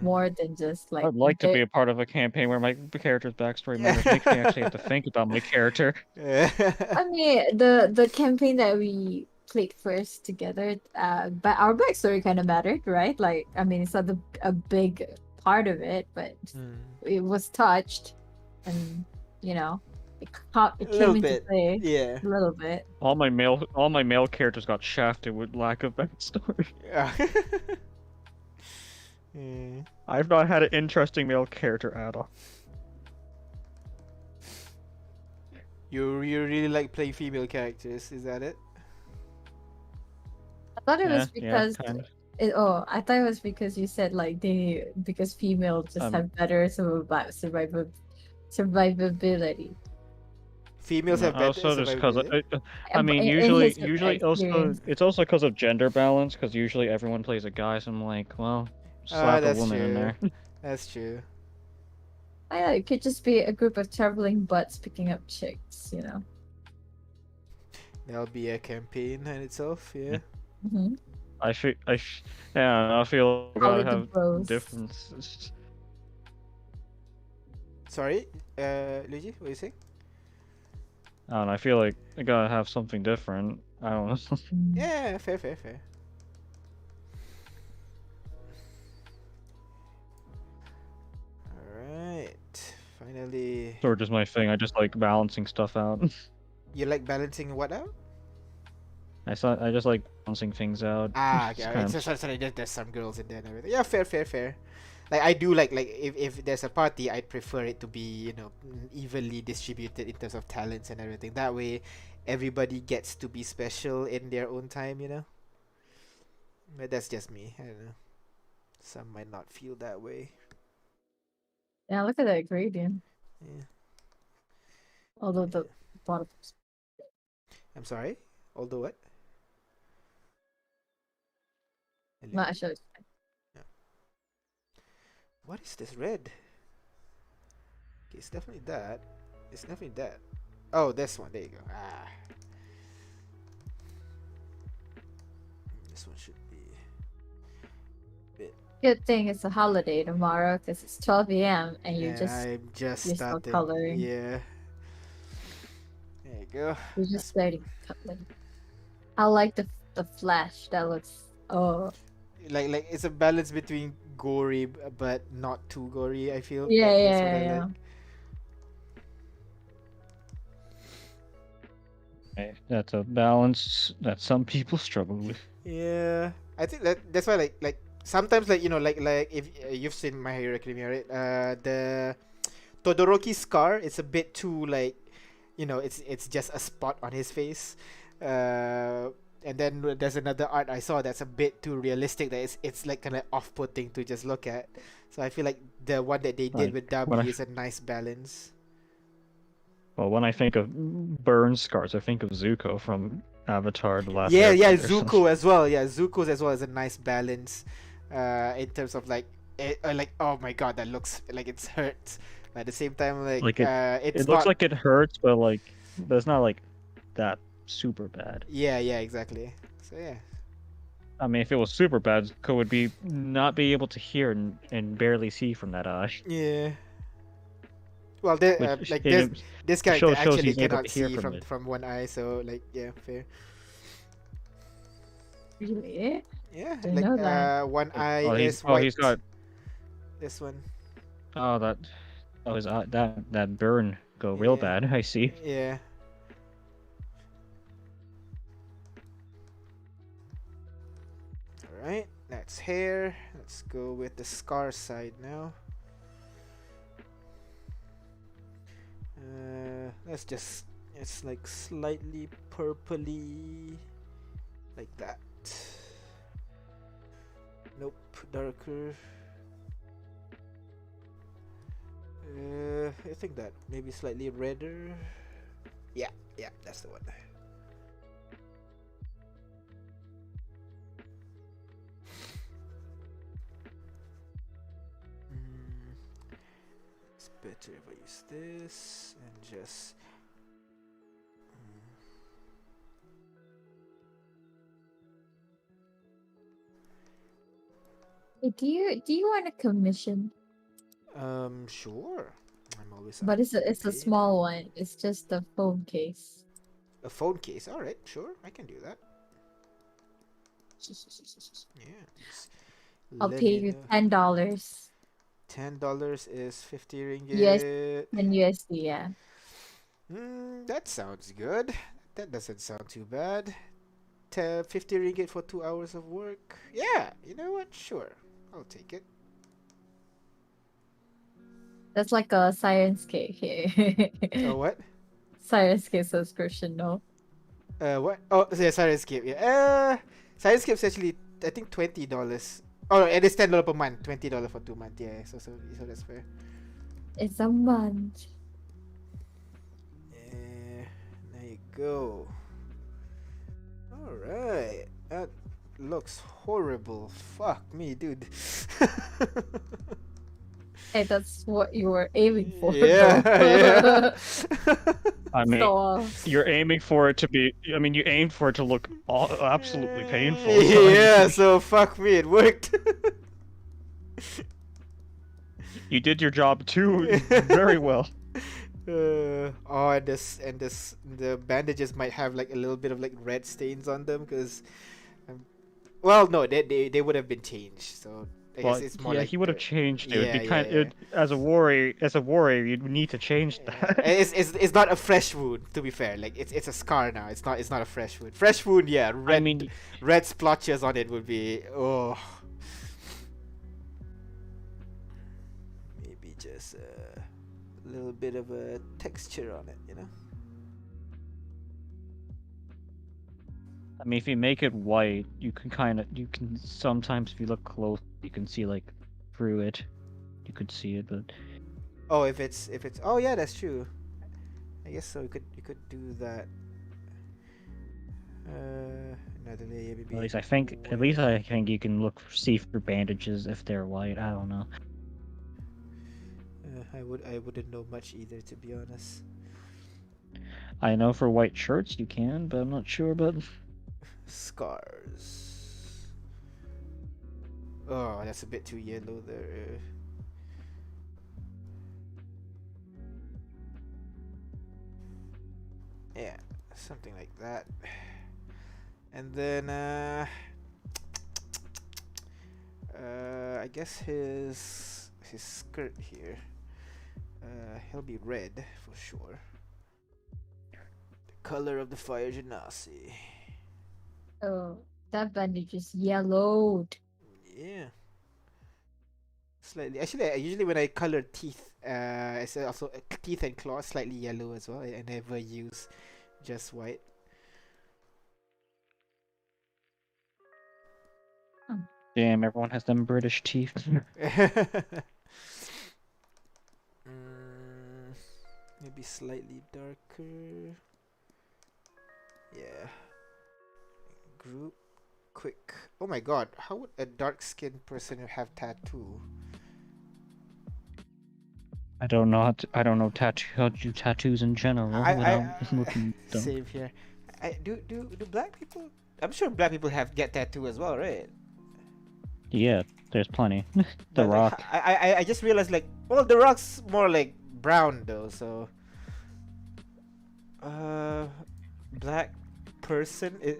more than just like I'd like to their- be a part of a campaign where my character's backstory Yeah. matters. Makes me actually have to think about my character. I mean, the campaign that we played first together, but our backstory kind of mattered, right? Like, I mean, it's not a big part of it, but Mm. it was touched, and you know, it A came little into bit. play Yeah. a little bit. All my male characters got shafted with lack of backstory. Yeah. Yeah. I've not had an interesting male character at all. You really like playing female characters, is that it? I thought it was Yeah, because kind of. I thought it was because you said like because female just have better survivability. Females have better Also, just because survivability. I mean, In usually his also experience. it's also because of gender balance. Because usually everyone plays a guy, so I'm like, well, slap a That's woman in true. there. That's true. It could just be a group of traveling butts picking up chicks, you know. That'll be a campaign in itself, yeah. Mm-hmm. I feel we Call gotta it the have bros. differences. Sorry, Luigi, what are you saying? I don't know. I feel like I gotta have something different. I don't know. Yeah, fair. Alright. Finally. Or just my thing. I just like balancing stuff out. You like balancing what out? I just like balancing things out. Ah, It's okay. kind Alright. of- So there's some girls in there and everything. Yeah, fair. Like I do like if there's a party, I'd prefer it to be, you know, evenly distributed in terms of talents and everything. That way everybody gets to be special in their own time, you know? But that's just me. I don't know. Some might not feel that way. Yeah, look at that gradient. Yeah. Although the bottom. I'm sorry? Although what? Hello? Not sure. What is this red? Okay, it's definitely that. It's definitely that. Oh, this one. There you go. Ah. This one should be. Good thing it's a holiday tomorrow because it's 12 a.m. and I'm just you're still starting. coloring. Yeah. There you go. You're just starting coloring. I like the flash. That looks Like it's a balance between gory but not too gory. I feel. Yeah, That's what I yeah. like. That's a balance that some people struggle with. Yeah, I think that's why like sometimes like you know like if you've seen My Hero Academia, right? The Todoroki scar, it's a bit too like, you know, it's just a spot on his face. And then there's another art I saw that's a bit too realistic, that it's like kind of off-putting to just look at. So I feel like the one that they did Right. with When W I- is a nice balance. Well, when I think of burn scars, I think of Zuko from Avatar: The Last Yeah, Airbender. Zuko as well. Yeah, Zuko's as well is a nice balance. In terms of like, like oh my god, that looks like it's hurt. But at the same time, like, it's It looks not. like it hurts, but it's not like that super bad. Yeah, exactly. So yeah. I mean, if it was super bad, Zuko would not be able to hear and barely see from that eye. Yeah. Well, Which like it- this character shows actually he's able cannot to hear see from it. from one eye, so like yeah, fair. really. Yeah, Didn't like know that. one eye Oh, is white. he's got This one. his eye, that burn go real Yeah. bad. I see. Yeah. All right, that's hair. Let's go with the scar side now. It's like slightly purpley, like that. Nope, darker. I think that maybe slightly redder. Yeah, that's the one. It's better if I use this and just. Hey, do you want a commission? Sure. I'm always But up it's to be a paid. small one. It's just a phone case. A phone case. All right, sure. I can do that. Yeah. Just I'll let pay me you know. $10. $10 is 50 US ringgit. and USD, yeah. That sounds good. That doesn't sound too bad. 50 ringgit for 2 hours of work. Yeah, you know what? Sure. I'll take it. That's like a Sirenscape here. Oh, what? Sirenscape subscription, no? What? Oh, yeah, Sirenscape. Yeah. Sirenscape's actually, I think, $20. Oh, and it's $10 per month. $20 for 2 months. Yeah, so that's fair. It's a month. Yeah, there you go. Alright. That looks horrible. Fuck me, dude. Hey, that's what you were aiming for, Yeah, though. yeah. I mean, So, you're aiming for it to be. I mean, you aimed for it to look absolutely painful. So Yeah, so fuck me, it worked. you did your job too very well. Oh, the bandages might have like a little bit of like red stains on them because, well, no, they would have been changed. So I guess Well, it's more yeah, like he would have dirt. changed it. It'd Yeah, be yeah, yeah. as a warrior, you'd need to change that. It's not a fresh wound, to be fair. Like it's a scar now. It's not a fresh wound. Fresh wound, yeah. I mean, Red splotches on it would be maybe just a little bit of a texture on it, you know. if you make it white, you can sometimes, if you look close, you can see like through it. You could see it, but Oh, if it's oh yeah, that's true. I guess so. You could do that. Another layer maybe. at least I think you can see through bandages if they're white. I don't know. I wouldn't know much either, to be honest. I know for white shirts you can, but I'm not sure about. Scars. Oh, that's a bit too yellow there. Yeah, something like that. And then I guess his skirt here, he'll be red for sure. The color of the fire genasi. oh, that bandage is yellowed. Yeah. Slightly. Actually, usually when I color teeth, I say also teeth and claws slightly yellow as well. I never use just white. Damn, everyone has them British teeth. Maybe slightly darker. Yeah. Group. Quick. Oh my god, how would a dark-skinned person have tattoo? I don't know how to do tattoos in general without looking dumb. Same here. Do black people? I'm sure black people get tattoo as well, right? Yeah, there's plenty. The But, like, Rock. I just realized, like, well, the Rock's more like brown though, so black person is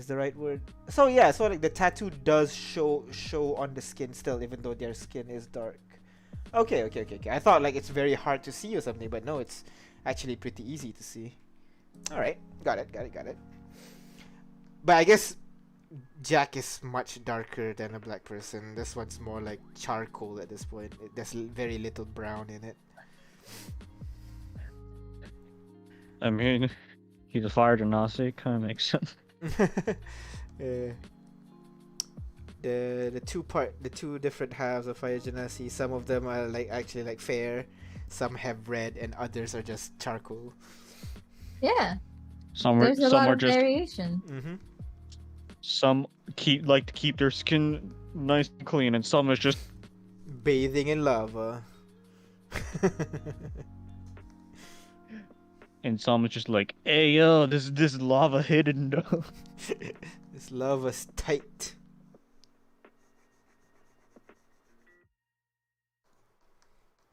the right word. So yeah, so like the tattoo does show on the skin still, even though their skin is dark. Okay. I thought like it's very hard to see or something, but no, it's actually pretty easy to see. All right, got it. But I guess Jack is much darker than a black person. This one's more like charcoal at this point. There's very little brown in it. I mean, he's a fire genasi, kind of makes sense. The two different halves of fire genasi. Some of them are like actually like fair. Some have red, and others are just charcoal. Yeah, Some there's a lot are of just variation. some like to keep their skin nice and clean, and some is just Bathing in lava. and some is just like, hey yo, this lava hidden though. This lava's tight.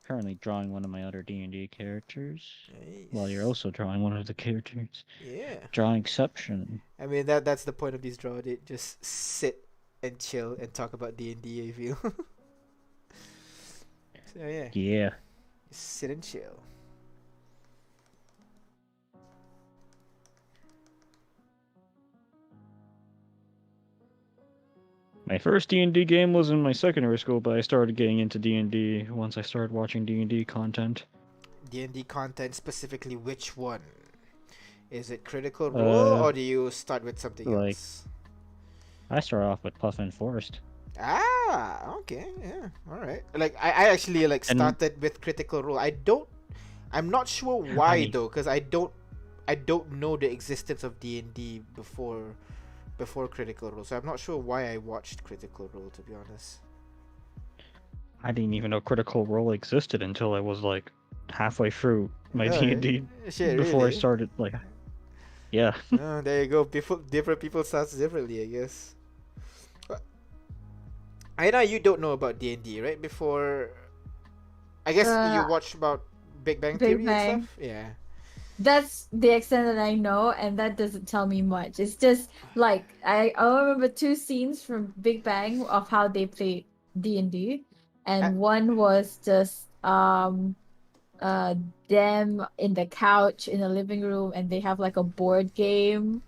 currently drawing one of my other D&D characters. Nice. While you're also drawing one of the characters. Yeah. Drawing Exception. I mean that's the point of these draw date. Just sit and chill and talk about D&D. I feel. So yeah, Yeah. just sit and chill. My first D&D game was in my secondary school, but I started getting into D&D once I started watching D&D content. D&D content specifically, which one? Is it Critical Role or do you start with something like- else? I started off with Puff and Forest. Ah, okay, yeah, all right. Like I actually like And- started with Critical Role. I'm not sure why Honey. though, because I don't know the existence of D&D before Critical Role, so I'm not sure why I watched Critical Role, to be honest. I didn't even know Critical Role existed until I was like halfway through my Oh, D&D shit, before really? I started like. Yeah. Oh, there you go. Different people starts differently, I guess. I know you don't know about D&D, right? Before, I guess you watched about Big Bang Big Theory Bang. and stuff. Yeah. That's the extent that I know, and that doesn't tell me much. It's just like I remember two scenes from Big Bang of how they played D&D, and one was just them in the couch in the living room, and they have like a board game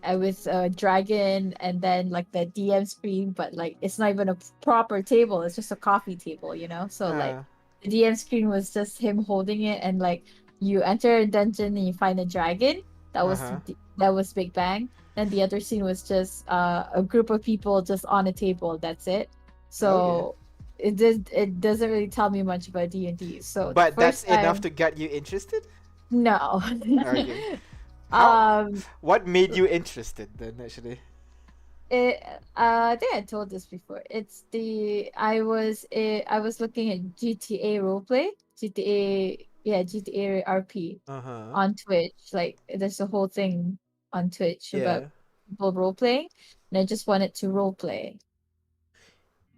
with a dragon, and then like the DM screen, but like it's not even a proper table, it's just a coffee table, you know. So like the DM screen was just him holding it, and like you enter a dungeon and you find a dragon. That was that was Big Bang. Then the other scene was just a group of people just on a table. That's it. So it doesn't really tell me much about D&D. So but the that's first time, enough to get you interested. no. Okay. What made you interested then? Actually. I think I told this before. I was looking at GTA roleplay, GTA RP on Twitch. Like there's a whole thing on Twitch about people role playing, and I just wanted to role play.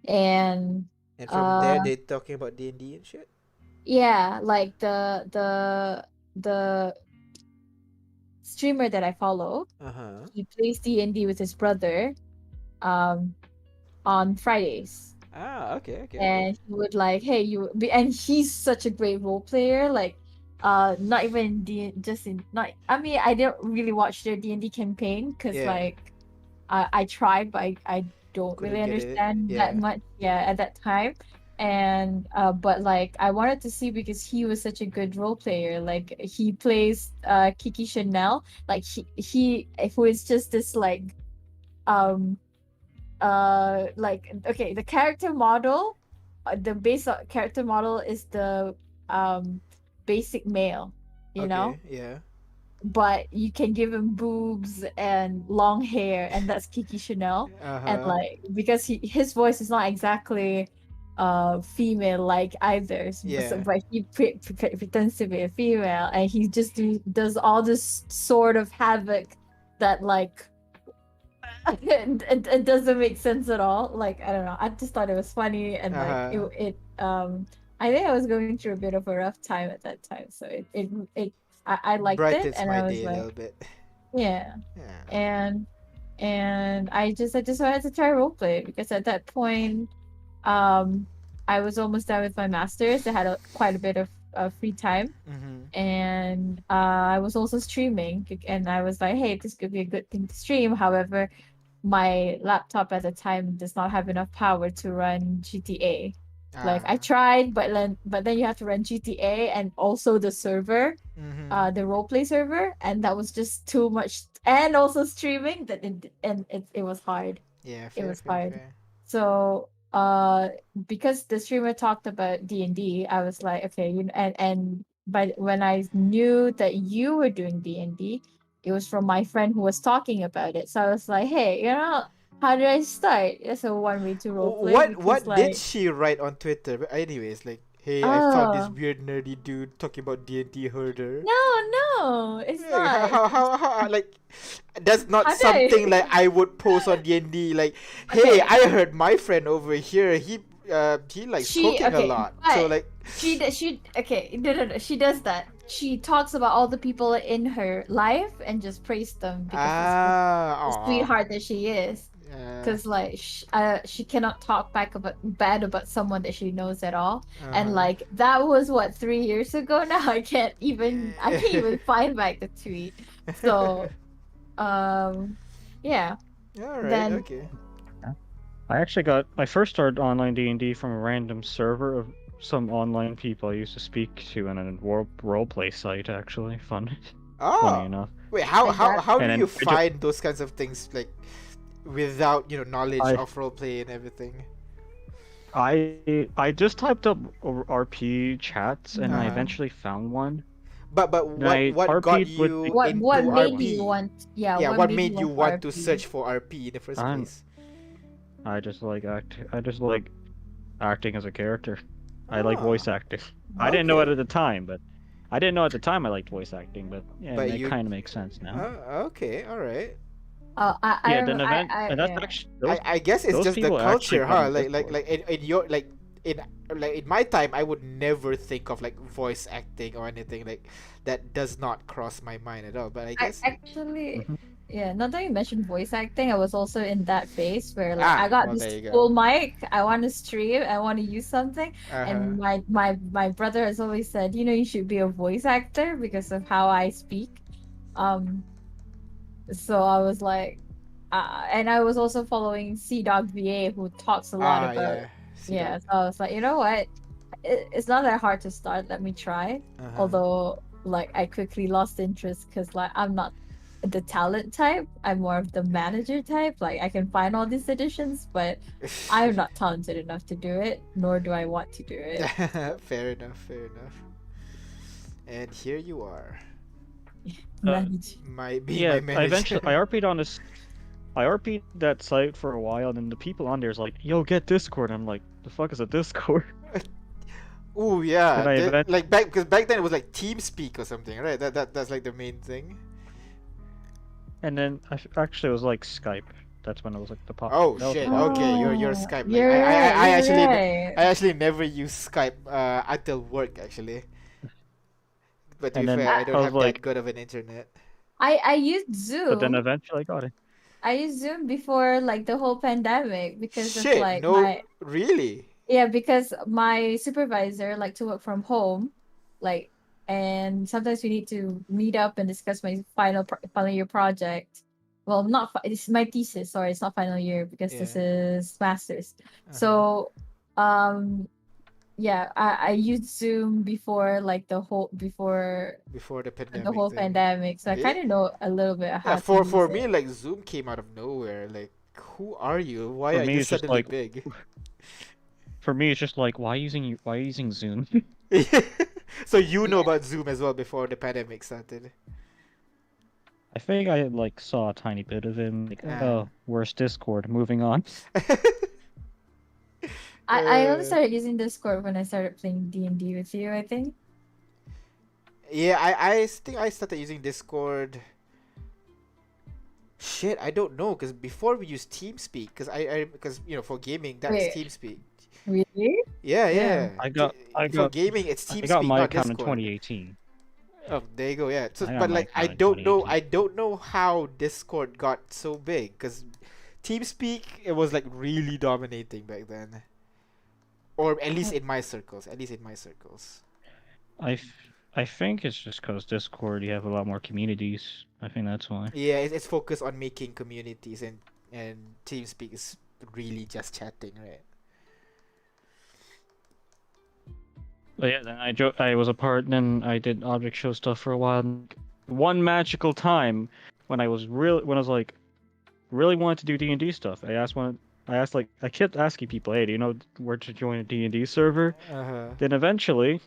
And from there they talking about D&D and shit. Yeah, like the streamer that I follow, he plays D&D with his brother on Fridays. Okay. And he would like, hey, and he's such a great role player, like not even I mean, I didn't really watch their D&D campaign because like I tried, but I don't Couldn't really get it. understand that much at that time. And but like I wanted to see because he was such a good role player. Like he plays Kiki Chanel, like he who is just this like like okay, the character model, the base character model is the basic male, you know. Yeah. But you can give him boobs and long hair, and that's Kiki Chanel. And like because his voice is not exactly female like either, but he pretends to be a female, and he just does all this sort of havoc that like it doesn't make sense at all. Like I don't know, I just thought it was funny, and like it I think I was going through a bit of a rough time at that time, so I liked it, and I was like, a little bit. Yeah. And I just wanted to try roleplay because at that point, I was almost done with my masters. I had quite a bit of free time, and I was also streaming. And I was like, hey, this could be a good thing to stream. However, my laptop at the time does not have enough power to run GTA. Like I tried, but then you have to run GTA and also the server, the roleplay server, and that was just too much. And also streaming it was hard. Yeah, it was hard. Fair. So because the streamer talked about D&D, I was like, okay, and but when I knew that you were doing D&D, it was from my friend who was talking about it. So I was like, hey, how did I start? That's a one way to roleplay. What did she write on Twitter? But anyways, like, hey, I found this weird nerdy dude talking about D&D herder. No, it's not. How like, that's not something like I would post on D&D. Like, hey, I heard my friend over here. he likes She cooking a okay, lot. but So like, she okay, no. She does that. She talks about all the people in her life and just praise them because the aw. sweetheart that she is. Uh, Because like she cannot talk back about bad about someone that she knows at all, and uh-huh. like that was what 3 years ago. Now I can't even find back the tweet. So yeah. All right. Then Okay. I first started online D&D from a random server of some online people I used to speak to in a roleplay site. Actually, funny Oh, enough. wait. I got How do And you then find those kinds of things like without knowledge I of roleplay and everything? I just typed up RP chats and I mm, Uh-huh. eventually found one. But And what I what got RP'd with the you what into made you RP? want, yeah, Yeah, what what made you made you want want to RP? search for RP in the first I place? I just like I just like acting as a character. I like Oh, voice acting. I didn't know it okay. at the time, but I didn't know at the time I liked voice acting, but yeah, But it you, kind of makes sense now. okay, all right. Yeah, then and that's Yeah. actually I guess it's those just the people actually culture, got huh? on Discord. In your in in my time, I would never think of like voice acting or anything like that. Does not cross my mind at all. But I I guess actually, Hmm. yeah, not that you mentioned voice acting, I was also in that phase where like I got well, this there you go. full mic, I want to stream, I want to use something, Uh huh. and my brother has always said, you should be a voice actor because of how I speak. Um, so I was like, and I was also following C Dog VA who talks a lot about, Yeah. See yeah. dog. So I was like, you know what? It's not that hard to start. Let me try. Uh huh. Although, like, I quickly lost interest because, like, I'm not the talent type. I'm more of the manager type. Like, I can find all these editions, but I'm not talented enough to do it, nor do I want to do it. Fair enough. Fair enough. And here you are, Uh, Manage. being yeah, my I eventually manager. I RP'd on this. I RP'd that site for a while, and then the people on there is like, "Yo, get Discord." I'm like, "The fuck is a Discord?" Oh yeah, And I eventually like back because back then it was like TeamSpeak or something, right? That's like the main thing. and then actually it was like Skype. That's when it was like the pop. Oh That was shit. probably Okay, like you're Oh, Skype. Like you're right. You're right. I actually never use Skype until work actually. But to be and then fair, I I don't I was have that like, good of an internet. I used but then Zoom. eventually I got it. I used Zoom before like the whole pandemic because of Shit, like no, really? yeah, because my supervisor like to work from home, like, and sometimes we need to meet up and discuss my final year project. Well, not it's my thesis. Sorry, it's not final year because this Yeah. is masters. Uh huh. So, um, yeah, I used Zoom before like Before the the pandemic whole thing. pandemic, so I Yeah. kind of know a little bit of Yeah. how to For use me, it. like Zoom came out of nowhere. Like, who are you? Why For are me, you it's just suddenly like, big? why using Zoom? So you know Yeah. about Zoom as well before the pandemic started. I think I like saw a tiny bit of him. Like, Ah. oh, where's Discord? Moving on. I only Uh, started using Discord when I started playing D&D with you, I think. yeah, I think I started using Discord. Shit, I don't know, because before we used TeamSpeak, because for gaming that's Wait, TeamSpeak. really? Yeah, Damn. yeah. For gaming it's I got TeamSpeak, my not account in Discord. 2018. Oh, there you go. Yeah. So, I got but my like, account in 2018. I don't know how Discord got so big, because TeamSpeak it was like really dominating back then, or at least in my circles. At least in my circles. I think it's just because Discord you have a lot more communities. I think that's why. Yeah, it's focused on making communities, and TeamSpeak is really just chatting, right? But yeah, then I was a part. Then I did object show stuff for a while. And one magical time when I was like really wanted to do D&D stuff. I asked like I kept asking people, hey, do you know where to join a D&D server? Uh huh. Then eventually,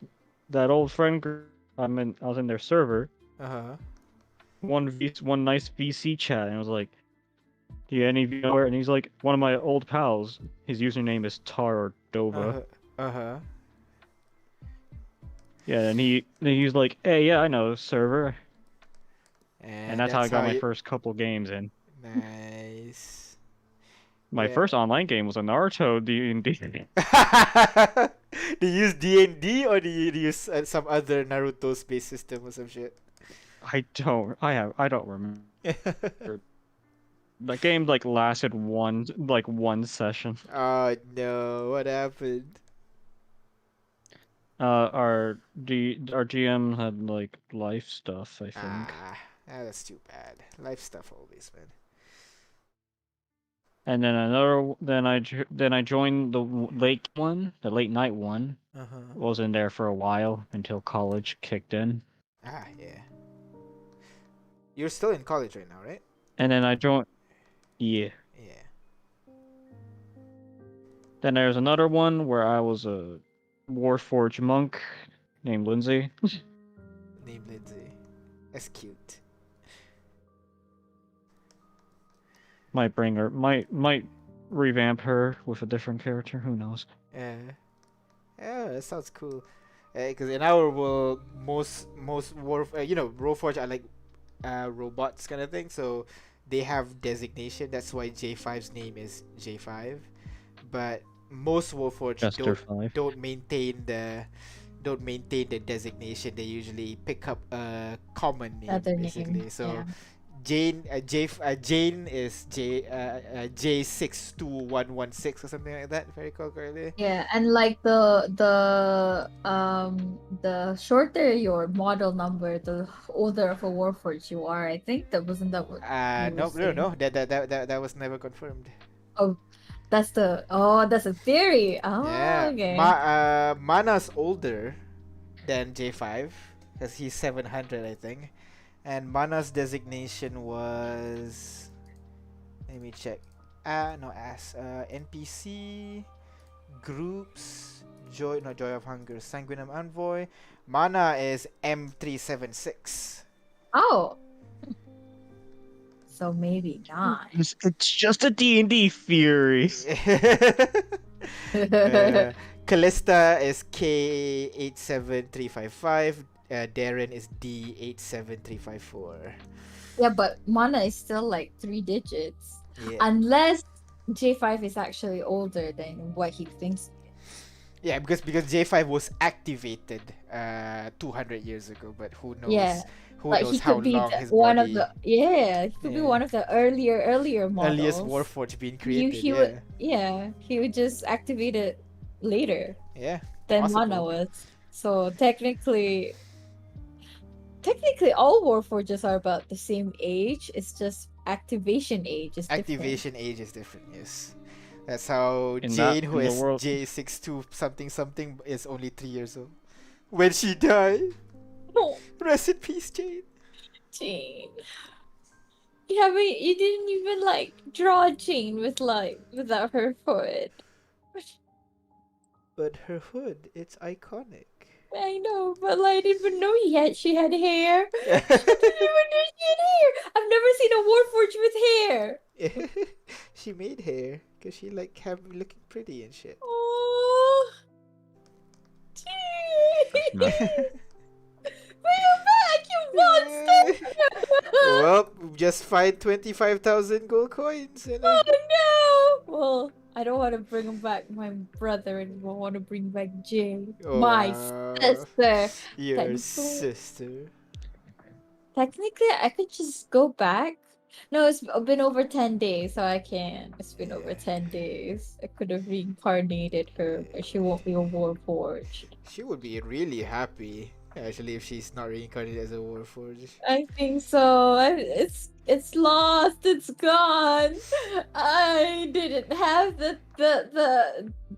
that old friend group I was in their server. Uh huh. One nice VC chat, and I was like, "Do any of you know where?" And he's like, one of my old pals. His username is Tar or Uh Dova. huh. Uh huh. Yeah, and he was like, "Hey, yeah, I know server," and And that's how I that's got how my you. first couple games in. Nice. My Yeah. first online game was a Naruto D&D. Do you use D&D or do you use some other Naruto space system or some shit? I don't remember. The game like lasted one session. Oh no, what happened? Our GM had like life stuff, I think. That's too bad. Life stuff always, man. And then I joined the the late night one. Uh-huh. Was in there for a while until college kicked in. Yeah. You're still in college right now, right? And then I joined. Yeah. Yeah. Then there's another one where I was a Warforged monk named Lindsay. Name Lindsay. That's cute. Might bring her. Might revamp her with a different character. Who knows? Yeah, that sounds cool. Because in our world, most Warforged are like robots kind of thing, so they have designation. That's why J5's name is J5. But most Warforged Chester 5. don't maintain the designation. They usually pick up a common name, Other basically. name. So Yeah. Jane is J62116 or something like that, if I recall correctly. Yeah, and like the shorter your model number, the older of a warforged you are. I think that wasn't that what you were saying? No. That was never confirmed. That's a theory. Oh, Yeah. okay. Mana's older than J5 because he's 700, I think. And Mana's designation was, let me check. NPC groups, Joy of Hunger, Sanguinum Envoy. Mana is M376. Oh. So maybe not. It's just a D&D theory. Callista is K87355. Darren is D87354. Yeah, but mana is still like 3 digits. Yeah. Unless J5 is actually older than what he thinks. Yeah, because J5 was activated 200 years ago, but who knows? Yeah. Who But knows he how could be long his one body, of the he could be Yeah. one of the earlier models. earliest Warforged being He created. he would just activate it later Yeah. than Possible. mana was. So technically all Warforges are about the same age. It's just activation age is different. Activation age is different, yes. That's how In Jane, that- who in the is world- J62 something, is only 3 years old. When she died. No, Rest in peace, Jane. Jane. You didn't even like draw Jane without her foot. But her hood, it's iconic. I know, but like, I didn't even know she had hair. I didn't even know she had hair. I've never seen a Warforged with hair. She made hair because she like have looking pretty and shit. Oh, Jane. No. Bring her back, you monster! Well, just find 25,000 gold coins. And, Oh no! Well, I don't want to bring him back, my brother, and I want to bring back Jane, my sister. Your Technically- sister. Technically, I could just go back. No, it's been over 10 days, so I can't. It's been over 10 days. I could have reincarnated her, but she won't be a Warforged. She would be really happy, actually, if she's not reincarnated as a Warforged. I think so. It's lost. It's gone. I didn't have the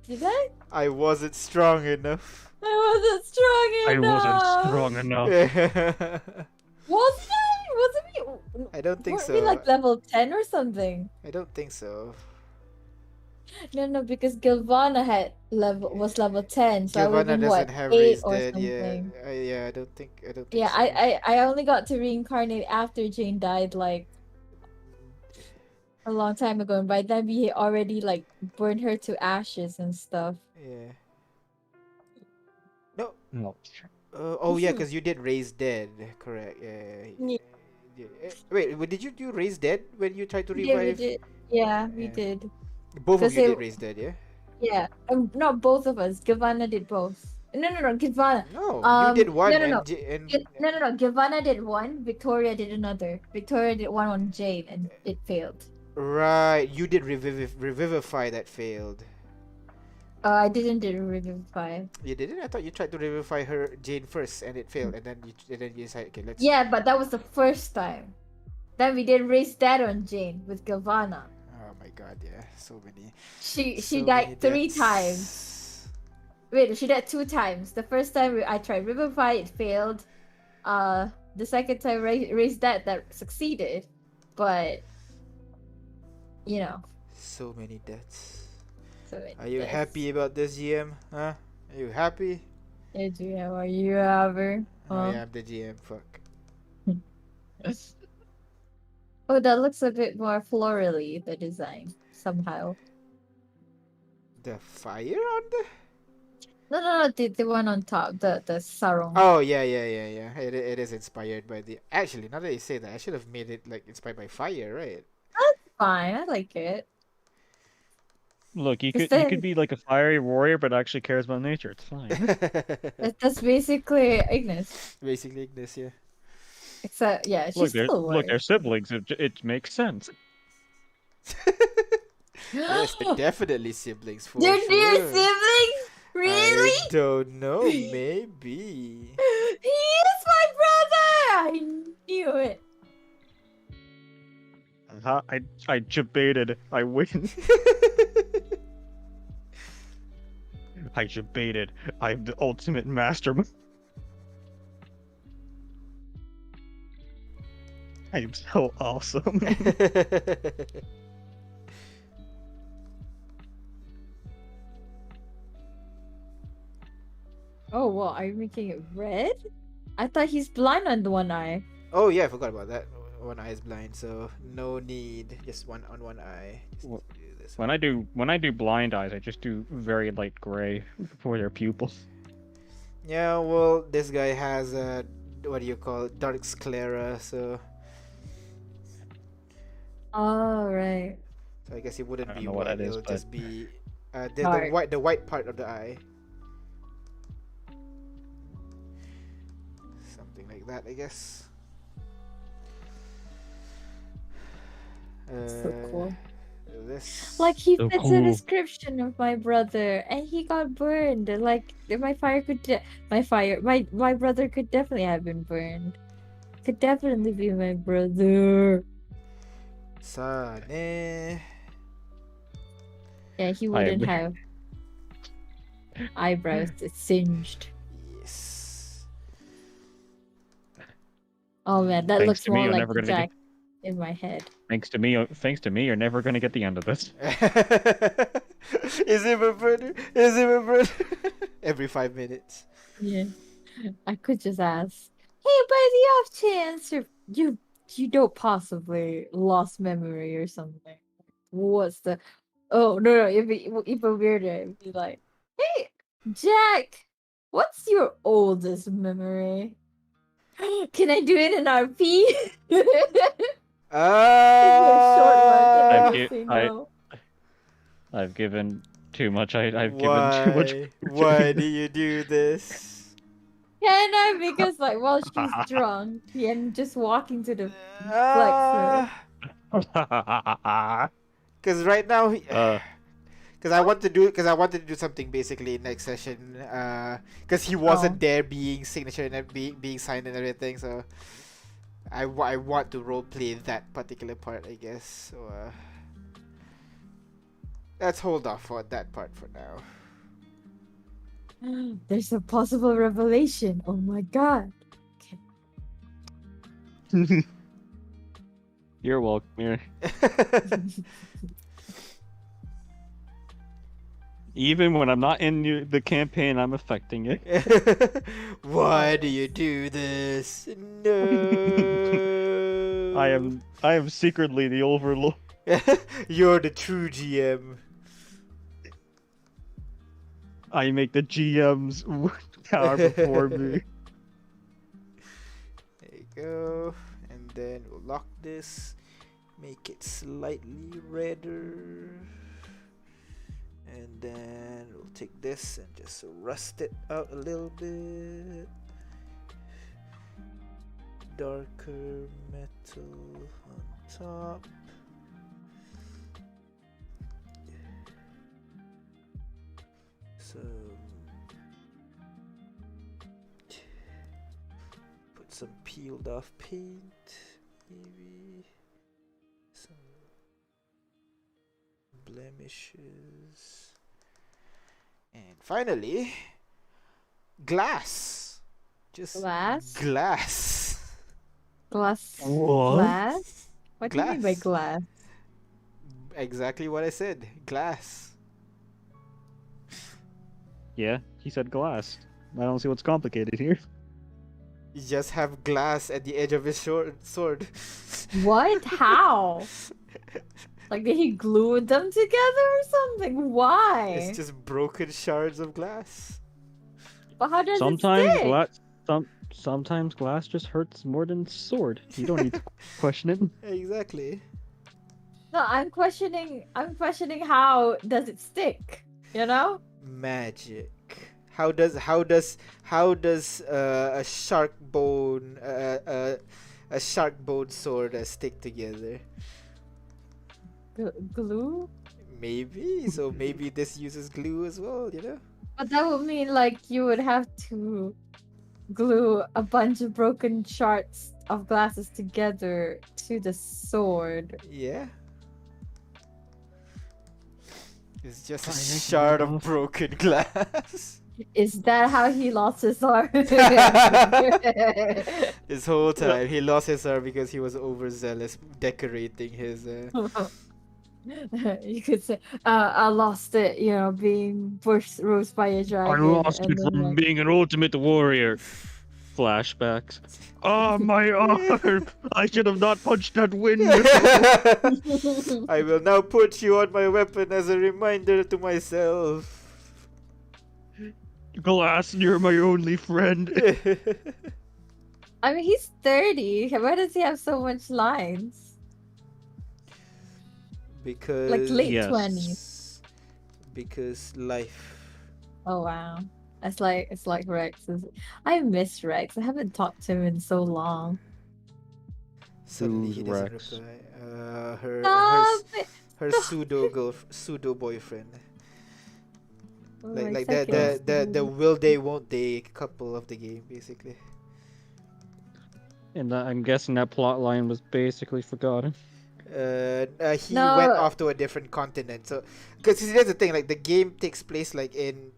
did I? I wasn't strong enough. I wasn't strong I enough. wasn't strong enough. Wasn't I? Wasn't we? I don't think Weren't so. we like level 10 or something? I don't think so. No, because Gilvana was level 10, so I would Giovanna have been doesn't what, have 8 raised or dead. something. Yeah, I don't think. Yeah, so. I only got to reincarnate after Jane died, like a long time ago, and by then we already like burned her to ashes and stuff. Yeah. No. Yeah, because you did raise dead. Correct. Yeah. Yeah. Wait, did you do raise dead when you tried to Yeah, we revive? did. Yeah, we Yeah. did. Both of Because you it, did raise dead, yeah? yeah, not both of us. Giovanna did both. No, Giovanna. No, you did one No. and No. Giovanna did one. Victoria did another. Victoria did one on Jane, and it failed. right, you did revivify that failed. I didn't do Revivify. You didn't? I thought you tried to revivify her Jane first and it failed, and then you decided, okay, let's. Yeah, but that was the first time. Then we did raise that on Jane with Giovanna. Oh my god, yeah, so many. She so many died 3 deaths. times. Wait, she died 2 times. The first time I tried Revivify, it failed. The second time raised that succeeded, but you know. So many deaths. So Are you happy about this, GM? Huh? Are you happy? Yeah, GM, are you ever? I am the GM. Fuck. Oh, that looks a bit more florally, the design, somehow. The fire on the. No, the one on top, the sarong. Oh yeah. It is inspired by the. Actually, now that you say that, I should have made it like inspired by fire, right? Fine, I like it. Look, you Is could be like a fiery warrior, but actually cares about nature. It's fine. That's basically Ignis. Basically, Ignis, yeah. Except, yeah, she's still a warrior. They're siblings. It makes sense. Yes, they're definitely siblings for They're sure. dear siblings? Really? I don't know, maybe. He is my brother! I knew it. I debated. I win. I debated. I'm the ultimate master. I am so awesome. Oh, well, are you making it red? I thought he's blind on the one eye. Oh yeah, I forgot about that. One eye is blind, so no need. Just one on one eye. Just Well, do this when I do blind eyes, I just do very light gray for their pupils. Yeah, well, this guy has a what do you call it? Dark sclera, so Oh, right. I guess it wouldn't I don't be know what white. that is, It'll just but- be Dark. the white part of the eye. Something like that, I guess. So cool. This Like, he So fits the cool. description of my brother, and he got burned. Like, my brother could definitely have been burned. Could definitely be my brother. Sane. Yeah, he I wouldn't am- have eyebrows that singed. Yes. Oh man, that Thanks looks to me, more you're like never the gonna Jack in my head. Thanks to me, you're never gonna get the end of this. Is it my brother? Is it my brother? Every 5 minutes. Yeah, I could just ask, hey, by the off chance, you don't possibly lost memory or something. What's the? Oh no, it'd be even weirder. It'd be like, hey, Jack, what's your oldest memory? Can I do it in RP? Short one. Ah, Can I say no? I've given too much. I've given too much. Why do you do this? Yeah, no, because like while she's drunk and just walking to the Because right now, Uh, because I wanted to do something basically next session. Because he wasn't there being signature and being signed and everything. So I want to roleplay that particular part, I guess. So let's hold off for that part for now. There's a possible revelation. Oh my god. you're welcome. Here. Even when I'm not in the campaign, I'm affecting it. Why do you do this? No. I am secretly the overlord. You're the true GM. I make the GMs power before me. There you go. And then we'll lock this. Make it slightly redder. And then we'll take this and just rust it out a little bit. Darker metal on top. So put some peeled off paint, maybe some blemishes, and finally glass. Just Glass? glass. Glass. What? Glass? What do you mean by Glass. glass? Exactly what I said. Glass. Yeah, he said glass. I don't see what's complicated here. You just have glass at the edge of his sword. What? How? Like, did he glue them together or something? Why? It's just broken shards of glass. But how does Sometimes it stick? sometimes glass just hurts more than sword. You don't need to question it. Exactly. No, I'm questioning how does it stick? You know? Magic. How does a shark bone sword stick together? Glue? Maybe. So maybe this uses glue as well. You know. But that would mean like you would have to glue a bunch of broken shards of glasses together to the sword. Yeah. It's just a Fine, shard of enough. broken glass. Is that how he lost his arm? This whole time he lost his arm because he was overzealous decorating his. You could say, I lost it, you know, being roast by a I dragon. lost and it then, from like, being an ultimate warrior. Flashbacks. Oh, my arm! I should have not punched that window. I will now put you on my weapon as a reminder to myself. Glass, you're my only friend. I mean, he's 30. Why does he have so much lines? Because Like late Yes. 20s. Because life. Oh, wow. It's like Rex. I miss Rex. I haven't talked to him in so long. Suddenly Who's he doesn't Rex? reply. Stop it! Her pseudo boyfriend. Oh, Like second. the will they won't they couple of the game basically. And I'm guessing that plot line was basically forgotten. He No. went off to a different continent. So, because here's the thing, like the game takes place like in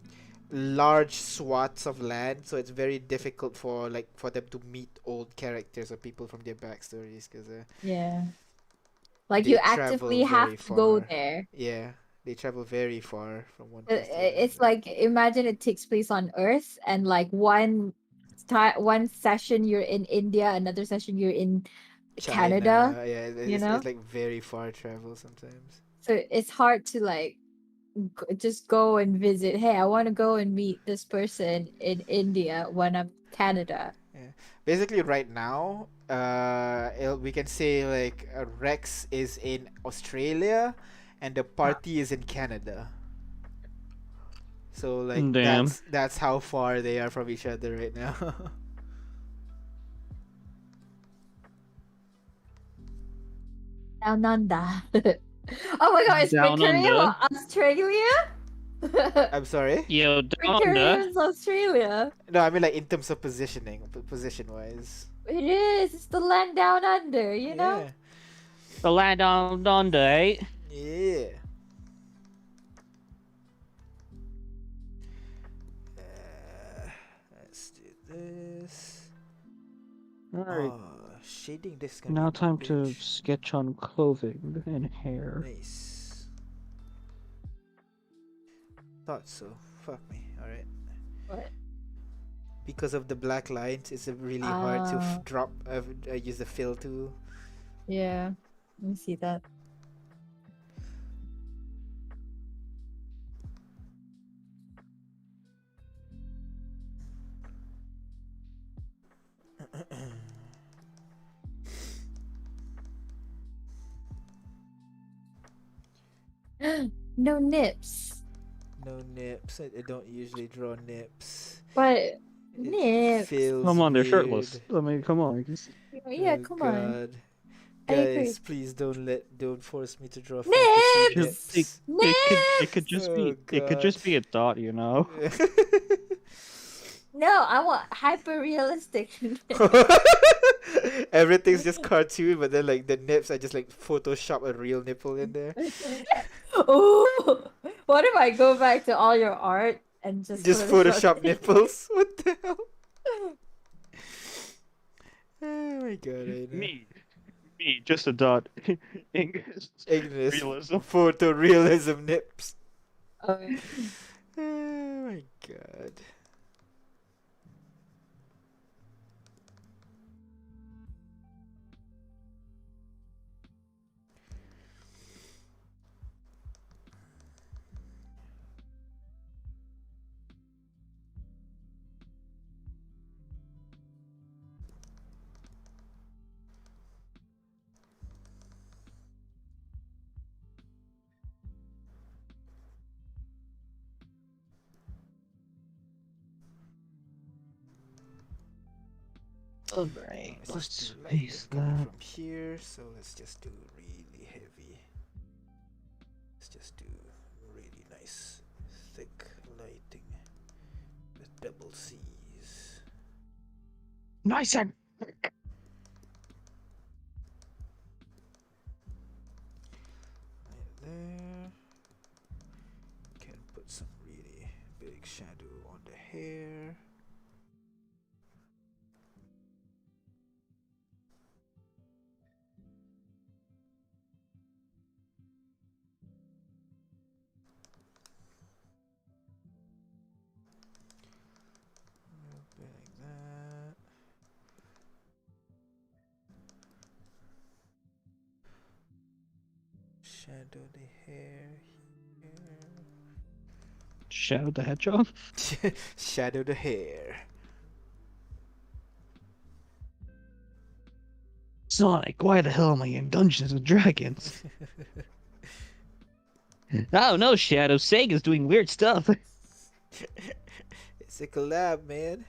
large swaths of land, so it's very difficult for them to meet old characters or people from their backstories. Because Yeah. Like they you travel actively have very to go far. there. Yeah, they travel very far from one place to It's another. like imagine it takes place on Earth, and like one session you're in India, another session you're in Canada. Yeah, you know? it's like very far travel sometimes. So it's hard to like just go and visit. Hey, I want to go and meet this person in India when I'm Canada. Basically, right now, we can say like Rex is in Australia, and the party is in Canada. So like Damn. that's how far they are from each other right now. Down under. Oh my god, is Down Korea under? Australia? I'm sorry. Yo, Korea is Australia. No, I mean like in terms of positioning, position wise. It is. It's the land down under, you know? the land down under, eh? Yeah. Let's do this. Alright, Oh, shading this is gonna now be a time to bitch. sketch on clothing and hair. Nice. Thought so. Fuck me. Alright. What? Because of the black lines, it's really hard to Ah. drop. Use the fill tool. Yeah. Let me see that. No nips. No nips. I don't usually draw nips. But It nips. feels Come on, they're weird. shirtless. I mean, come on. Yeah, Oh come on. god. I agree. Guys, please don't force me to draw fantasy Nips! Just it, nips. it could Nips! just Oh be it could god. just be a dot, you know. No, I want hyper realistic. Everything's just cartoon, but then like the nips, I just like Photoshop a real nipple in there. Oh, what if I go back to all your art and just Just Photoshop nipples. What the hell? Oh my god, I know. Me, just a dot. English Ignis realism. photorealism nips. Okay. Oh my god. Alright, Let's just let's do lightning face coming that. from here, so let's just do really heavy. Let's just do really nice, thick lighting with double C's. Nice and Right there. Can put some really big shadow on the hair. Like that. Shadow the hair Shadow the Hedgehog. here. Shadow the hair. Sonic, why the hell am I in Dungeons and Dragons? Oh no, Shadow, Sega's doing weird stuff. It's a collab, man.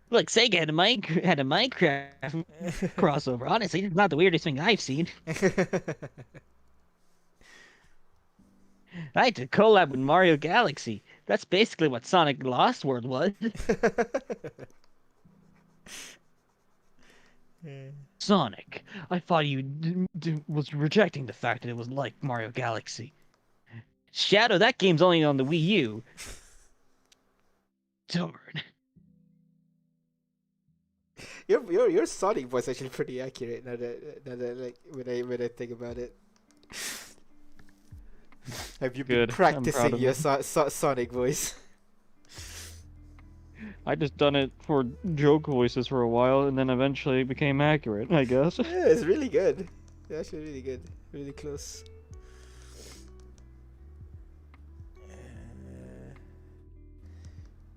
Look, Sega had a Minecraft crossover. Honestly, it's not the weirdest thing I've seen. I had to collab with Mario Galaxy. That's basically what Sonic Lost World was. Sonic, I thought you was rejecting the fact that it was like Mario Galaxy. Shadow, that game's only on the Wii U. Darn. Your Sonic voice actually pretty accurate now that like when I think about it. Have you been Good. I'm practicing proud of your you. Sonic voice? I just done it for joke voices for a while, and then eventually it became accurate, I guess. Yeah, it's really good. It's actually really good. Really close.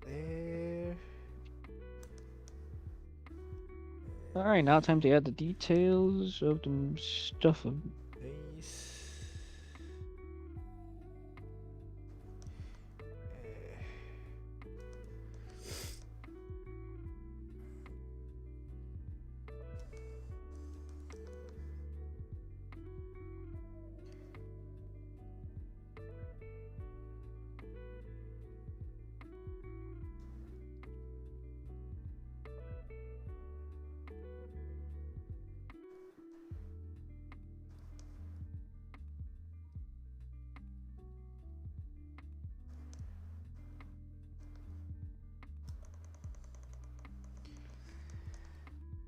There. Alright, now time to add the details of the stuff. Nice.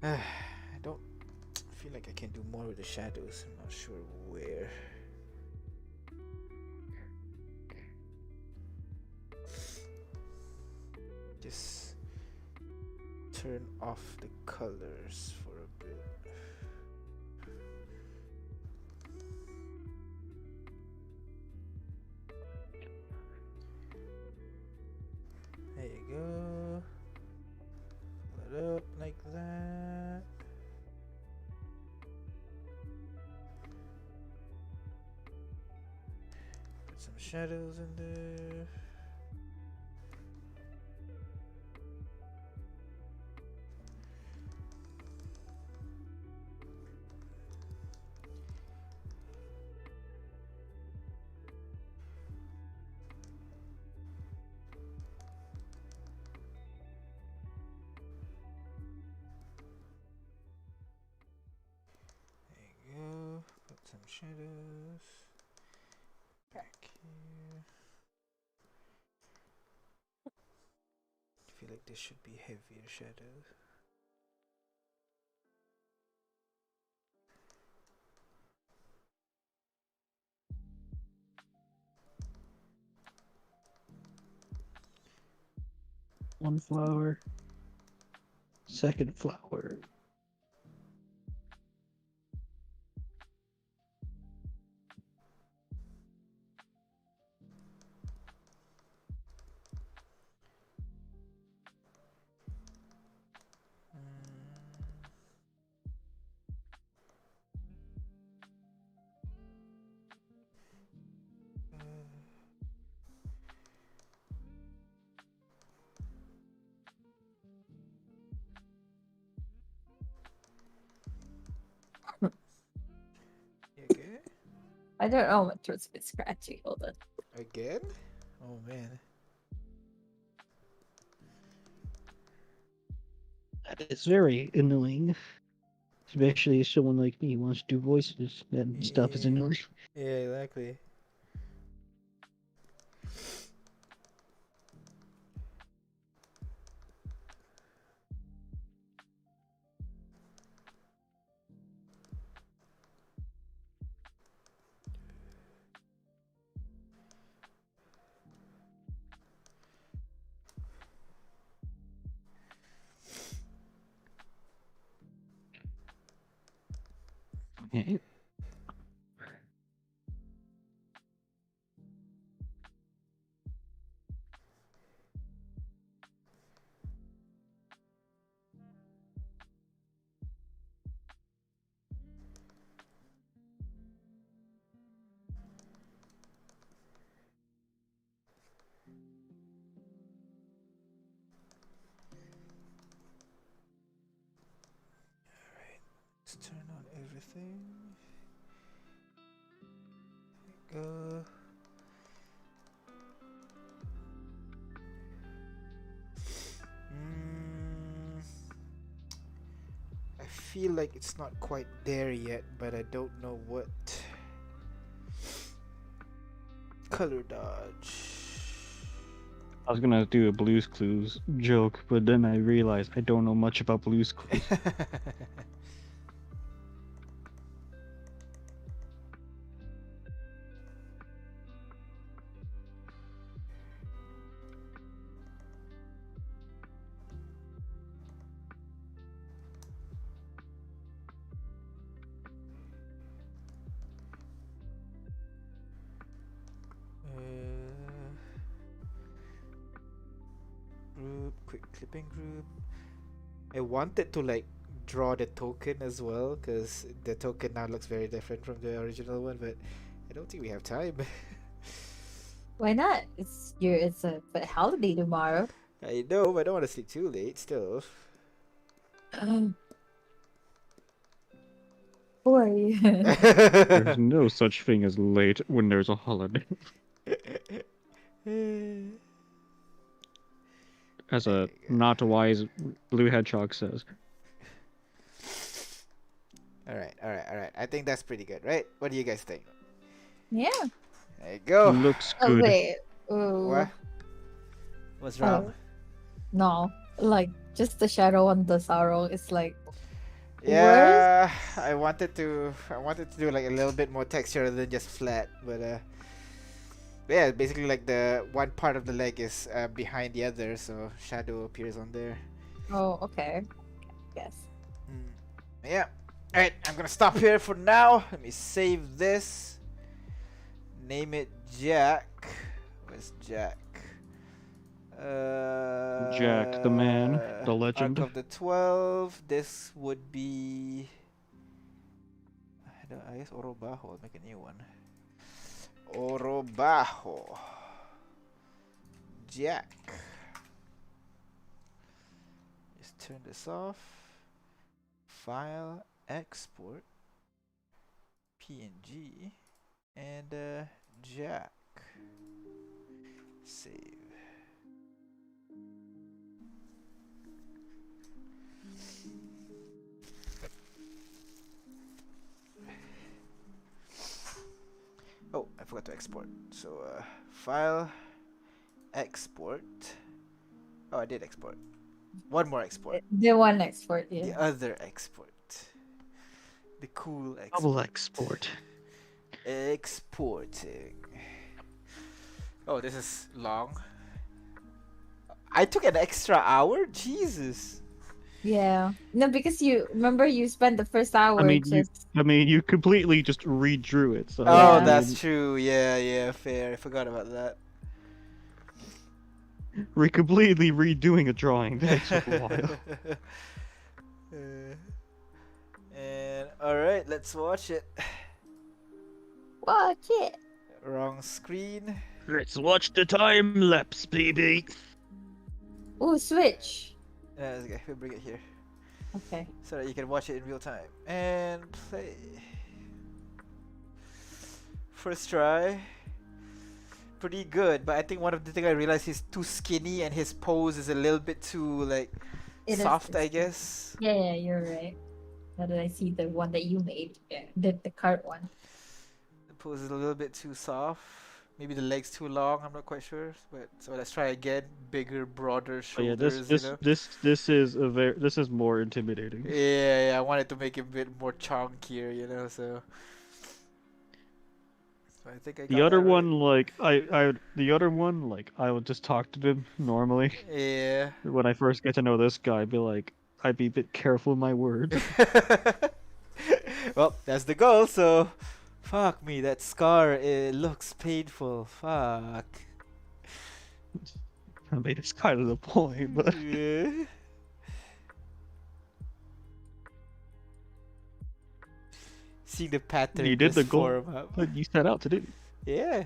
I don't feel like I can do more with the shadows. I'm not sure where. Just turn off the colors for a bit. There you go. Pull it up like that. shadows in there. There you go. Put some shadows back here. I feel like this should be heavier shadows. One flower. Second flower. You okay? I don't know, my throat's a bit scratchy. Hold on. Again? Oh man. That is very annoying. Especially if someone like me wants to do voices. That stuff is Yeah. annoying. Yeah, exactly. Okay. Let's turn on everything. There you go. I feel like it's not quite there yet, but I don't know what color dodge. I was gonna do a Blue's Clues joke, but then I realized I don't know much about Blue's Clues. Group, quick clipping group. I wanted to like draw the token as well, because the token now looks very different from the original one, but I don't think we have time. Why not? It's a holiday tomorrow. I know, but I don't want to sleep too late still. Who are you? There's no such thing as late when there's a holiday. As a not wise blue hedgehog says. Alright. I think that's pretty good, right? What do you guys think? Yeah. There you go. Looks Oh good. wait. Ooh. What? What's wrong? Oh. No. Like just the shadow on the sorrow is like Yeah, I wanted to do like a little bit more texture than just flat, but yeah, basically like the one part of the leg is behind the other, so shadow appears on there. oh okay. Yes. Yeah. All right, I'm gonna stop here for now. Let me save this. Name it Jack. Where's Jack? Jack the man, the legend. Arc of the 12. This would be. I guess Orobaho. I'll make a new one. Orobaho. Jack. Just turn this off. File, export, PNG, and Jack. Save. Oh, I forgot to export. So, file, export. Oh, I did export. One more export. The one export, The yeah. other export. The cool export. Double export. Exporting. Oh, this is long. I took an extra hour? Jesus. Yeah. No, because you remember you spent the first hour just you completely just redrew it. So Oh, Yeah. that's true. Yeah, fair. I forgot about that. we're completely redoing a drawing. That took a while. And alright, let's watch it. watch it. Wrong screen. Let's watch the time lapse, baby. Oh, switch. Okay, we'll bring it here Okay. so that you can watch it in real time. And play. First try. Pretty good, but I think one of the things I realized he's too skinny and his pose is a little bit too like It is- soft, I it's- guess. Yeah, you're right. Now that I see the one that you made, yeah, the cart one. The pose is a little bit too soft. Maybe the legs too long. I'm not quite sure. But so let's try again. Bigger, broader Oh, yeah, shoulders. this you know? this is more intimidating. Yeah. I wanted to make it a bit more chunkier, you know. So I think I got The other that right. one, I would just talk to him normally. Yeah. When I first get to know this guy, I'd be a bit careful with my words. Well, that's the goal. So, fuck me. That scar. It looks painful. Fuck. I mean, it's kind of the point, but Yeah. See the pattern. You did just the goal. form up. but you set out to do. Yeah.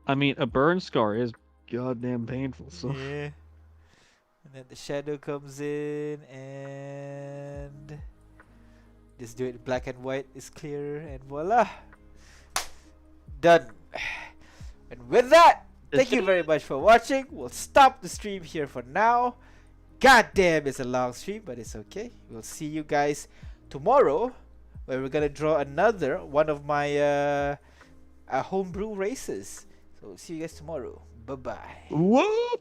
I mean, a burn scar is goddamn painful. So Yeah. And then the shadow comes in and just do it black and white is clear and voila. Done. And with that, thank you very much for watching. We'll stop the stream here for now. God damn, it's a long stream, but it's okay. We'll see you guys tomorrow where we're gonna draw another one of my homebrew races. So see you guys tomorrow. Bye bye. whoop.